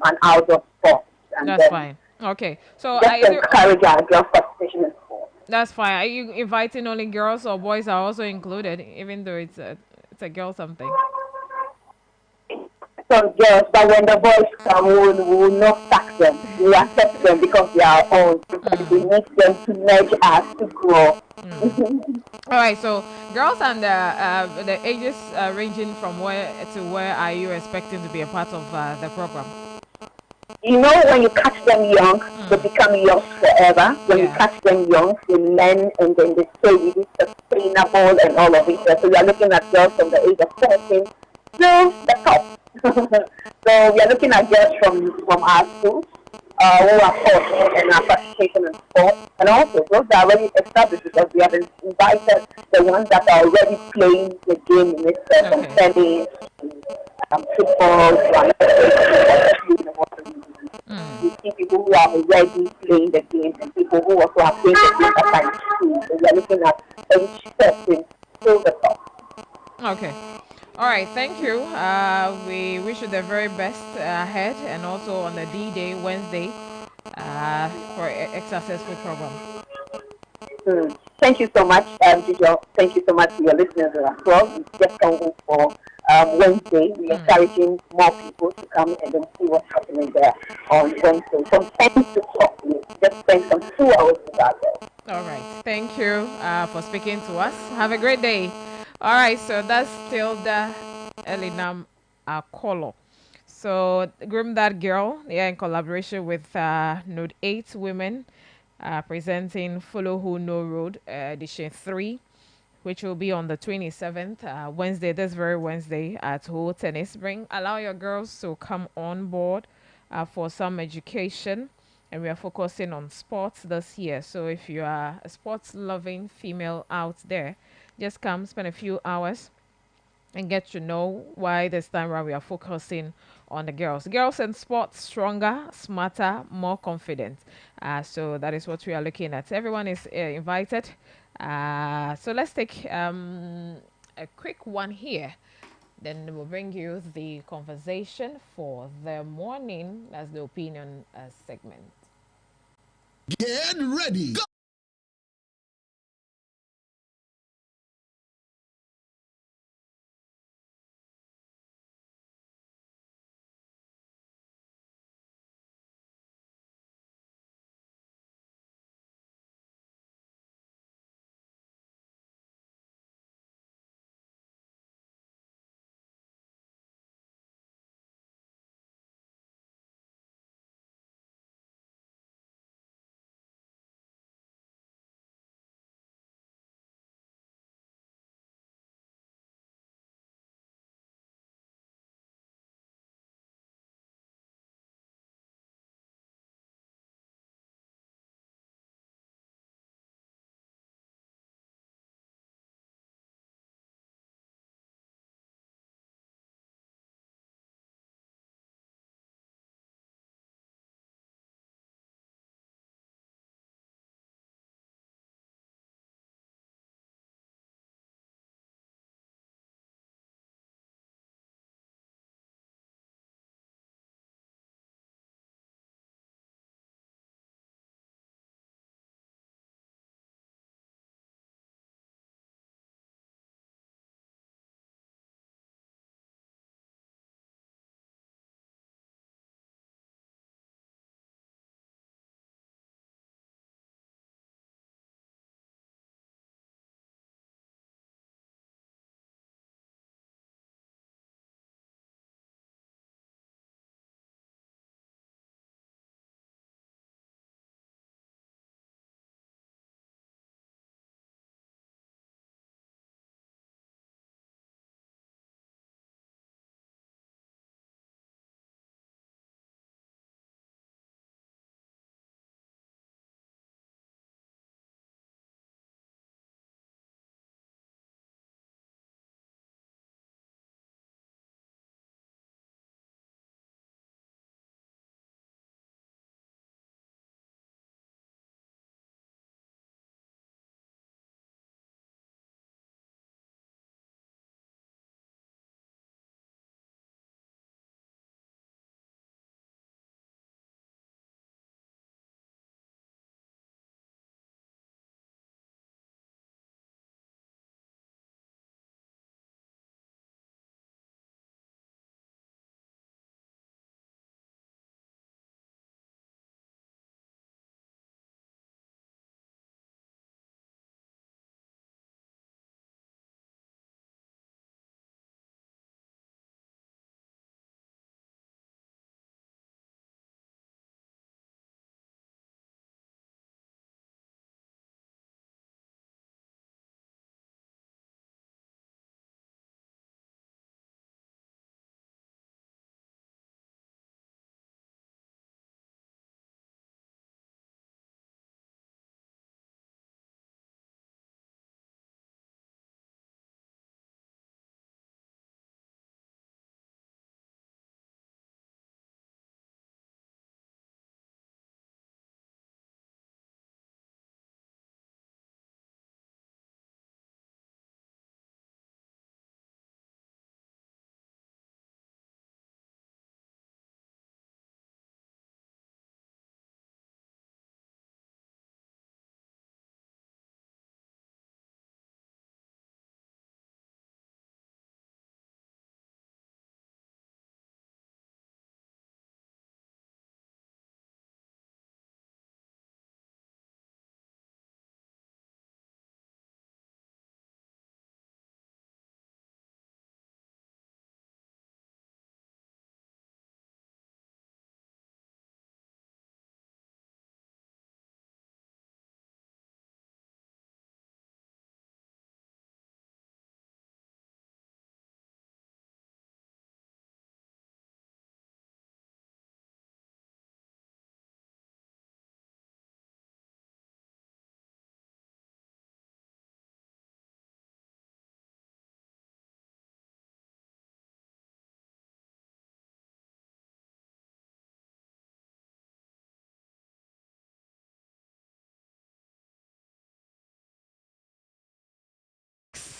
an outdoor sport. And that's fine. Okay. So I encourage our girls' participation in sport. That's fine. Are you inviting only girls or boys are also included, even though it's a girl something? Some girls, but when the boys come, we will not sack them. We accept them because they are our own. We need them to merge us to grow. All right, so girls and the ages ranging from where to where are you expecting to be a part of the program? You know, when you catch them young, they become yours forever. When you catch them young, they learn and then they stay with it, sustainable and all of it. So we are looking at girls from the age of 14 to the top. So we are looking at girls from our schools who are taught and are participating in sport, and also those that are already established because we have invited the ones that are already playing the game in itself, from tennis, football, we see people who are already playing the game and people who also are playing the game at school. So we are looking at each person to the top. Okay. All right, thank you. We wish you the very best ahead and also on the D-Day, Wednesday, for a successful program. Thank you so much, Gijo. Thank you so much to your listeners as well. We just can't wait for Wednesday. We're encouraging more people to come and then see what's happening there on Wednesday. From 10 to 12, we just spend some 2 hours with our girls. All right. Thank you for speaking to us. Have a great day. All right, so that's still the Elinam Akolo. So Groom That Girl, yeah, in collaboration with Node 8 Women, presenting Follow Who No Road, edition 3, which will be on the 27th, Wednesday, this very Wednesday at Ho Tennis. Allow your girls to come on board for some education. And we are focusing on sports this year. So if you are a sports loving female out there, just come spend a few hours and get to know why this time around we are focusing on the girls. Girls in sports, stronger, smarter, more confident. So that is what we are looking at. Everyone is invited. So let's take a quick one here. Then we'll bring you the conversation for the morning as the opinion segment. Get ready. Go.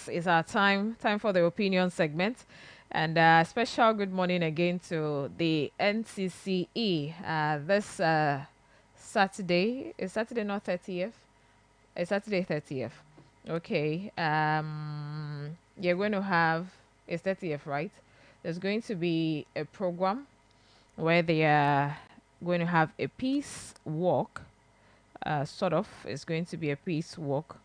this is our time for the opinion segment. And special good morning again to the NCCE. This Saturday, is Saturday not 30th? It's Saturday 30th. Okay. You're going to have, it's 30th, right? There's going to be a program where they are going to have a peace walk. Sort of. It's going to be a peace walk.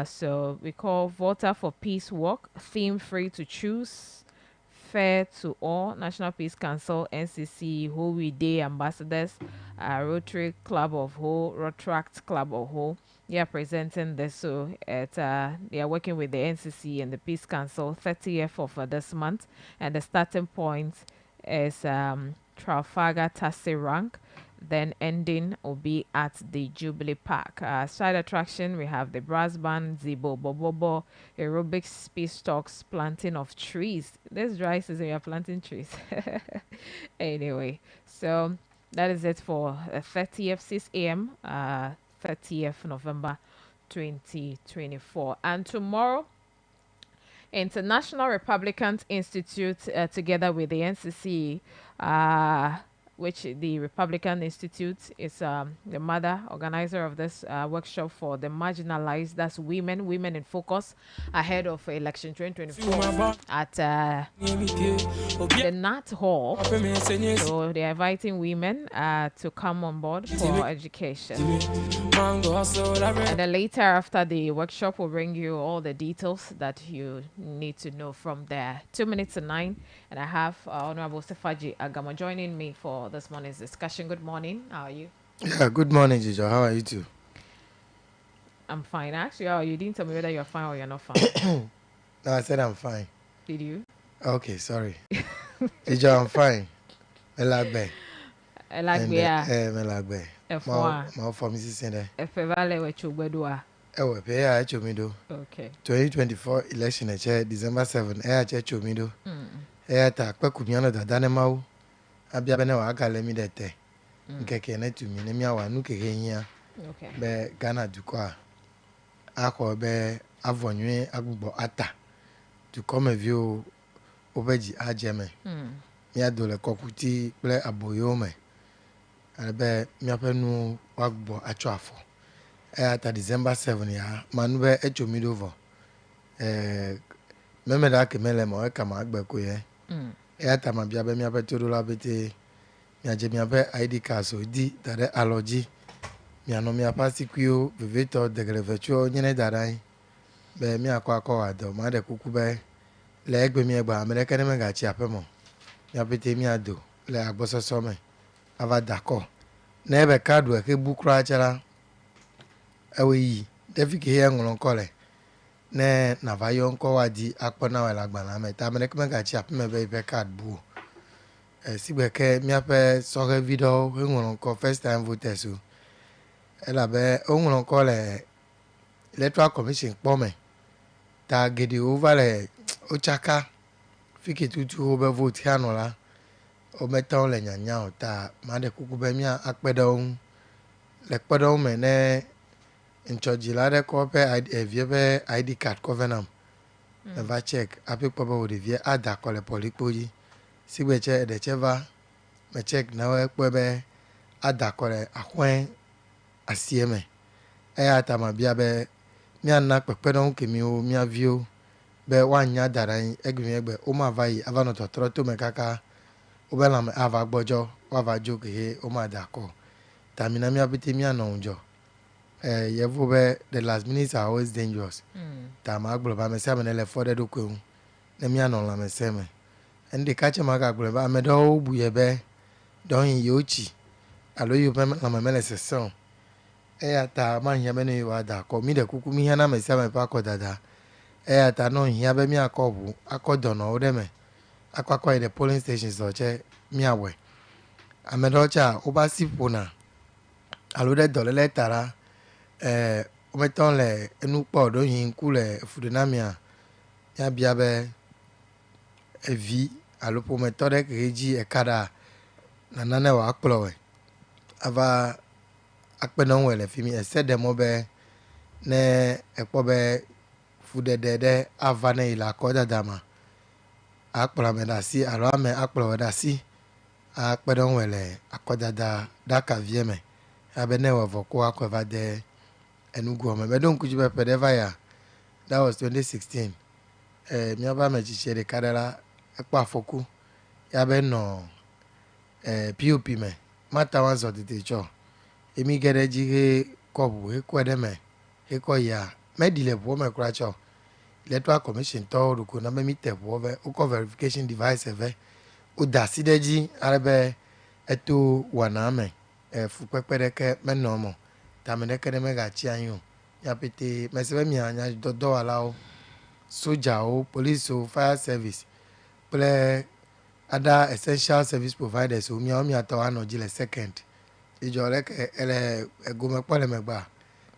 So we call Voter for Peace Walk, theme free to choose, fair to all, National Peace Council, NCC, Who We Day ambassadors, Rotary Club of Ho, Rotract Club of Ho. They are presenting this. So they are working with the NCC and the Peace Council 30th of this month. And the starting point is Trafalgar Taxi Rank. Then ending will be at the Jubilee Park. Side attraction, we have the brass band, Zibo Bobobo, aerobics, peace talks, planting of trees. This dry season, we are planting trees. Anyway, so that is it for 30th, 6 a.m., 30th November 2024. And tomorrow, International Republican Institute, together with the NCC, which the Republican Institute is the mother organizer of this workshop for the marginalized, that's women in focus, ahead of election 2024 at the Nat Hall. So they're inviting women to come on board for education. And then later after the workshop, we'll bring you all the details that you need to know from there. 2 minutes to 9, and I have Honorable Sefaji Agamo joining me for this morning's discussion. Good morning. How are you? Yeah, good morning, Jijo. How are you too? I'm fine. Actually, you didn't tell me whether you're fine or you're not fine. No, I said I'm fine. Did you? Okay, sorry. Jijo, I'm fine. Melagbe. Melagbe. My for me sister. Efevale we chugbedoa. Ewe pe ya chomido. Okay. 2024 election December 7. Ya chomido. Ta pe kumiano da danemawo. Abia bene wa agale mi dete nkeke na tumi na mi awa nu keke hia be Ghana dukwa akọ be avonwe agbugbo ata to come view obeji ajeme mi adole kokuti ple aboyome be mi apenu agbugbo acho afọ ata December 7 ya manu be echomi dovo meme da kemele mo e kama agbe ko ye ta ma bia be mi abetoro la bete mi aje mi abe ID card so di tare aloji mi ano mi apasi kwio viveto de grevecho nyene darai be mi akwa ado ma de kuku be le egbe mi egba amerika ne me ga chi apemo mi abete mi ado le agbososo me ava dako na ebe card we ke bukra achara ewe yi defike he ngulon kole ne na vayo nko wadi akpona wala gbana me ta amerika me ga chi apemo be card bu sibeke mi ape sore video ngulon ko first time voters so ela be ngulon ko le electoral commission pome ta gede over le ochaka fiki tutu be vote hanola o meton le nyanya o ta ma de kuku be mi akpedon le kpedon me ne nchoji la de ko pe vie be ID card covenant e va check api po be de vie ada ko le polipoji sigbeche de cheva me check na we po be ada ko le ahwen asieme ata ma bia be mi anna pepedon kemi o mi avio be wanya daran egmi egbe o ma vai avano totoro to me kaka o be la me ava gbojo wa va joke he o ma da ko tamina mi abiti mi anonjo yevu be the last minutes are always dangerous ta ma agbo ba me se me le fode do ko na mi anon la me se me ndi ka che ma ga agbo ba me do bu ye be don yochi alo yo me la me le se son ta ma hia me no wa da ko mi de kuku mi hia na me se me pa ko dada ta no hia be mi akobu akodono o de me akwakwa the polling stations so che mi awe amedocha obasipo na alo de dolele tara o meton le enu po do yin ku le fudinamia ya bia be evi alo po metode keji ekada na nane wa akplowe ava akpenon wele fimi esedemo be ne ekpo be fudede avane ila koda dama akpla medasi arame akpla wedasi akpedon wele akoda da ka vieme abene wavoko akweva de enugu ome bedon kujibe pedeva ya. That was 2016. Miaba me chichere kadala ekpa foku ya be no POP me mata wanzo de cho emi gere ji he kobu he kwede me he ko ya medile bo me kra cho electoral commission to ruko na me te bo ve o verification device ve o da sideji arebe eto wana me fu pepere ke me no mo ta me ne kere me ga chi anyo ya pete me se mi anya do ala o soja o police o fire service ple other essential service providers o mi ato anoji le second ijo le ke ele egome pole megba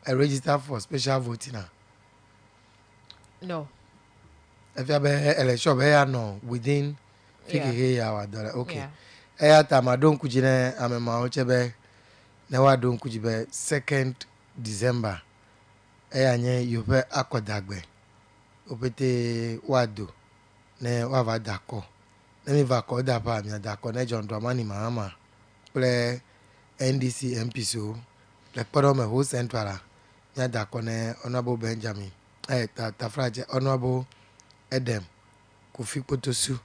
register for special voting na no if you be election be ya no within fiki ya wa dollar okay ya ta ma don kujine amema o chebe na wa don kujibe 2nd December anye yobe akodagbe opete wado ne wa va dako na mi va ko da pa mi dako ne John Dramani Mahama ple NDC MP so le poro me ho central ya dako ne Honorable Benjamin tafraje Honorable Edem Kofi Potosu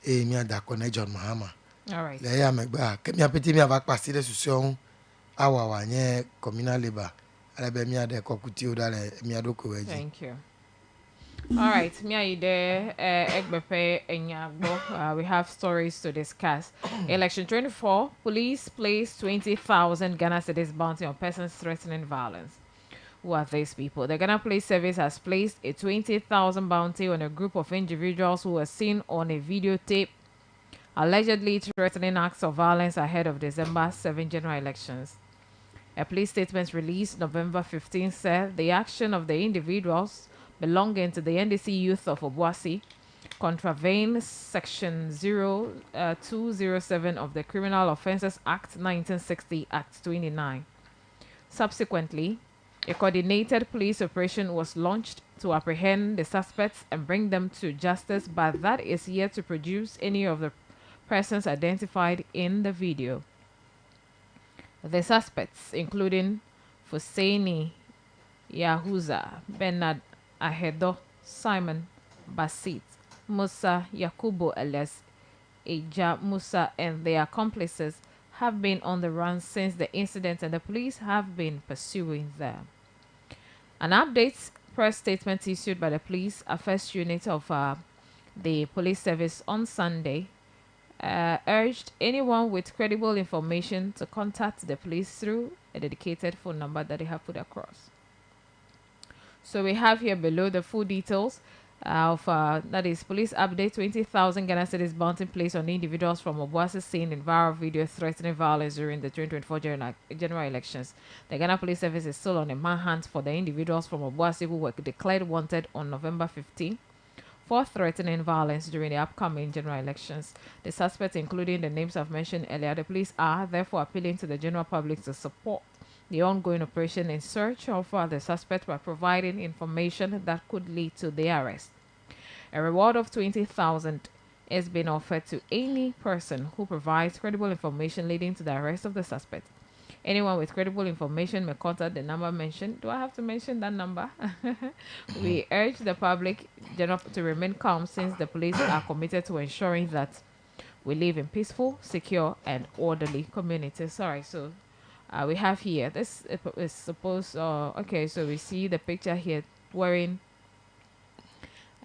mi dako ne John Mahama. All right. Le ya megba ke mi apeti mi ava pasi de susun awa wa nye communal labor alebe mi ade kokuti o dale mi adoko weji. Thank you. All right, Miaide Egbepe Enyagbo. We have stories to discuss. Election 24, police placed 20,000 Ghana cedis bounty on persons threatening violence. Who are these people? The Ghana Police Service has placed a 20,000 bounty on a group of individuals who were seen on a videotape allegedly threatening acts of violence ahead of December 7 general elections. A police statement released November 15 said the action of the individuals belonging to the NDC Youth of Obuasi contravenes Section 207 of the Criminal Offences Act 1960, Act 29. Subsequently, a coordinated police operation was launched to apprehend the suspects and bring them to justice, but that is yet to produce any of the persons identified in the video. The suspects, including Fuseni Yahuza, Bernard Ahedo, Simon Basit, Musa Yakubu alias Eja Musa, and their accomplices have been on the run since the incident, and the police have been pursuing them. An update press statement issued by the police, a first unit of the police service on Sunday, urged anyone with credible information to contact the police through a dedicated phone number that they have put across. So we have here below the full details of that is police update: 20,000 Ghana cedis bounty placed on individuals from Obuasi seen in viral video threatening violence during the 2024 general elections. The Ghana Police Service is still on a manhunt for the individuals from Obuasi who were declared wanted on November 15 for threatening violence during the upcoming general elections. The suspects, including the names I've mentioned earlier, the police are therefore appealing to the general public to support the ongoing operation in search of the suspect by providing information that could lead to their arrest. A reward of 20,000 is being offered to any person who provides credible information leading to the arrest of the suspect. Anyone with credible information may contact the number mentioned. Do I have to mention that number? We urge the public to remain calm, since the police are committed to ensuring that we live in peaceful, secure, and orderly communities. Sorry, so we have here, this is supposed, okay, so we see the picture here wearing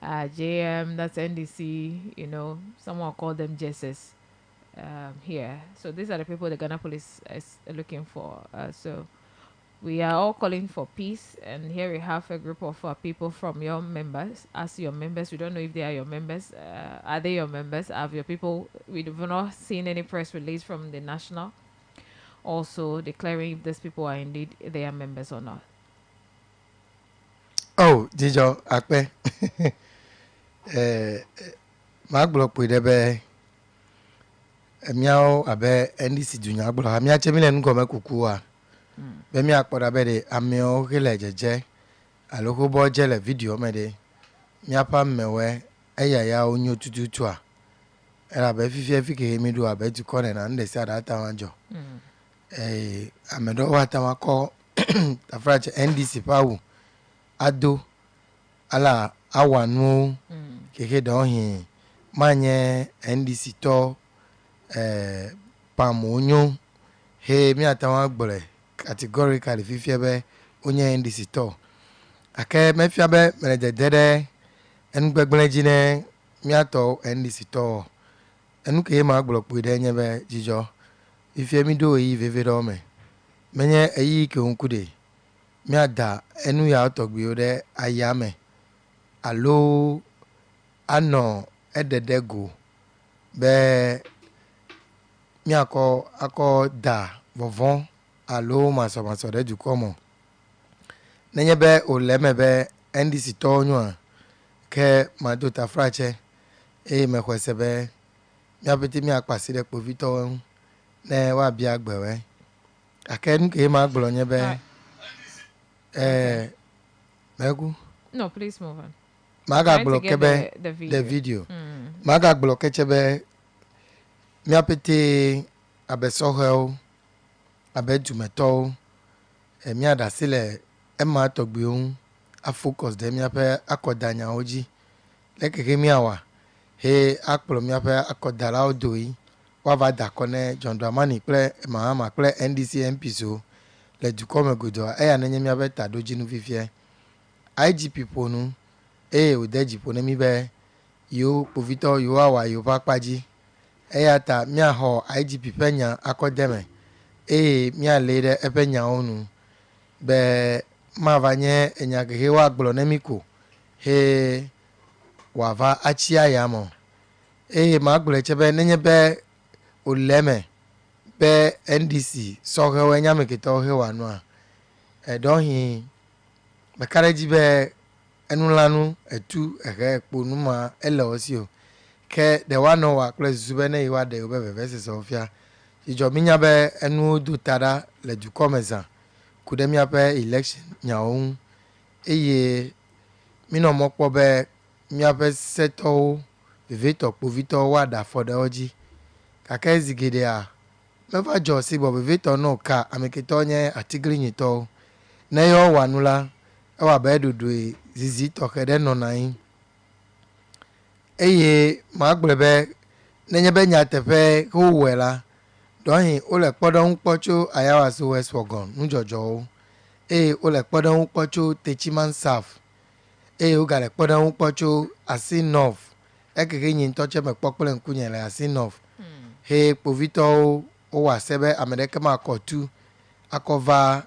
JM, that's NDC, you know, someone called them Jesus here. So these are the people the Ghana police is looking for. So we are all calling for peace, and here we have a group of people from your members. As your members, we don't know if they are your members. Are they your members? Have your people? We've not seen any press release from the national also declaring if these people are indeed their members or not. Oh, Jijo Akpe. Magblo Pudebe Miao Abe NDC Junior Agbo. Amia Chemile Ngome Kukua. Bemi Akpoda Bede Amio Hilejeje. Aloko Bojele video mede. miapa mewe eya ya onyo tutu a era be fifia fike mi do abetu kone na nde si adata wanjo amedo wata wako afrache NDC pawu ado ala awanu keke dohin manye NDC to pamonyo he mi atawa gbore categorically fifia be onye NDC to ake mefia be meredede en gbegbele jine mi ato NDC to enu ke ma gboro pu de nye be jijo ifie mi do yi vevedo me menye eyi ke onkude mi ada enu ya otogbi ode ayame alo ano ededego be mi ako da vovon alo maso de du komo nenye be oleme be NDC to nwa ke madota frache me kwesebe mi apeti mi akpasi de povito ne wa bia agbewe aken ke ma gbolo nye be megu no please move on maga gbolo kebe the video maga gbolo kechebe mi apeti abesohel abedumeto mi adasile ma togbiun a focus de mi ape akodanya oji lekeke mi awa he akpolo mi ape akodara odoi wa va dakone John Dramani ple Mahama ple NDC MP so le dukome godo ya nenye mi ape tadoji nu fifie IGP ponu odeji ponu mi be yo povito yo awa yo papaji ya ta mi aho IGP penya akodeme mi alede epenya onu be ma vanye enyage wa gbolo nemiko he wa va achia ya mo ma gbolo chebe nenye be oleme be NDC so he wenya mekito he wa no a don hi be kareji be enulanu etu ehe ponu ma ele osio ke de wa no wa kle zube ne wa de obe vese sofia ijo minya be enu du tada le du komeza kudemi ape election nyaun mino mokpo be mi ape seto vivito povito wada for the oji kaka ezigede a meva josi bo vivito no ka amekito nye atigri nyito na yo wanula ewa be dudu zizi to kede no nai ma gblebe nenye be nya tefe ko wela dohin ole podon pocho ayawa so west wagon njojo ole podon pocho techiman saf o gale podon pocho asinov ekeke yin toche me pokpole nkunyele asinov he povito o wa sebe america ma kotu akova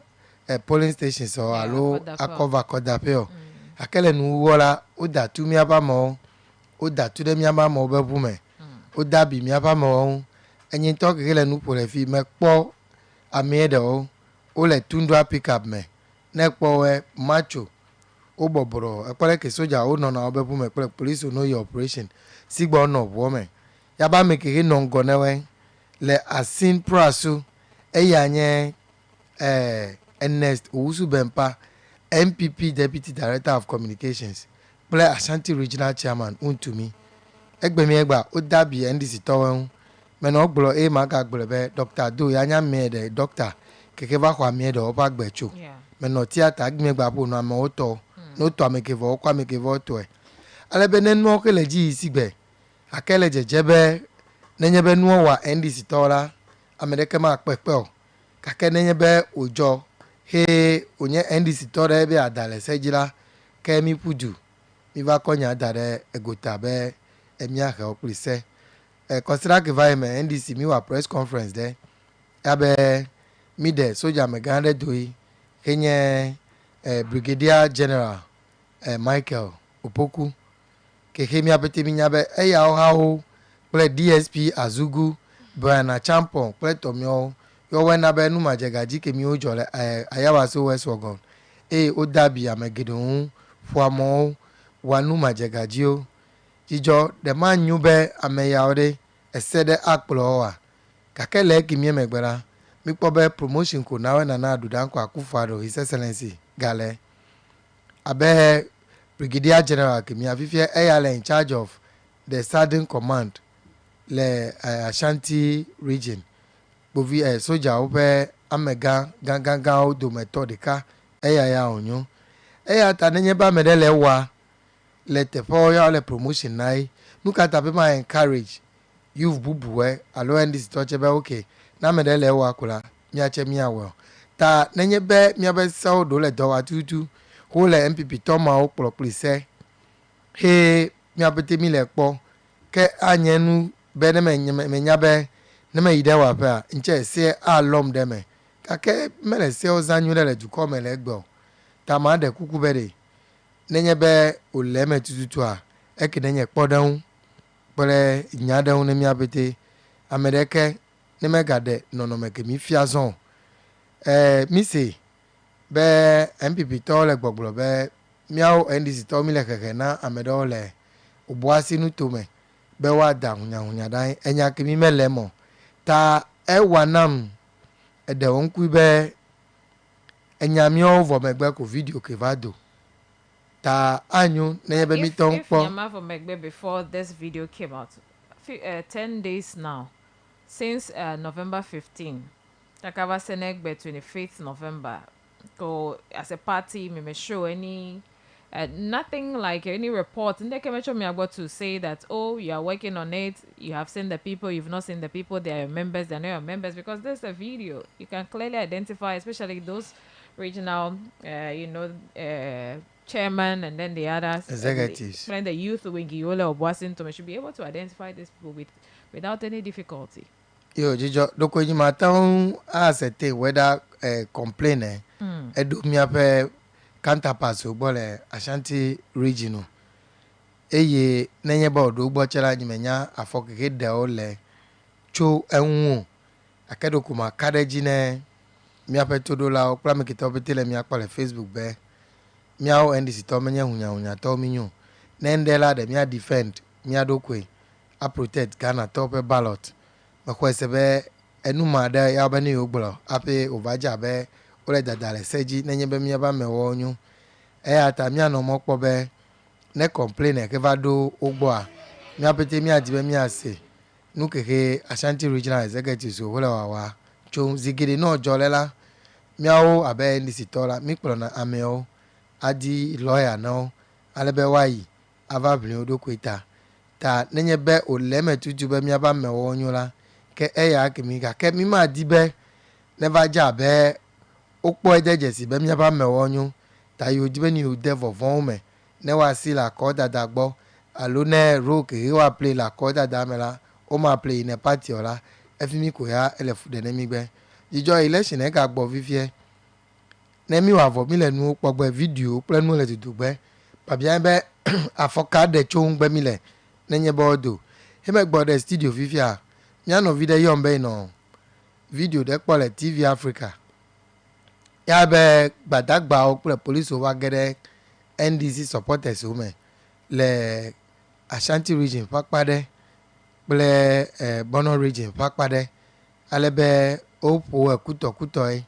polling station so alo akova kodapeo akele nu wola o da tu mi abamo o da tu de mi abamo bebume o da bi mi abamo enyin to kele nu pole fi me po amiedo o le tundwa pick up me ne po we macho o boboro epele ke soja o no na obepu me pele police no your operation sigbo no bo me ya ba me ke no ngone we le asin prasu eyanye Ernest Owusu Bempa MPP Deputy Director of Communications pele Ashanti Regional Chairman untumi egbemi egba o dabi NDC towen me no gbolo ma ga gbolo be Dr. Do yanya me de doctor keke va kwa me de opa gbecho me no theater agbemi egba po no ama oto no to ameke vo kwa ameke vo to alebe ne no kele ji sigbe akele jejebe nenye be no wa NDC tora amerike ma pepe o kake nenye be ojo he onye NDC tora ebe adale sejira kemi pudu mi va konya dare egota be emi ahe oplise consider que va me NDC mi wa press conference de abe mi de soja me gande doi kenye brigadier general Michael Opoku keke mi apete mi nyabe ya o ple DSP Azugu Brian Champon ple Tomio yo wena be nu majegaji ke mi ojo le ayawa so west wagon o dabi amegedun fuamo wanu majegaji o jijo de man nyube ameyaode esede akplowa kakele kimi megbera mi pobe promotion ko nawe na adudan ko akufado his excellency gale abe Brigadier General Kimi Afifia Eyale in charge of the Southern Command le Ashanti region. Bovi soja ope amega ganga odo methodika ya onyo. Ta nenye ba medele wa le tepo ya le promotion nai. Nuka tape ma encourage youth bubuwe alo endi sitoche be okay. Na medele wa kula miache miawe. Ta nenye be miabe sao do le do wa tutu. Ho le MPP Toma o plise he miabete mi le kpo ke anyenu be ne menya be ne me ide wa pa nche se alom de me ka ke mele se o zanyu le duko me le gbo ta ma de kuku be de nenye be o le me tututu a e ke nenye kpo dan pele nya dan ne miabete amedeke ne me gade no me ke mi fiazon mi se be MPP to le gbogbo be miao NDC to mi le keke na amedo le obuasi nu to me be wa da hunya dan enya ke mi melemo ta e wanam e de onku be enya mi ovo megbe ko video ke vado ta anyu na be mi ton po Nyama for megbe before this video came out 10 days now since November 15 takava senegbe 25th November. Go as a party, me show any nothing like any report. And they came me about to say that, oh, you are working on it, you have seen the people, you've not seen the people, they are your members, they're not your members, because there's a video. You can clearly identify, especially those regional, chairman and then the others. Executives. When the youth wing Giola or Washington should be able to identify these people without any difficulty. Yo, Jijo, loko yi matan asete whether complain edu mi ape counterparts ogbole Ashanti region eye nenye ba odo gbo chara nyimenya afokeke de ole cho enwu akedo kuma kadeji ne mi ape todola okla mi kito betele mi akpale Facebook be mi awo NDC to menye hunya to minyo nendela de mi a defend mi adokwe a protect Ghana top ballot makwesebe enuma da ya bani ogbolo ape ovaja be ole dadale seji nenye be mi ba mewo onyu ata mi ano mopo be ne complain ke vado ogbo a mi apete mi ajibe mi ase nukeke Ashanti Regional Executive so wole wa cho zigiri no jolela mi awo abe ndisi tola mi plo na ameo adi lawyer no alebe wayi avabli odokweta ta nenye be oleme tutu be mi ba mewo onyu la ke eya ke mi ga ke mi ma dibe never ja be okpo ejejesi be mi ba mewo onyu ta yo dibe ni o devil von me ne wa si la ko dada gbo alo ne ro ke wa play la ko dada me la o ma play in a party ola e fi mi ko ya elefu de ne mi gbe jijo election e ka gbo fifie ne mi wa vo mi le nu po gbe video plenu le tutu gbe pa bien be afoka de chon gbe mi le nenye bodo he me gbo de studio fifia mi ano video yombe no video de pole TV Africa ya be gbadagba o pe police o wa gede NDC supporters o me le Ashanti region pakpade ple Bono region pakpade alebe opo kuto e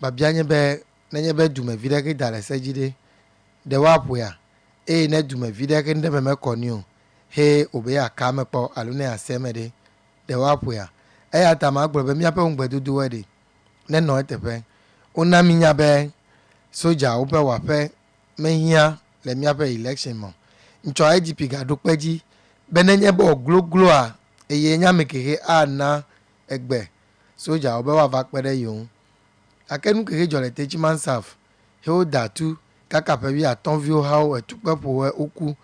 babianye be nenye be dume video ke dale sejide de wapo ya ne dume video ke ndeme me konio he obe ya kame po alune asemede de wapo ya ata ma gboro be mi ape ngbe dudu we ne no etepe ona minya be soja ope wa pe mehia le mi ape election mo ncho IGP ga do peji be nenye bo gloglo a eye nya mekeke ana egbe soja obe wa va pere yun akenu keke jole techiman saf he o datu kaka pe wi aton vi o ha o etupe po we oku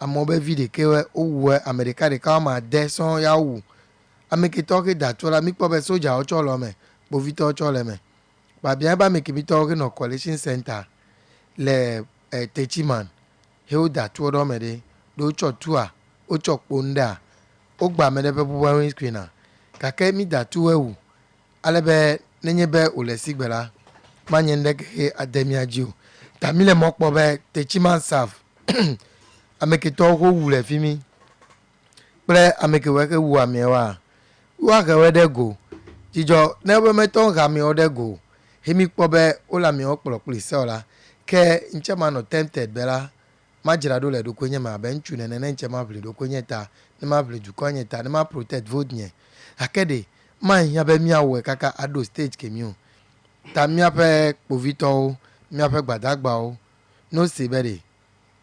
amo be vide ke we owu America de ka ma de son ya wu ameke toke datu la mi po be soja o cholo me bo vito cholo me ba bien ba meke mi toke no coalition center le techiman he o datu do me de do chotua o chokponda o gba me de pe bu wa screener kake mi datu wewu alebe nenye be ole sigbela manye ndeke ademia jiu tamile mokpo be techiman saf ameke to ko wule fimi ple ameke weke wu amiewa wa ke wede go jijo nebe meton ga mi ode go hemi kpo be ola mi opolo police ola ke nchema no tempted bela majira do le do kwenye ma benchu ne ne nche ma ble do kwenye ta ne ma ble ju kwenye ta ne ma protect vote nye akede man ya be mi awe kaka ado stage kemi o ta mi ape povito mi ape gbadagba o no se bere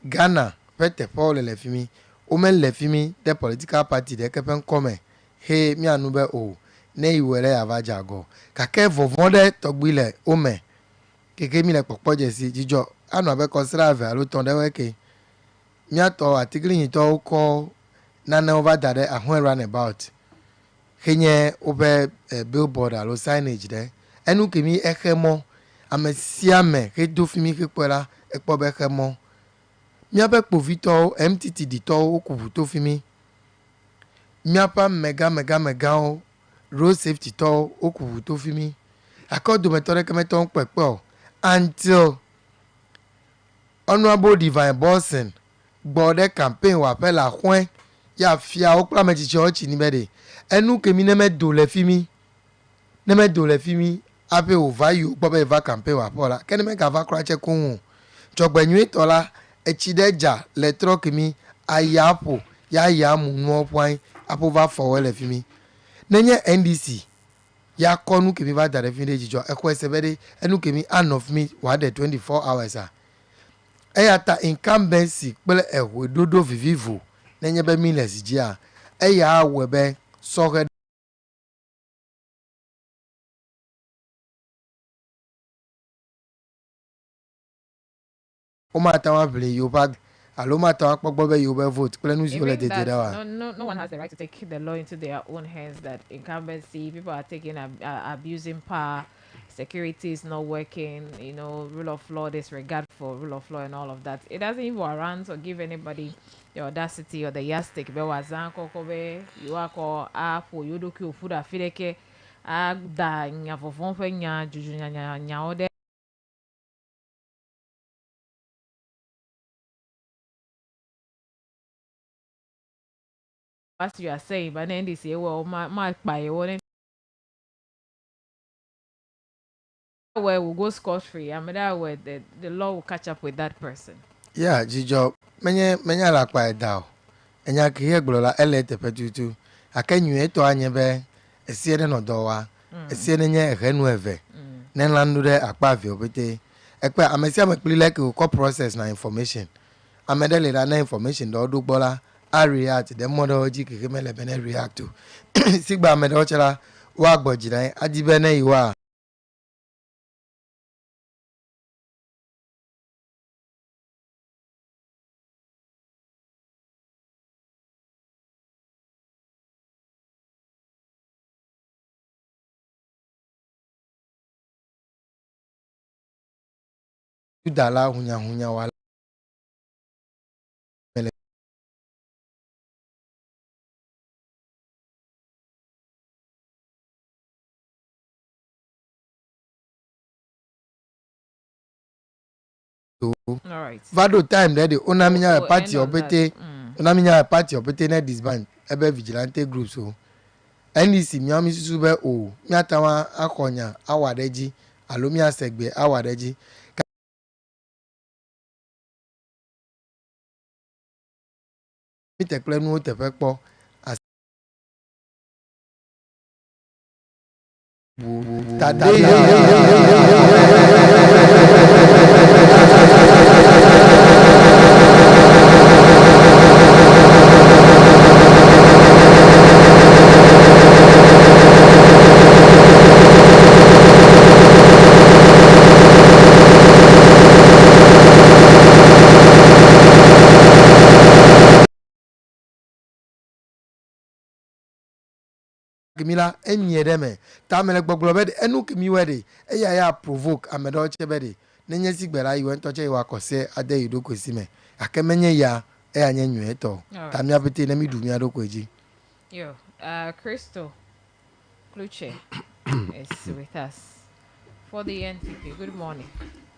Ghana pete Paul le fimi o men le fimi the political party de kepen come he mi anu be o ne iwere avaja go kake vovonde togbile o me keke mi le popo je si jijo anu abe conserve alo ton de weke mi ato article yin to ko nana over that ahun run about henye obe billboard alo signage de enu kemi ekemo amesiame ke do fimi ke pera ekpo be kemo miape povito MTT dito okubuto fimi miapa mega o road safety to okubuto fimi akodo metore kemeton pepe until honorable divine bossing gbode campaign wa pe la hwen ya fia okla meji church ni bede enu kemi ne me do le fimi ape o vayu gbobe va campaign wa pola keni me ka va krache kun jogbenyu itola echideja le trokimi ayapo ya yamu no point apo va forward le fimi nenye NDC ya konu kemi va dare fini jijo ekwesebede enu kemi an of me wa de 24 hours eyata incumbency pele ehwedodo vivivo nenye be miles jia eya webe soge o ma ta wa ble yoba alo ma ta wa pogbo be yoba vote pele nu zole de da no one has the right to take the law into their own hands. That incumbency, people are taking abusing power, security is not working, rule of law, disregard for rule of law and all of that. It doesn't even warrant or give anybody the audacity or the yastic be wazanko kobe you are called for you do food afideke da nya fofon fe nya juju nya ode. As you are saying, but then they say, well, my by one where will go scot free. I mean, that way the law will catch up with that person. yeah jijo menye la pa da enya ke egbola elete petutu akenyu eto anyebe esiene no dowa esiene nye renu eve nen landu de akpa vi obete ekpe amesia mekpli like ko process na information amedele na information do do gbola a react the model ji ke mele bene react to sigba amede ochara wa gbojira ajibe na iwa dala hunya wala All right. Vado time there the onaminya party obete onaminya party obete na disband ebe vigilante group so NDC miami susu be o mi atawa akonya awadeji alomi asegbe awadeji mi tekle nu tefe po Kimila enye deme tamele gbogbo be enu kimi wede eya ya provoke amedo chebede nenye sigbera iwe ntoche iwa kose ade yidoko sime akemenye ya eya nye nyu eto tamia bete na midu mi adoko eji Yo, Crystal Kluche is with us for the NPP. Good morning.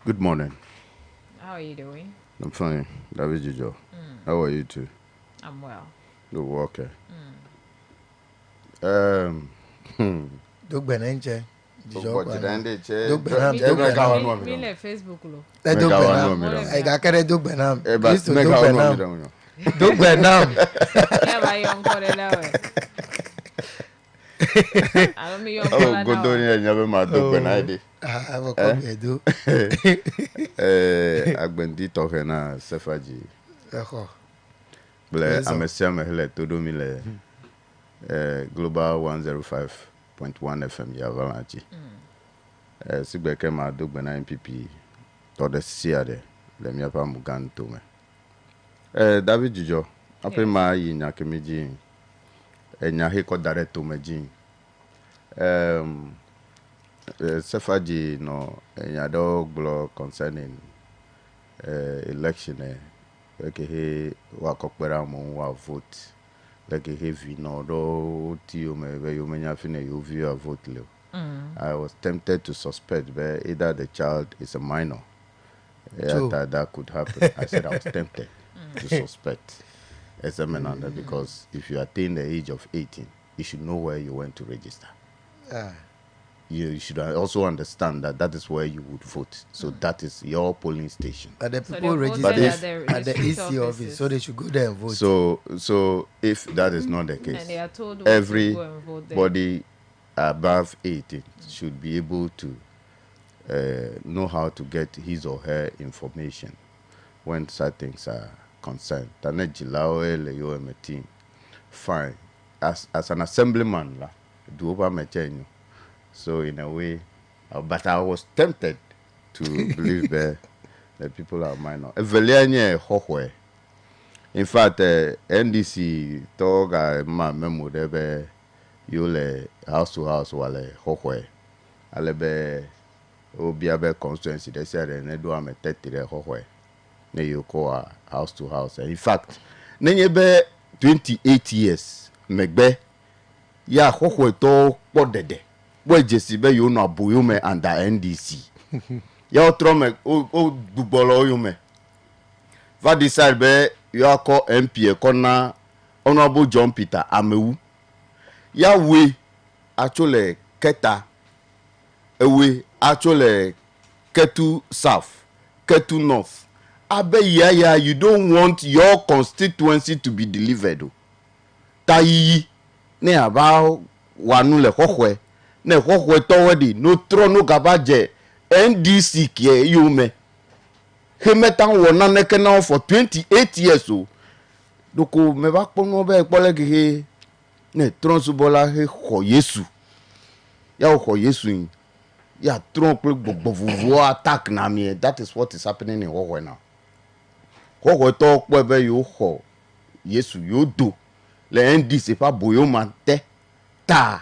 Good morning. How are you doing? I'm fine. David Jijo. How are you too? I'm well. You're okay. Dogbenenche Facebook lo. I got carried dog benam. Used to dog benam. Dog benam. Yeah, my young colleague. I don't mean oh, good doing never my dog benadi. I will come here do. Agbendi talking na Sefaji. Ble amesiame hele todo mile Global 105.1 FM ya Valanchi. Sigbeke ma dogbe na MPP to the siade le mi apa mugan to me. David Jijo ape ma yi nya kemiji enya he ko direct to me jin. Sefaji no enya do glo concerning election like he wa kokpera mo wa vote like he heavy no do ti o me be you menya fine you view a vote le. I was tempted to suspect but either the child is a minor. That could happen. I said I was tempted to suspect as a man because if you attain the age of 18 you should know where you went to register. You should also understand that is where you would vote. So that is your polling station. But the people register at the EC office, so they should go there and vote. So if that is not the case, and they are told everybody above 18 should be able to know how to get his or her information when such things are concerned. Fine. As an assemblyman, do over my tenure. So in a way, but I was tempted to believe that people are minor. In fact, NDC toga ma memo debe yule house to house wale hohwe. Alebe obiabe constituency they said ne do am 30 hohwe. Ne yoko house to house. In fact, nenyebe 28 years megbe ya hohwe to podede. Boy Jesse be you no abuyume under NDC. Ya trome o gbolo yume. Va decide be you are call MP kona Honorable John Peter Amewu. Ya we actually keta we actually Ketu South, Ketu North. Abe ya you don't want your constituency to be delivered. Tayi ne aba wanu le hohwe. Ne hohwe towedi no trono gabaje NDC kie yume. Hemetan wona neke now for 28 years o. Doko me ba pono be pole ge ne tron subola he ho Yesu. Ya ho Yesu yin. Ya tron pe gbogbo attack na me. That is what is happening in hohwe now. Hohwe to pe be yo ho Yesu yo do. Le NDC pa boyo man te ta.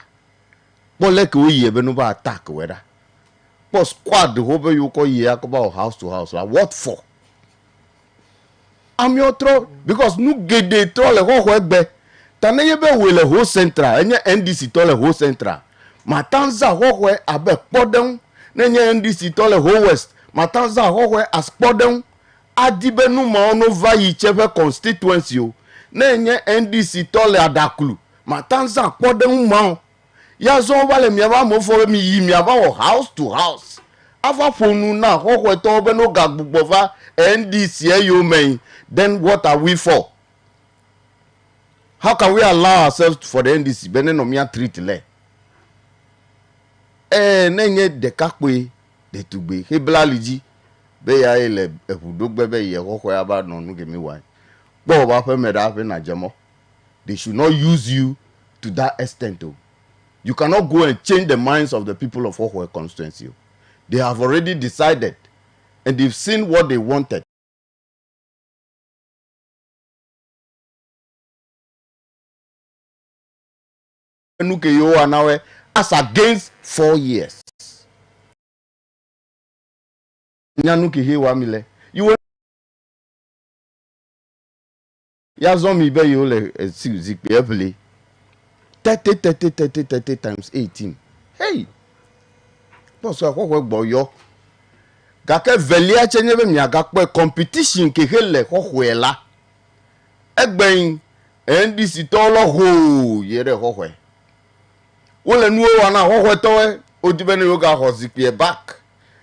Like we be no attack whether. But squad the whole you call ye about house to house. Like what for? I'm your throw because no get the troll a whole work be. Tanebe will a whole central and your NDC toll a whole central. Matanza howe abe podem, nenya NDC toll a whole west. Matanza howe as podem. Adibe no ma no va whichever constituency. Nenya NDC toll a dakulu. Matanza podem ma. Ya zo wale miaba mo for mi yi miaba o house to house. Ava fonu na ho to be no gagbova NDC you mean. Then what are we for? How can we allow ourselves for the NDC bene no mia treat le? Nenye de kakwe de tugbe. Hebla liji be ya ele ehudogbe be ye ho aba no nu gemi wan. Bo ba fe me da fe na jemo. They should not use you to that extent. You cannot go and change the minds of the people of Hohwe constituency. They have already decided and they've seen what they wanted. As against 4 years. You will Yazomi be you le 30 times 18. Hey! Boss, I work boy yo. Gake velia chenyebe mi agakpe competition ke hele hohwela. Egben NDC tolo ho yere hohwe. Wole nuo wana hohwe towe odibene yoga hosipie back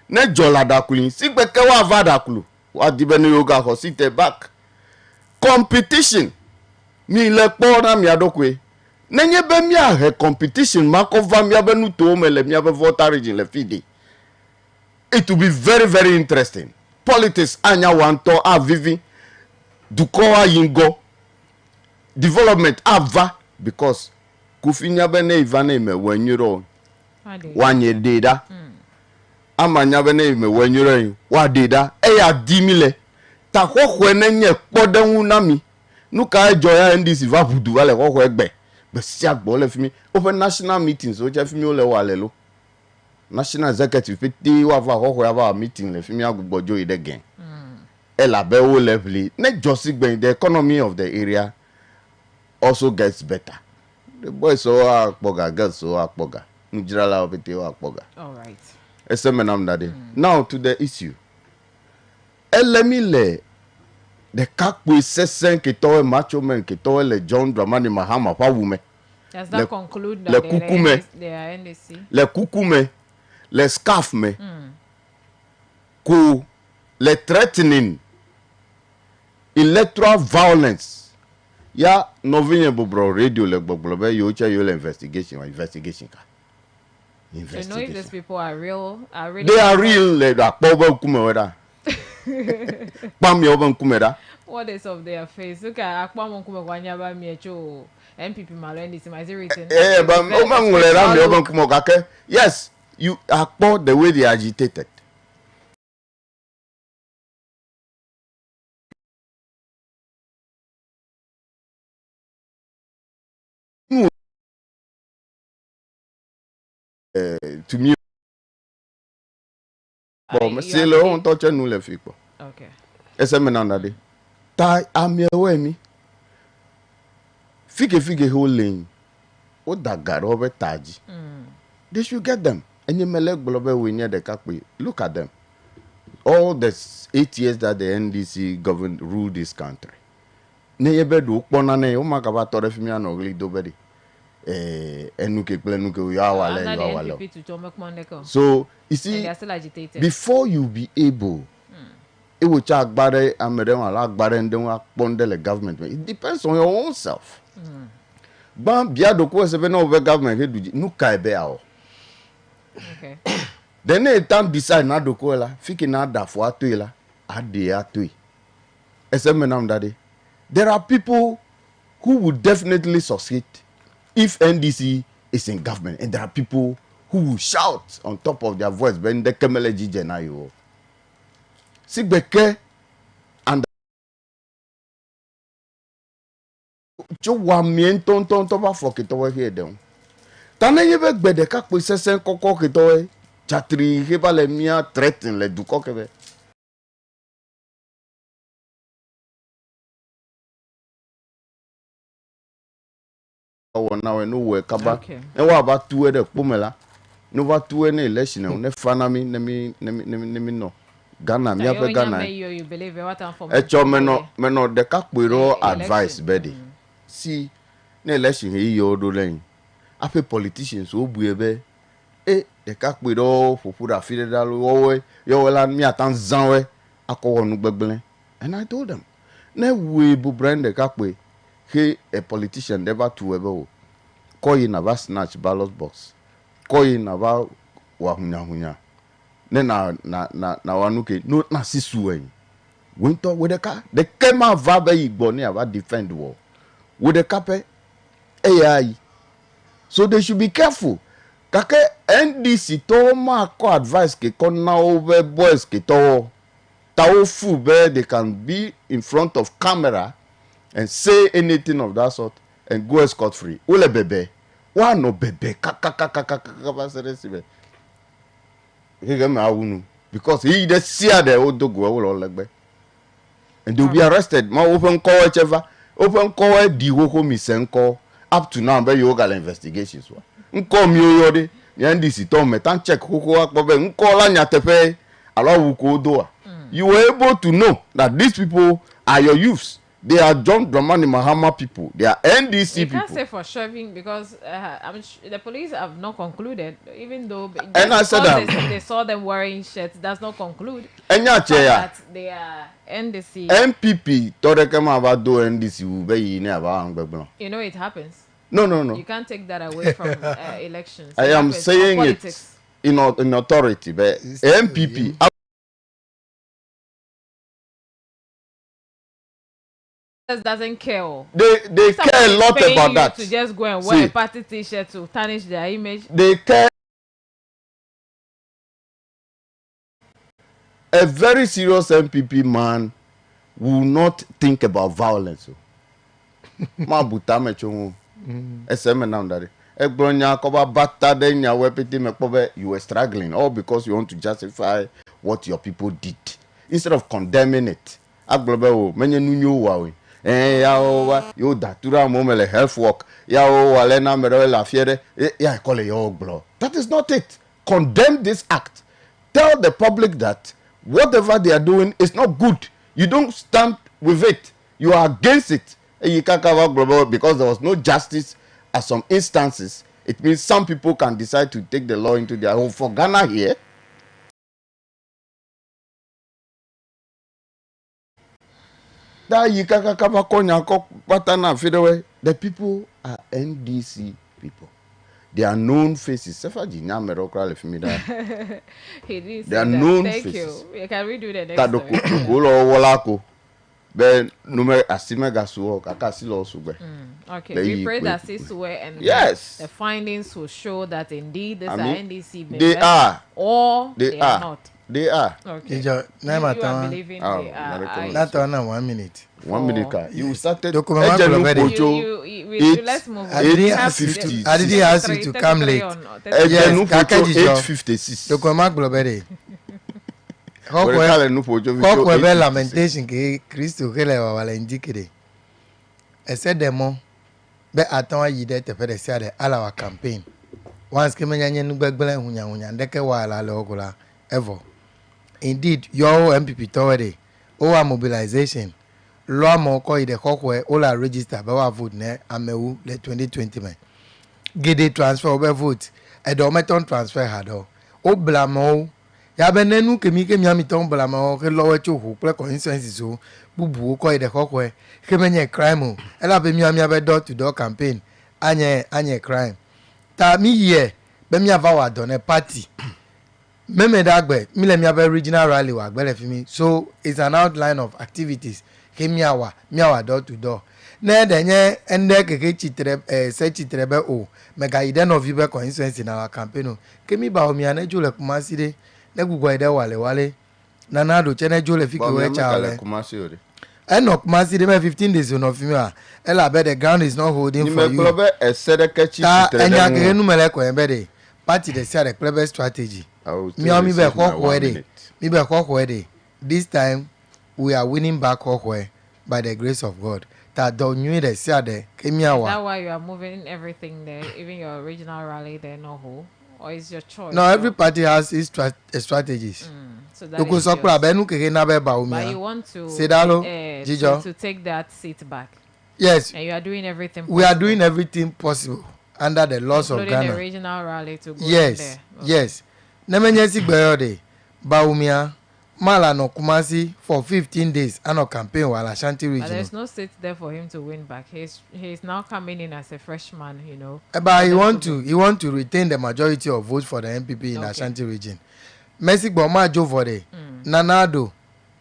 ne jola dakuli sigbeke wa vadakulu wa dibene yoga hosite back competition mi le po na mi adokwe nenye be mi ahe competition makova mi abenu to mele mi abe voter region le fide. It will be very, very interesting. Politics anya wanto avivi dukoa yingo development ava because kufinya bene ivane me wenyuro wanye deda amanya bene me wenyuro wa deda eya dimile ta kokwe nenye podanwu nami nuka joya ndisi va budu wale kokwe egbe be si agbo le fimi open national meetings o je fimi o le wa le lo national executive peti wa va kokwe ava meeting le fimi agbojo ide gen ela be o level ne josi gben the economy of the area also gets better. The boys so akpoga, girls so akpoga. Njirala opete o akpoga. All right. Esemenam dade. Now to the issue. Elemile the kakwe sesen kitoe macho men kitoe le John Dramani Mahama pa wume. Does that conclude that they are NDC? Le kukume, le scarf me. Ku le threatening electoral violence. Ya novinye bubro radio le bubro be yo cha yo investigation ka. You know if these people are real, they are real le akpoba kume weda. Pam yo ban kume da. What is of their face? Look at akpam kume kwanya ba mi echo MPP malo NDC my written. Ba o ma ngule ra mi yo ban kume ka ke. Yes, you akpo the way they agitated. To me, bon, mais c'est le on touche nous les filles. Okay. Est-ce que maintenant d'aller? Ta amiewe mi. Fige holding. O dagaro be taji. They should get them. Any melek blobe we near the kakwe. Look at them. All the 8 years that the NDC government ruled this country. Ne yebe do pona ne o makaba tore fimi anogli do bedi. So you see, before you be able it will check bad the government. It depends on your own self. But government okay. Then they can't decide not to call her, fiki na da for atuela, ade. There are people who would definitely succeed if NDC is in government, and there are people who will shout on top of their voice when the Kemele Jijenayo. Sigbeke and Chowamien ton toba for kitowe here down. Tanayebe bedeka posesen koko kitowe, chatri hebale mia threaten le dukokebe. Now no work about and what about two the Pumela? No what two any election, ne fanami, nemi no. Ghana, me up Ghana. You believe what I'm from? Meno the Kakwiro advice, Betty. See, ne election here, you do lane. After politicians who be the Kakwiro for put a federal away, you will land me at Tanzanwe, a call on Begbele. And I told them, ne we brand the Kakwe. He a politician never to ever call in about snatch ballot box. Call in about wahunya. Na wanuke no na sisuwe. Winter with the car. The kema vabe igboni about defend war. With the cape AI. So they should be careful. Kake NDC to ma ko advice ke kona over boys ke to tao fu be they can be in front of camera and say anything of that sort and go scot free. Ule bebe, wa no bebe, because he the see the old dog will like and they'll be arrested. Ma open call ever, open call the whole misenko up to now. Be you got investigations. Nko mi oyode, NDC to me tan check who akbobe nko la nyatepe allow wuko doa. You were able to know that these people are your youths. They are John Dramani Mahama people. They are NDC people. You can't say for shoving because the police have not concluded, even though and I said they saw them wearing shirts, does not conclude that they are NDC. MPP, NDC will be. You know it happens. No. You can't take that away from elections. I am saying it in authority, but MPP. Doesn't care. They care a lot about that. To just go and wear a party T-shirt to tarnish their image. They care. A very serious MPP man will not think about violence. Ma butame chongo. SM now that. Egbonya koba bata denya wepiti mekobe you were struggling all because you want to justify what your people did instead of condemning it. Aglobe o menye nunyo wawe. Yo datura momele health work walena merele la fiere call it your blood. That is not it. Condemn this act. Tell the public that whatever they are doing is not good. You don't stand with it. You are against it. You can't cover global because there was no justice at some instances. It means some people can decide to take the law into their own. For Ghana here, the people are NDC people. They are known faces. He didn't They are say known that. Thank faces. you. Can we do the next time? Okay, we pray that CISWE and the findings will show that indeed these are NDC members. They are. Or they are not. They are. Okay. You are believing they are. Not on 1 minute. 1 minute. You started. Let's move on. I didn't ask you to come late. Yes, 8:56. Document Globere. How lamentation que Christo que le va la indiquer. Ese demo be attend yide te faire de ala wa campaign. Once que menye nu gbegbele hunya ndeke wa ala le ogola ever. Indeed, your MPP towere our mobilization law mo ko ide kokwe ola register be wa vote ne amewu le 2020 man. Gede transfer be vote e do meton transfer hado. O blamo ya be nenu kemi ami ton blamo ke lowe chohu ple consensus so bubu ko ide kokwe ke menye crime e la be mi be door to door campaign anye crime. Ta mi ye be mi ava wa don party. Meme dagbe mi le mi have regional rally wa gbele fi mi, so it's an outline of activities ke mi awa door to door na denye ende keke chitre se chitre be o mega ide no vi be consensus na our campaign ke mi ba o mi ane jole Kumasi de ne gugu ide wale na na do chene jole fi ke we cha ole eno Kumasi de me 15 days no fi mi a ela be the ground is not holding for you ni me globe esede ke chitre enya ke nu mele ko embe de party de share the clever strategy. Mi be Kokwe. This time we are winning back Kokwe by the grace of God. That don't you the share the Kemiawa. That's why you are moving everything there, even your original rally there, no who, or is your choice? No, every party has its strategies. So that is yours. But you want to take that seat back. Yes. And you are doing everything possible. We are doing everything possible under the laws of Ghana. Including the regional rally to go yes there. Okay. Yes nemenyesi gbayode Baumia mala no Kumasi for 15 days and no campaign while Ashanti region. But there's no seat there for him to win back. He's now coming in as a freshman, you know. But he want to retain the majority of votes for the MPP in Ashanti region. Messi Boma Jovode Nanado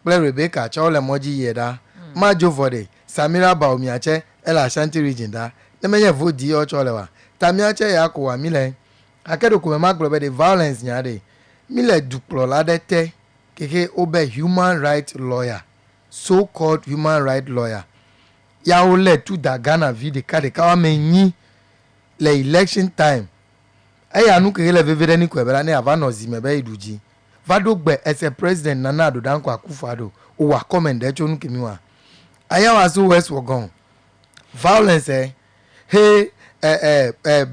play Rebecca Chawle Moji Yeda Ma Jovode Samira Baumiache El Ashanti region da nemenye vote di o cholewa tamiache ya ko wa mile akedo ko ma glo be violence nyade mile duplo ladete keke obe human right lawyer, so called human right lawyer ya o le tu da Ghana vide kade ka wa menyi le election time aya nu keke le vevere ni ko ebera ni avano zimebe iduji vado gbe ese president Nana Addo Dankwa Akufo-Addo o wa comment de chonu kemiwa aya wa so west wogon violence hey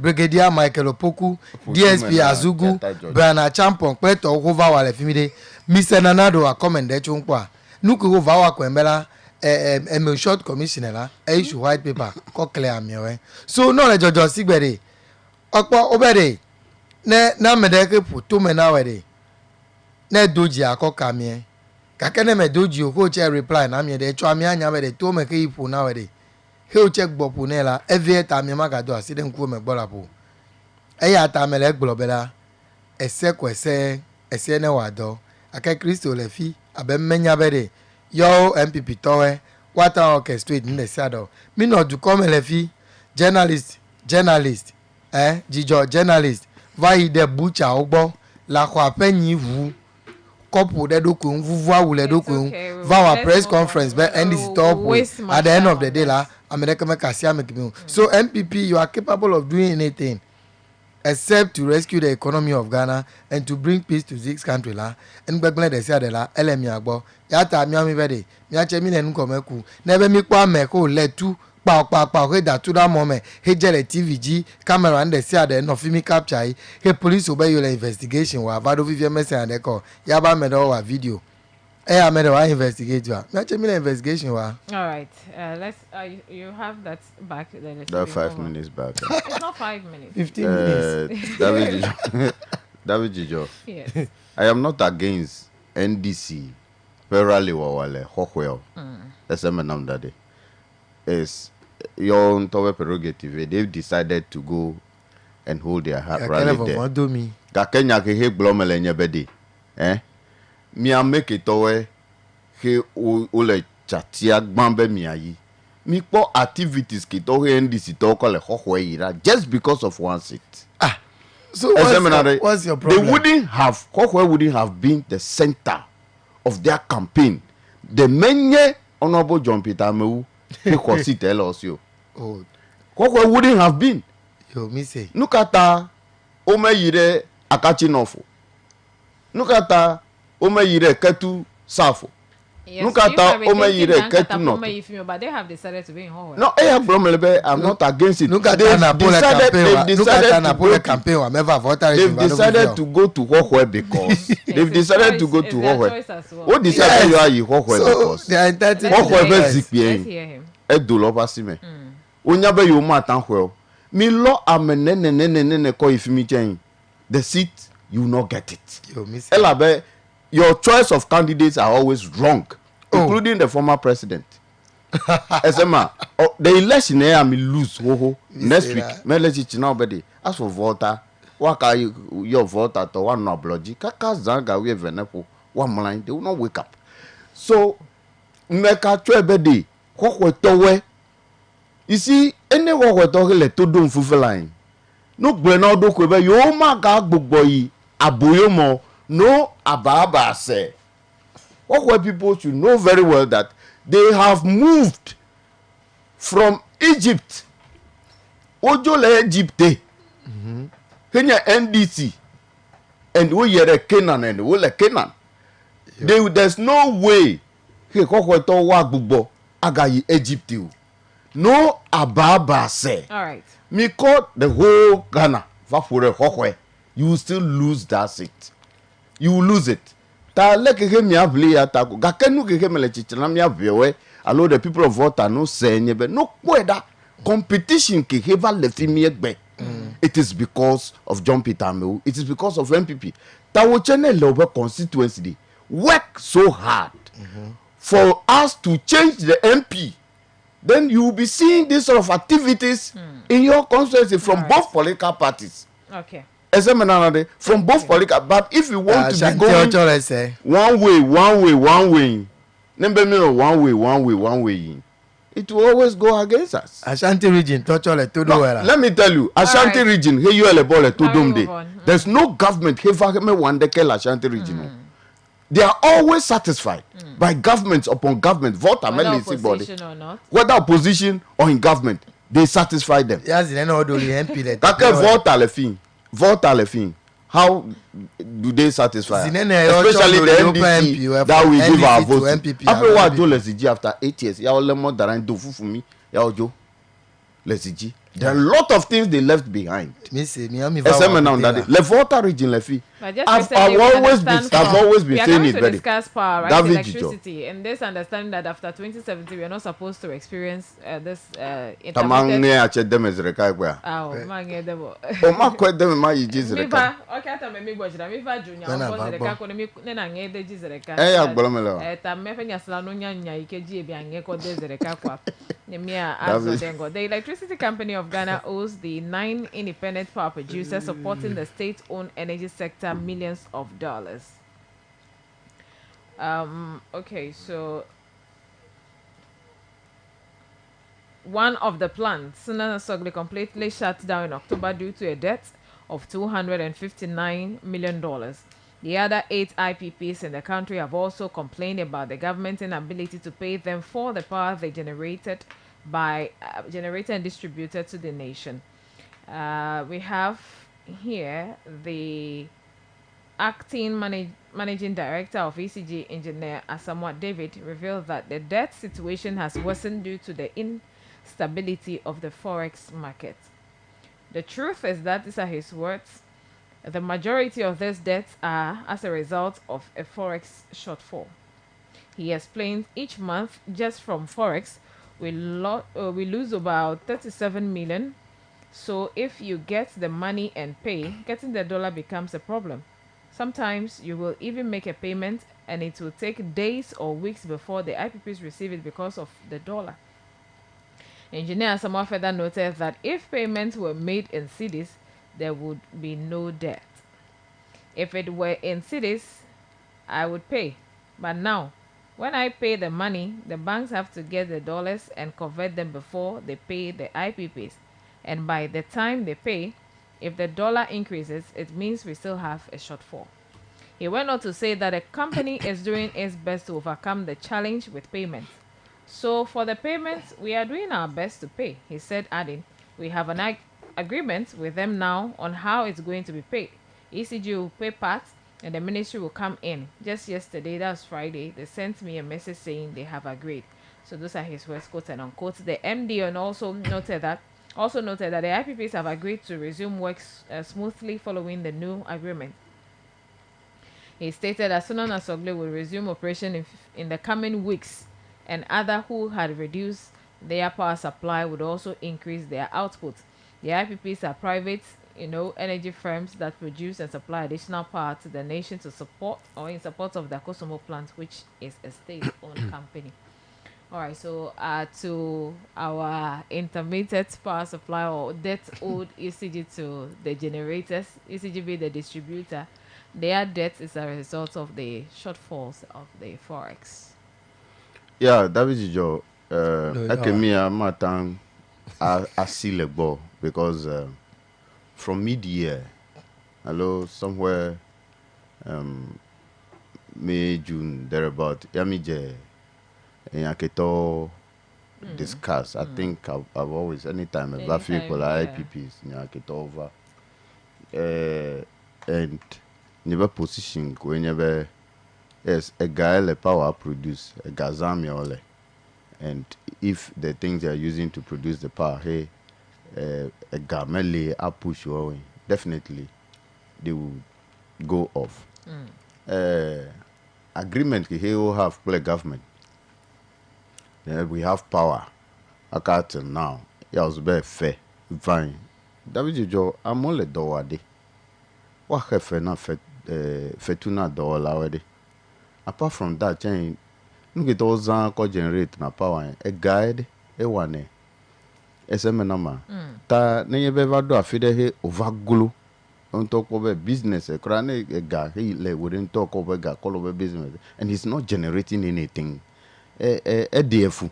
Brigadier Michael Opoku DSP Azugu Brian Champon Peto Hova wale fimide Mr. Nana Addo a comment de chonkwa nuku Hova wa kwembela short commissioner la issue white paper ko clear mi we so no le jojo sigbere opo obere na medeke puto me na we na doji akoka mi ka kene me doji o ko che reply na mi de cho mi anya me de to me ke ipu na we de he o check gbopu ne la every time mi ma ga do aside nku me gbola po ya ta me le globela ese kwese ese ne wa do aka Kristo le fi abe menya bere yo MPP towe wata orchestrate nde sado mi no du come le fi journalist jijo journalist vai de bucha ogbo la kwa penyi vu couple de dokun vuvu awule dokun va our press conference be NDC top at the end of the day la America make asia make me so MPP you are capable of doing anything except to rescue the economy of Ghana and to bring peace to this country la en gbegbele de sia de la elemi agbo ya ta mi ami bede mi ache mi nenu komeku na be mi kwa me ko le tu pa he da to that moment he jele TVG camera and the sia de no film capture he police obey your investigation wa vado vivie message and ko ya ba me do wa video I made a investigate you. Me ache mi investigation wa. All right. Let's you have that back then. That 5 minutes back. It's not 5 minutes. 15 minutes. David Jijo. Yes. I am not against NDC. Perally wawale hokwel. That's a man that is your own prerogative. They've decided to go and hold their rally there. Gakenya ke he blomele nyebedi. Mi a make it away he ole chatia gbambe mi ayi mi po activities ki to he NDC to call hohweira just because of one seat. So what's your problem? They wouldn't have been the center of their campaign. The menye honorable John Peter Amewu he could sit tell us you. Oh, Hohwe wouldn't have been. Yo me say. Nukata omeyire akachi nofo. Nukata omeyire ketu safo. Nukata omeyire ketu not. But they have decided to be in Howard. No, I'm not against it. They've decided to go to Howard because they've decided to go to Howard. What decided you are in Howard because Howard zikpien. Eduloba sime. Onyabe you matan well. Me law amenene ko ifimi chen. The seat you will not get it. Elabe your choice of candidates are always wrong, including the former president. SMA, the election I may lose next week. As for voter, waka your voter to one no bloody. Kaka zanga we venepo one line. They will not wake up. So make a trebedi. What we you see, any what we talk let to do line. No Bernardo Quebe, you maga boy aboyomo. No ababa say. What people should know very well that they have moved from Egypt. Ojole Egypte. Kenya NDC. And we are Canaan and we are Canaan. There's no way. Agayi Egypt. No ababa say. All right. Me call the whole Ghana. You will still lose that seat. You will lose it. Ta leke ke mi avle ya ta ga kenu ke mele chichana mi avwe allo the people of water no say nyebe no kweda competition ke heva le fi mi egbe. It is because of John Peter Amewu. It is because of MPP. Ta wo chene lobe constituency work so hard for us to change the MP. Then you will be seeing this sort of activities in your constituency from both political parties. Okay. From both political, but if you want to be going one way, it will always go against us. Ashanti region, let me tell you, Ashanti region, hey, you are there's no government here Ashanti region. They are always satisfied by governments upon government, whether opposition or not, whether opposition or in government, they satisfy them. Yes, they know the MP. Vote à la fin. How do they satisfy? Especially the NDC that we give our vote. Après what do les dit after 8 years? Ya ole mo daran do fufu mi. Ya ojo. Les dit. There are a lot of things they left behind. The Volta region, I've always been saying it. We are going to discuss power, right? Electricity, and this understanding that after 2070 we are not supposed to experience this intermittent. The Electricity Company of Ghana owes the 9 independent power producers supporting the state-owned energy sector millions of dollars. Okay, so one of the plants, Sunana Sogli, completely shut down in October due to a debt of $259 million. The other 8 IPPs in the country have also complained about the government's inability to pay them for the power they generated and distributed to the nation. We have here the acting managing director of ECG, Engineer Asamoah David, revealed that the debt situation has worsened due to the instability of the forex market. The truth is that, these are his words, the majority of these debts are as a result of a forex shortfall. He explained each month just from forex we lose about 37 million. So if you get the money and pay, getting the dollar becomes a problem. Sometimes you will even make a payment and it will take days or weeks before the IPPs receive it because of the dollar. Engineer Asamoah further noted that if payments were made in cedis, there would be no debt. If it were in cedis, I would pay. But now, when I pay the money, the banks have to get the dollars and convert them before they pay the IPPs. And by the time they pay, if the dollar increases, it means we still have a shortfall. He went on to say that the company is doing its best to overcome the challenge with payments. So for the payments, we are doing our best to pay, he said, adding, we have an agreement with them now on how it's going to be paid. ECG will pay part and the ministry will come in. Just yesterday, that was Friday, they sent me a message saying they have agreed. So those are his words, quote and unquote. The MD also noted that the IPPs have agreed to resume work smoothly following the new agreement. He stated that Sunana Sogli will resume operation in the coming weeks, and others who had reduced their power supply would also increase their output. The IPPs are private, energy firms that produce and supply additional power to the nation to support or in support of the Kosomo plant, which is a state-owned company. All right, so to our intermittent power supply or debt owed ECG to the generators, ECG being the distributor, their debt is a result of the shortfalls of the forex. Yeah, David Joe, Akemia Matan Asilebo, because from mid-year, somewhere May, June, thereabout, Yamije, Yaketo discuss. I think I've always, anytime I've people IPPs, Yaketo over. And never position whenever yes, a guy le power produce a gazami ole. And if the things they are using to produce the power, hey, a gamele a push away, definitely they will go off. Agreement he will have play government. We have power. I can't tell now. It was very fair. Fine. David Joe, I'm only doing what have na fetuna dollar already. Apart from that, look at those co-generate na power. A guide, a one. SMNama. Ta nenye beva do afide he ovagulu. On talk about business. A crane a guy he wouldn't talk over guy call over business, and he's not generating anything. A DFU.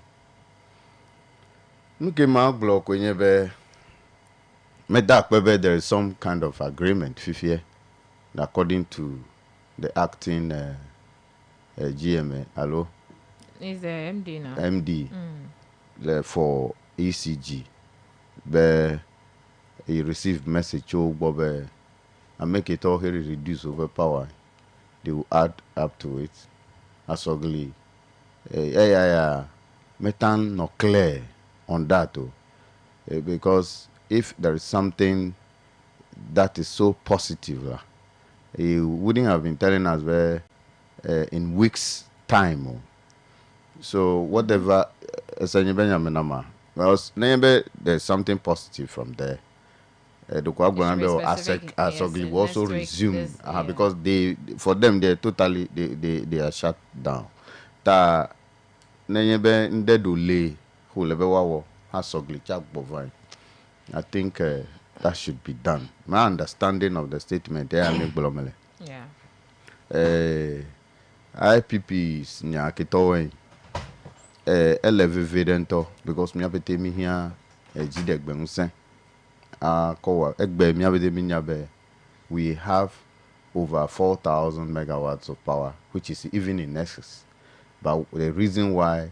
Look at my block when you be. There is some kind of agreement, Fifi, according to the acting GMA. Hello? Is the MD now? MD for ECG. But he received message, and make it all here reduce over power. They will add up to it. As ugly. Metan not clear on that. because if there is something that is so positive, he wouldn't have been telling us where in weeks' time. So whatever, well, there's something positive from there. The Asogli will also resume because for them they are shut down. Ta Nanyebe Ndedule Hulebewawo Asogli Chak Bovine. I think that should be done. My understanding of the statement there, yeah. IPPs Nyakitowen elevated because me apete me here jide gbensen we have over 4,000 megawatts of power, which is even in excess. But the reason why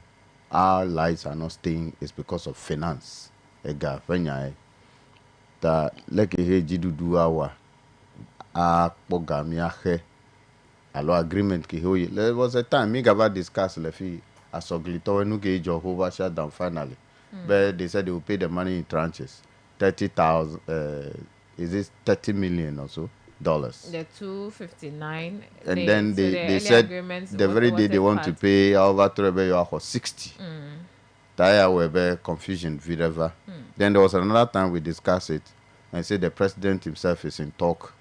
our lights are not staying is because of finance. Ega fenya that like he jidudu awa a pogamiahe alo agreement ki hoye. There was a time me gava discuss lefi asoglito enu ke Jehovah shut down finally. But they said they will pay the money in tranches. 30,000 is it 30 million or so dollars? The 259 and then they said the very day they want to pay over 60. That were confusion whatever. Then there was another time we discussed it and said the president himself is in talk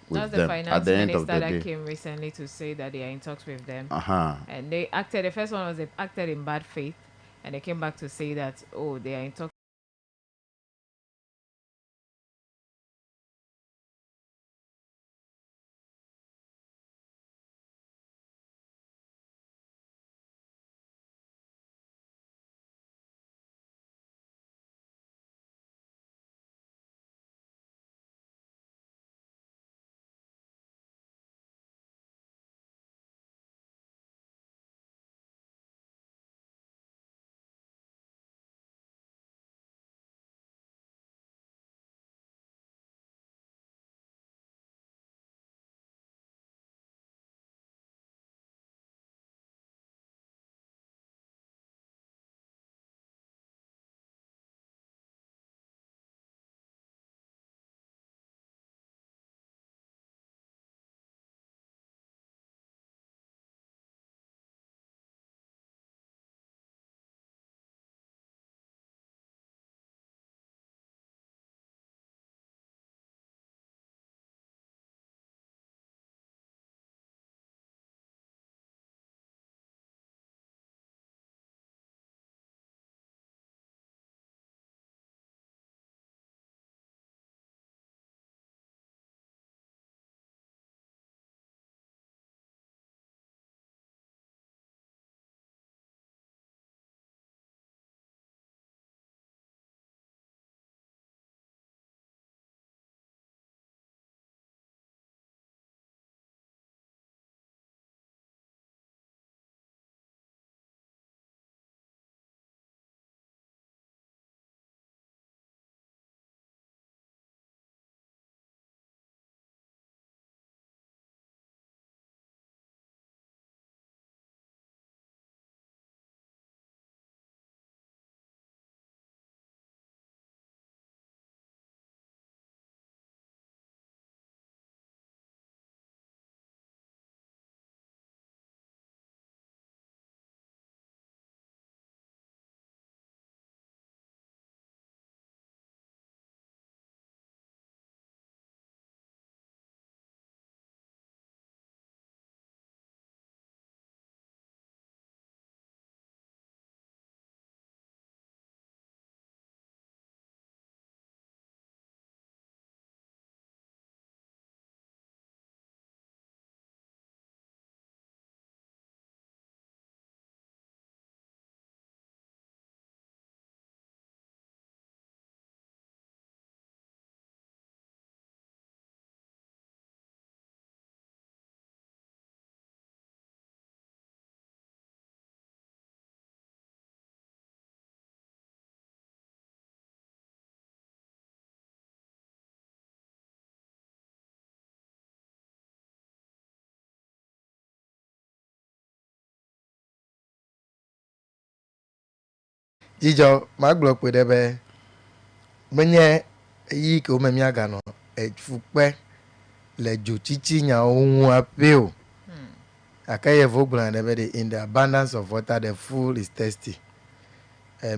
with them at the end of the day. That came recently to say that they are in talks with them. And they acted, the first one was they acted in bad faith, and they came back to say that, oh, they are in talks. Jijo, my block with ebe Benye yi ke o me mia ga no e fukpe le jo chichi nya ohun apeo. Akaye voglan de be in the abundance of water the fool is thirsty.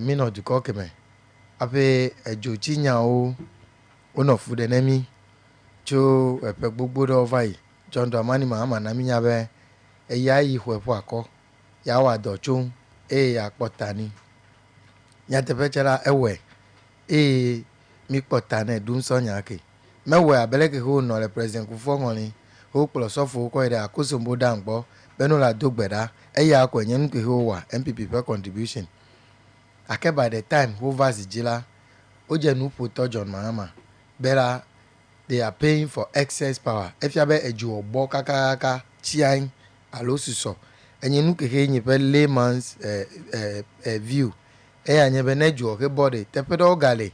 Me no du ko keme. Ape jo chinya o ono fu de nemi cho epe gbogbo do vai. John Dramani Mahama na mi nya be ya yi hwepo akọ ya wa dọchun ya kpọtani ya tepechara ewe mi kpọtani dun sonya ke mewe abeleke ho no le president Kufuor ngoni ho kplo sofo ko ire akoso mboda ngbo benu la dogbeda ya ko yen ke ho wa MPP per contribution ake by the time ho vas jila o je nu poto John Mahama bera they are paying for excess power if ya be eju ogbo kakaka chian alo suso enye nu keke nyi pe layman's view anye be neju ke body tepedo gale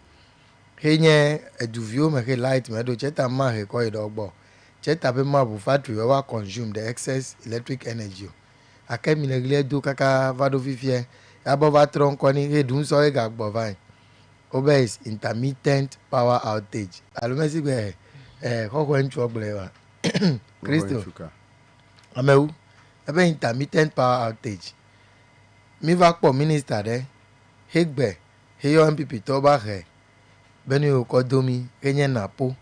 henye eduvio me ke light me do cheta ma he ko idogbo cheta be ma bu factory wa consume the excess electric energy akemi negle do kaka vado fifie abo va tron ko ni he dun so e gagbo vai obe is intermittent power outage alomesi be koko nchu oglewa Christo ameu ebe intermittent power outage mi va po minister de hegbe heyo MPP to ba he beni o ko domi kenye napo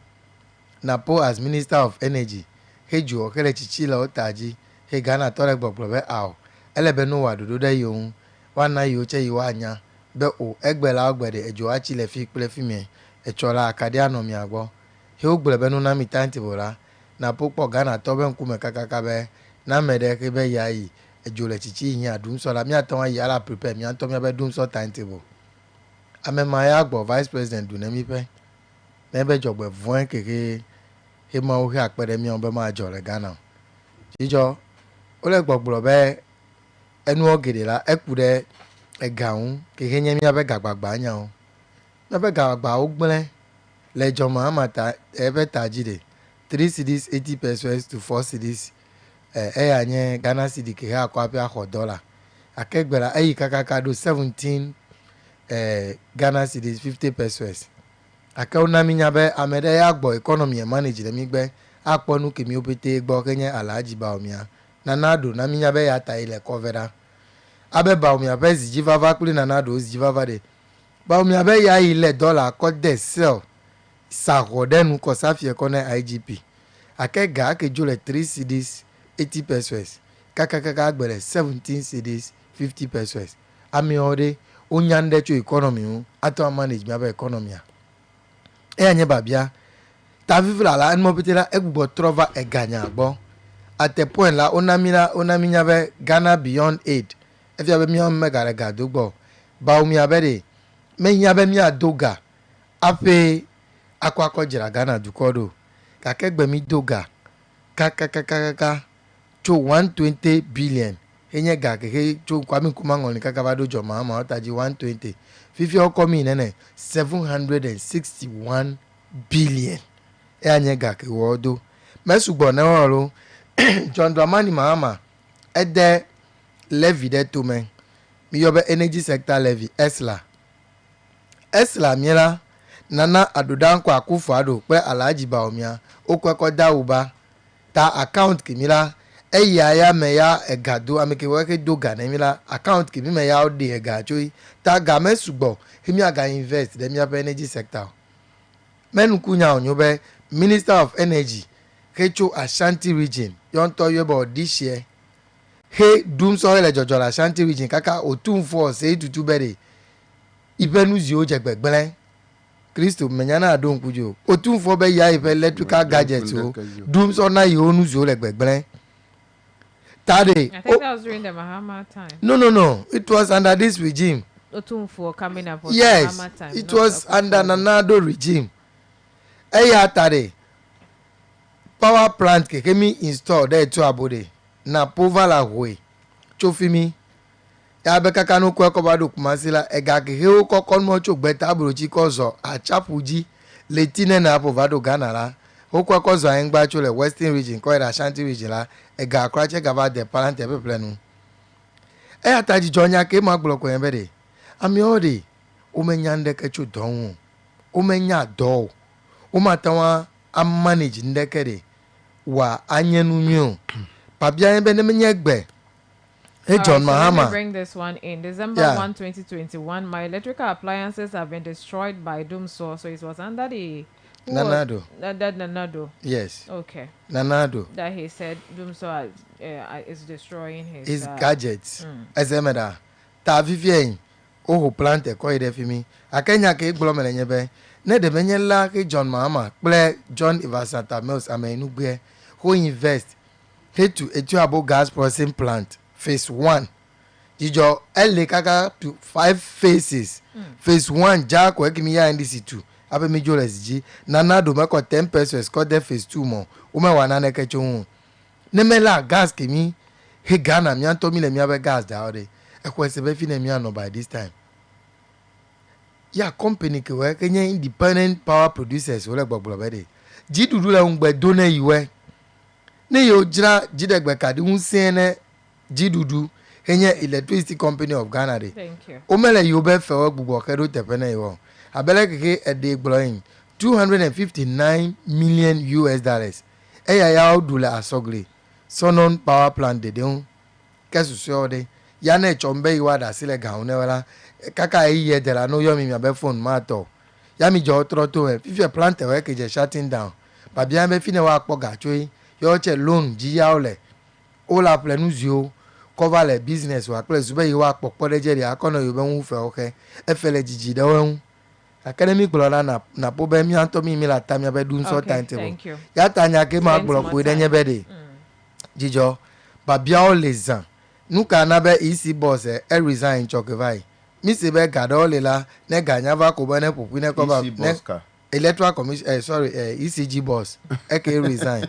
as minister of energy heju okele chichila otaji he Ghana tore gbogbo be aw elebe no wa dodo de yo wana yo che yo anya be o egbela ogbede ejo achile fi pele fi mi echola akadia no mi agbo he ogbele be no na mi timetable na popo Ghana to be nkume kakaka be na mede ke be yayi ejole chichi yin adun so la mi aton ya la prepare mi aton mi be dun so timetable amema ya gbo vice president du na mi pe na be jogbe voin keke he ma o he apere mi on be ma jole Ghana jijo o le gbogbo be enu ogede la ekude egaun keke nya mi abe gagbagba anya o na be gagbagba o gbele le John Mahama ta ebe tajide 3 cedis 80 pesos to 4 cedis anye Ghana cedi ke ha kwa pia $1 akegbera kakaka do 17 Ghana cedis 50 pesos akauna minya be amede ya gbo economy e manage le mi gbe aponu ke mi opete gbo kenye Alhaji Baomia nanado na minya be ya ta ile covera abe Baomia be zijiva va kuli nanado zijiva va de Baomia be ya ile dollar ko de sell sagodenu ko safie kone IGP akega akejule 3 cedis 80 pesos kakaka agbere 17 cedis 50 pesos ami ode onyande cho economy ato manage mi aba economy anye babia ta vivra la enmo petela egbo trova eganya agbo at the point la onaminya be Ghana beyond aid if ya be mi on mega rega dogbo ba omi abede menya be mi adoga ape akwa jira Ghana dukodo kakegbe mi doga kaka cho 120 billion enye ga ke cho Kwame Nkrumah ngoni kaka bado John Mahama otaji 120 fifi okomi nene 761 billion anye ga ke wodo mesugbo na oro John Dramani Mahama ede levy de to men mi yobe energy sector levy esla miela Nana Adodankwo Akufo-Addo pe Alhaji Baomia okweko dauba ta account kimila ya meya egado ameke weke doga na mila account kimi meya ode egachoi ta ga mesugbo himi aga invest dem ya energy sector menu kunya onyobe Minister of Energy Kecho Ashanti region yonto yobo this year he dum so ele jojola Ashanti region kaka otunfo se tutu bere ibenu zio jegbegbele Christo menyana adon kujo otunfo be ya ife electrical gadgets o dum so na yonu zio legbegbele Tade. I think that was during the Mahama time. No. It was under this regime. Otunfo coming up. Yes, Mahama time. It was under Nanado regime. Eya Tade. Power plant kemi installed there to abode. Na povala hwe. Chofimi. Ya beka kanu kwa kobado kumasila ega keheo kokonmo chok beta abrochi kozo achapuji letine na povado ganala. Okwa kozo engba chole Western region ko Ashanti region la ega akrache gava de parent people nu ataji jonya ke magbolo ko yembede ami ode o menyande ke chu don umenya do umatawa am manage ndekere wa anyenu nyu pabia be ne menyegbe hey John Mahama. Let me bring this one in. December 1, 2021, my electrical appliances have been destroyed by Doomsaw. So it was under the Nanado. Nanado. Yes. Okay. Nanado. That he said Doomsaw is destroying his gadgets. Ezemeda. Ta vivien. Oh, plant a coy defimi. A Kenya cake blomel and yebe. Ne de Benyela John Mahama. Play John Ivasanta Mills Amenugbe. Who invest. Head to a tuable gas processing plant. Phase 1. Jijo L kaka to 5 phases. Phase 1 Jack Wakimiya NDC2. Abe mijo SG. Nanado meko 10 pesos got there phase 2 mo. Ume wanane kecho. Nemela gas kimi. He Ghana mianto mi le miabe gas da ode. Ekwe sebe fine miano by this time. Ya company ke Kenya independent power producers wole gbogbo bede. Jidudu la ungbe done yiwe. Ne yo jira jidegbe kadi unsene Jidudu Kenya Electricity Company of Ghana de. Thank you. Omele yobe fewo gbogbo kedo tepene yo. Abele keke a day blowing $259 million US. Eya ya odula asogli. Sonon power plant de deun. Kesu so de. Yane chombe iwa da sile gaune wala. Kaka iye de la no yomi mi abe phone mato. Yami jo troto e. If your plant we ke je shutting down. Pa bien be fine wa akpo gachoi. Yo che loan ji ya ole. Ola plenuzio cover le business wa place be iwa akpo podeje de akono yo be hu fe oke. Efele jiji de wen. Academic bloda na pobe mi anto mi la tamia be dun so timetable. Ya tanya ke ma gboro po de nye be de. Jijo ba bia o lezan. Nuka na be EC boss e resign chokevai. Mi se be gado le la ne ganya va ko be ne pupu ne ko ba electoral commission ECG boss e ke resign.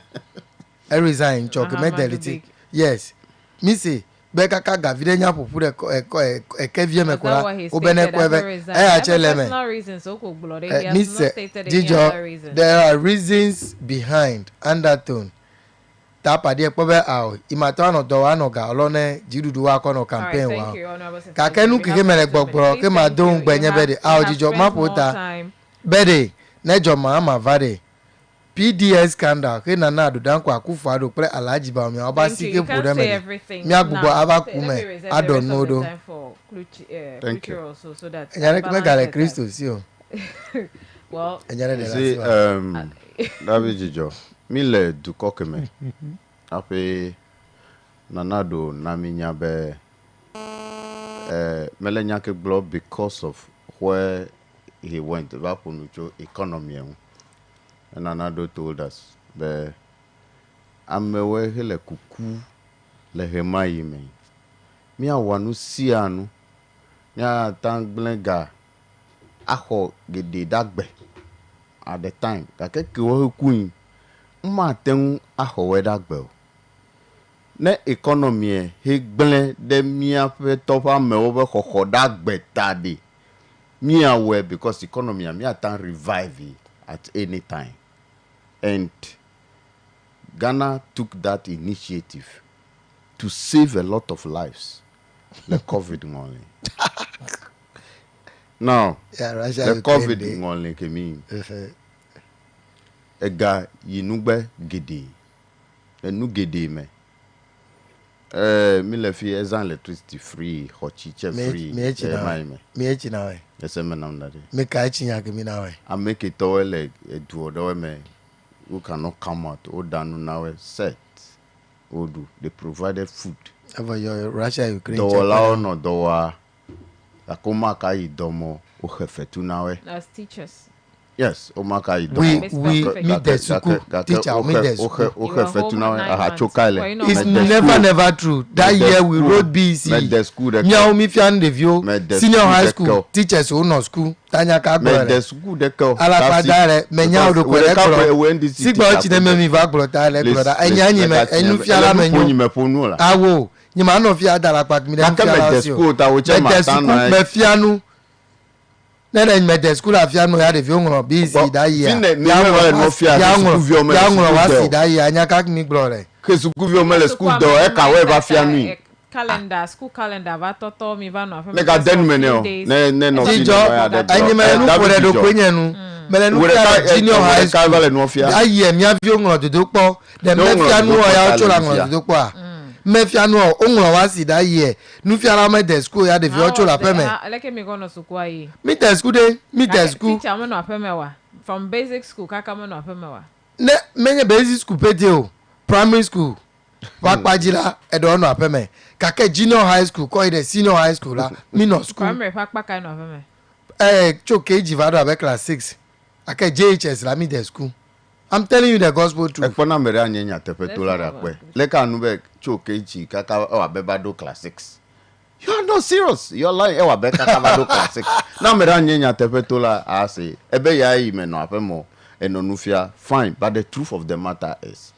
E resign chokeme delete. Yes. Mi se be kaka gavide nya pupu de e kevie me ko la o be ne ko be e a chele me. Personal reasons o ko gboro de he has not stated any other reasons. There are reasons behind undertone. Tapade ekpobe awo imato anodo anoga olone jidudu wa kono campaign wa kakenu kike mere gbogboro ke ma don gbenye bede awo jijo mapota bede nejo Mahama vade PDS scandal ke na ado danko akufu ado pre Alhaji ba mi oba sike po dem mi agbugbo abakume adonodo. Thank you also so that enyare ke gale Kristo si o. Well, see David Jijo mile du kokeme ape nanado naminya be melenya ke blow because of where he went back on the economy and nanado told us be amewe hele kuku le hemayi me mi awanu sianu nya tangblenga aho gede dagbe at the time kakeke wo kun ma ten ahowe dagbe ne economy he gble de mia fe topa me wo be khokho dagbe tade mi awe because economy mi atan revive at any time and Ghana took that initiative to save a lot of lives the COVID only now the COVID only came ega yinugbe gede enu gede me mi le fi ezan electricity free hochiche free me echi na we ese me na ndade me ka echi ya ke mi na we I make it towele edu odo me who cannot come out o danu na we set odu they provided food over your Russia Ukraine dola ono dowa akoma ka idomo o hefetu na we as teachers. Yes, omaka ido. We meet the school teacher. We meet the school. It's never true. That year we wrote BC. Nyao mi fian de view. Senior high school teachers who no school. Tanya ka gboro. The school de ko. Ala padare menya do ko lekoro. Sigba ochi de me mi va gboro ta lekoro. Enya nyi me enu fiala menyo. Awo. Nyi ma no fia dara pat mi de fiala si o. Me fianu. Nene me de school afia no ya de viongro busy da year. Ya no fia school vi ya ngro wasi da year anya ka mi glore. Ke school vi o mele school do e ka we ba fia mi. Calendar school calendar va toto mi va no afia. Me ka den me ne o. Ne no fi. Anyi me nu ko de do kwenye nu. Melenufia junior high school. Aye, me have you on the dopo. The Mefia no ya chola on the dopo. Mefia no onwa wasi da ye. Nufia la me the school ya de vi chola peme. Like me go no sukwa yi. Me the school dey, me the school. Teacher me no peme wa. From basic school kaka me no peme wa. Ne menye basic school pete o. Primary school. Wakpajila edo no peme. Kake junior high school ko ide senior high school la. Me no school. Primary pakpa no peme. Choke Jivado abe class 6. Ake JHS la me the school. I'm telling you the gospel truth. Ekpona mere anyenya tepetola rakwe. Leka anube choke ji kaka abebado class 6. You are not serious. You are lying. Ewa be kaka abado class 6. Na mere anyenya tepetola ase. Ebe ya ime no apemo enonufia fine, but the truth of the matter is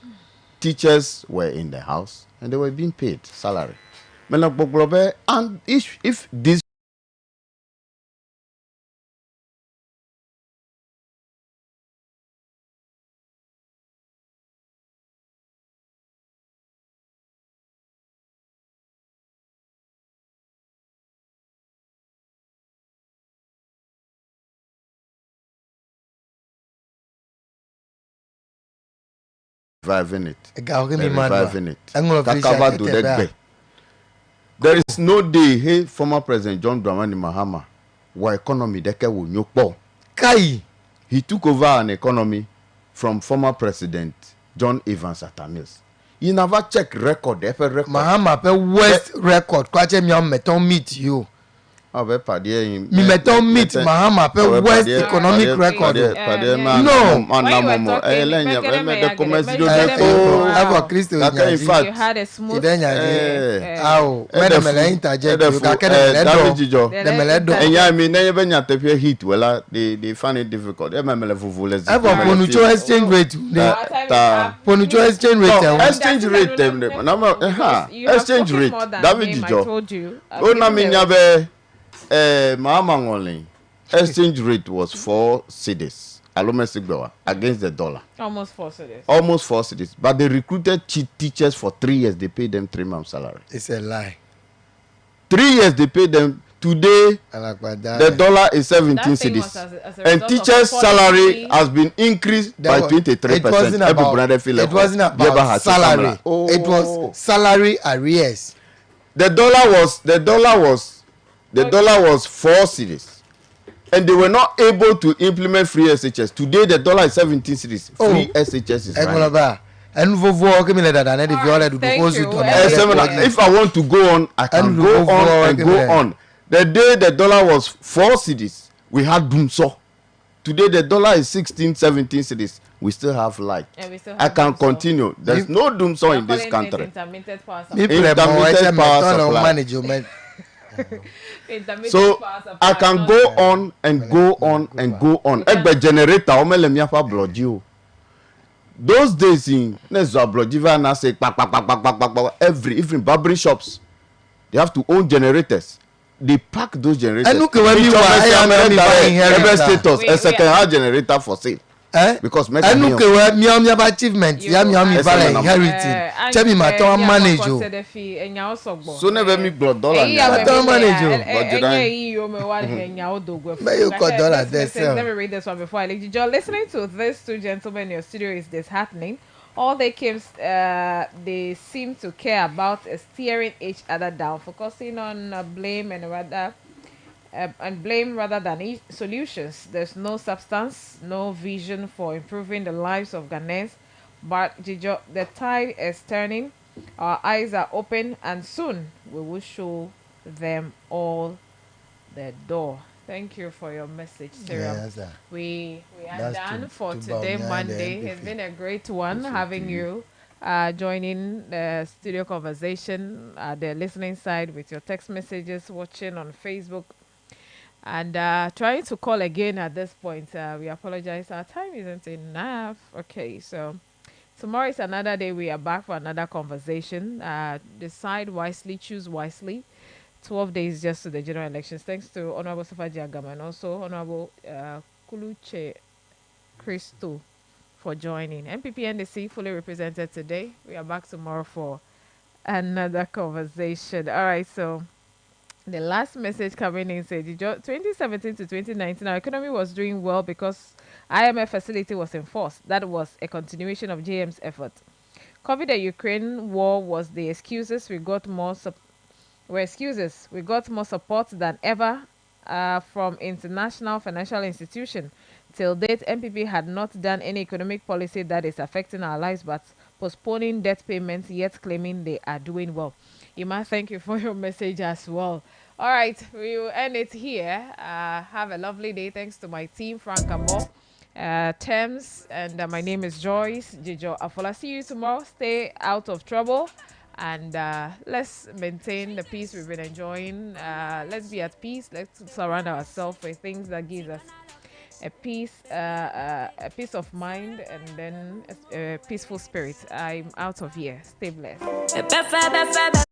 teachers were in the house and they were being paid salary. And if this reviving it. Reviving it. There is no day, hey, former President John Dramani Mahama, where economy deke will nyokpo. Kai. He took over an economy from former President John Evans Atta Mills. He never check record. Mahama pe West record. Kwache mi am meton meet you. Mi meton meet Mahama pe West economic record. No. Abo Christo. In fact, you had a smooth. Aw, when me interject you ka Meledo. And yeah, me never nyatepie heat wela they find it difficult. Emele vuvu let's. Abo ponucho exchange rate. Ponucho exchange rate. Exchange rate exchange rate. David Jijo. Oh na me nyabe Mahama Ngoli, exchange rate was 4 cedis against the dollar. Almost 4 cedis. Almost 4 cedis. But they recruited teachers for 3 years. They paid them 3 months' salary. It's a lie. 3 years they paid them. Today, the dollar is 17 cedis. And teachers' salary has been increased by 23%. It wasn't about salary. It was salary arrears. The dollar was 4 cedis, and they were not able to implement free SHS. Today, the dollar is 17 cedis. Free SHS is right. If I want to go on, I can go on and go on. The day the dollar was 4 cedis, we had Dumso. Today, the dollar is 16, 17 cedis. We still have light. I can continue. There's no Dumso in this country. Intermittent power supply. So I can go on and go on and go on. Egbe generator omele miafa blodio. Those days in Nezo Blodiva na say every barbering shops they have to own generators. They pack those generators. And look when you are status a second hand generator for sale. Because and look where me achievement inheriting. Tell me my town manager. So never me blood dollar. Town manager. Let me read this one before I let you. You're listening to this two gentlemen in your studio is disheartening. All they seem to care about is tearing each other down, focusing on blame rather than solutions. There's no substance, no vision for improving the lives of Ghanaians. But Jijo, the tide is turning. Our eyes are open, and soon we will show them all the door. Thank you for your message, Sarah. Yes, we are done for today, Monday. It's been a great one having you joining the studio conversation, the listening side with your text messages, watching on Facebook, and trying to call again at this point. We apologize. Our time isn't enough. Okay, so tomorrow is another day. We are back for another conversation. Decide wisely, choose wisely. 12 days just to the general elections. Thanks to Honorable Safa Jiagama and also Honorable Kuluche Christo for joining. MPP NDC fully represented today. We are back tomorrow for another conversation. All right, so the last message coming in said 2017 to 2019 our economy was doing well because IMF facility was enforced. That was a continuation of JM's effort. COVID and Ukraine war was the excuses. We got more We got more support than ever from international financial institutions. Till date, MPP had not done any economic policy that is affecting our lives, but postponing debt payments, yet claiming they are doing well. Ima, thank you for your message as well. All right, we will end it here. Have a lovely day. Thanks to my team, Frank Abo, Thames, and my name is Joyce Jijo Afola. See you tomorrow. Stay out of trouble. And let's maintain the peace we've been enjoying. Let's be at peace. Let's surround ourselves with things that gives us a peace of mind, and then a peaceful spirit. I'm out of here. Stay blessed.